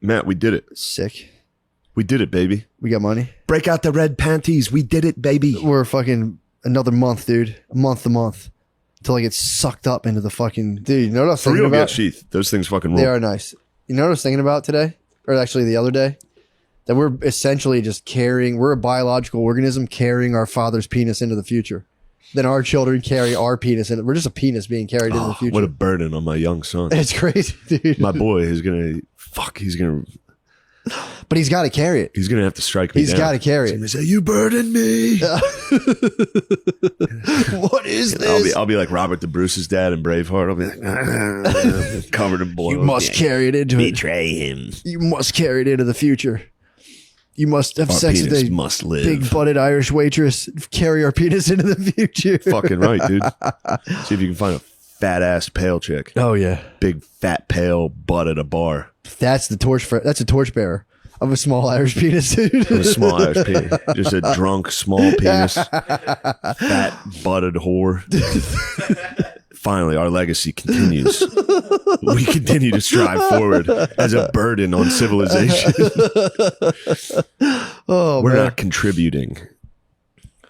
Matt, we did it. Sick. We did it, baby. We got money. Break out the red panties. We did it, baby. We're fucking another month, dude. A month until I get sucked up into the fucking dude. You know what I was For thinking real, about? get sheath. Those things fucking They roll. are nice. You know what I was thinking about today, or actually the other day, that we're essentially just carrying. We're a biological organism carrying our father's penis into the future. Then our children carry our penis, and we're just a penis being carried into the future. What a burden on my young son. It's crazy, dude. My boy is gonna But he's got to carry it. he's gonna have to strike me He's down. got to carry He's it. gonna say, "You burdened me." What is this? I'll be like Robert the Bruce's dad in Braveheart. I'll be like covered in blood. You must carry it into it. betray him. You must carry it into the future. You must have Our sex with penis a must live. big-butted Irish waitress. Carry our penis into the future. Fucking right, dude. See if you can find a fat ass pale chick. Oh yeah, Big fat pale butt at a bar. that's the torch. That's a torchbearer of a small Irish penis, dude. A small Irish penis. Just a drunk small penis. Fat butted whore. Finally, our legacy continues. We continue to strive forward as a burden on civilization. Oh, We're man. not contributing.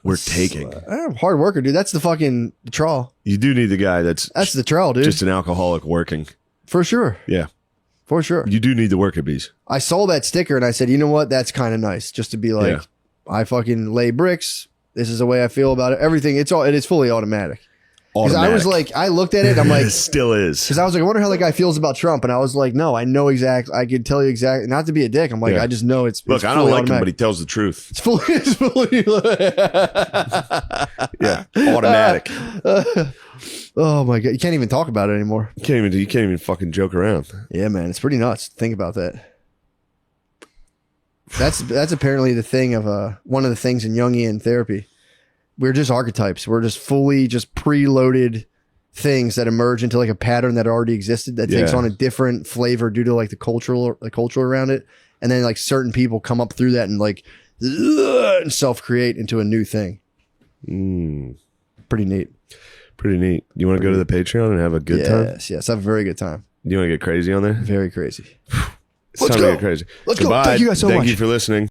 We're taking. Hard worker, dude. That's the fucking trawl. You do need the guy that's That's the trawl, dude. just an alcoholic working. For sure. Yeah. For sure. You do need the worker bees. I saw that sticker and I said, you know what? That's kind of nice. Just to be like, Yeah. I fucking lay bricks. This is the way I feel about it. Everything. It is fully automatic. Because I was Automatic. like, I looked at it. I'm like, It still is. because I was like, I wonder how that guy feels about Trump. And I was like, no, I know exactly. I could tell you exactly. Not to be a dick. I'm like, Yeah. I just know it's. Look, it's I don't fully like him, but he automatic. tells the truth. It's fully. It's fully. Yeah. Automatic. Oh my god, you can't even talk about it anymore. You can't even fucking joke around. Yeah, man, it's pretty nuts. Think about that. That's apparently the thing of one of the things in Jungian therapy. We're just archetypes. We're just fully just preloaded things that emerge into like a pattern that already existed that takes Yeah. on a different flavor due to like the culture around it, and then like certain people come up through that and like and self-create into a new thing. Pretty neat. Pretty neat. You want to go to the Patreon and have a good time? Yes, have a very good time. You want to get crazy on there? Very crazy. It's Let's time go. to get crazy. Let's go. Goodbye. Thank you guys so Thank much. you for listening.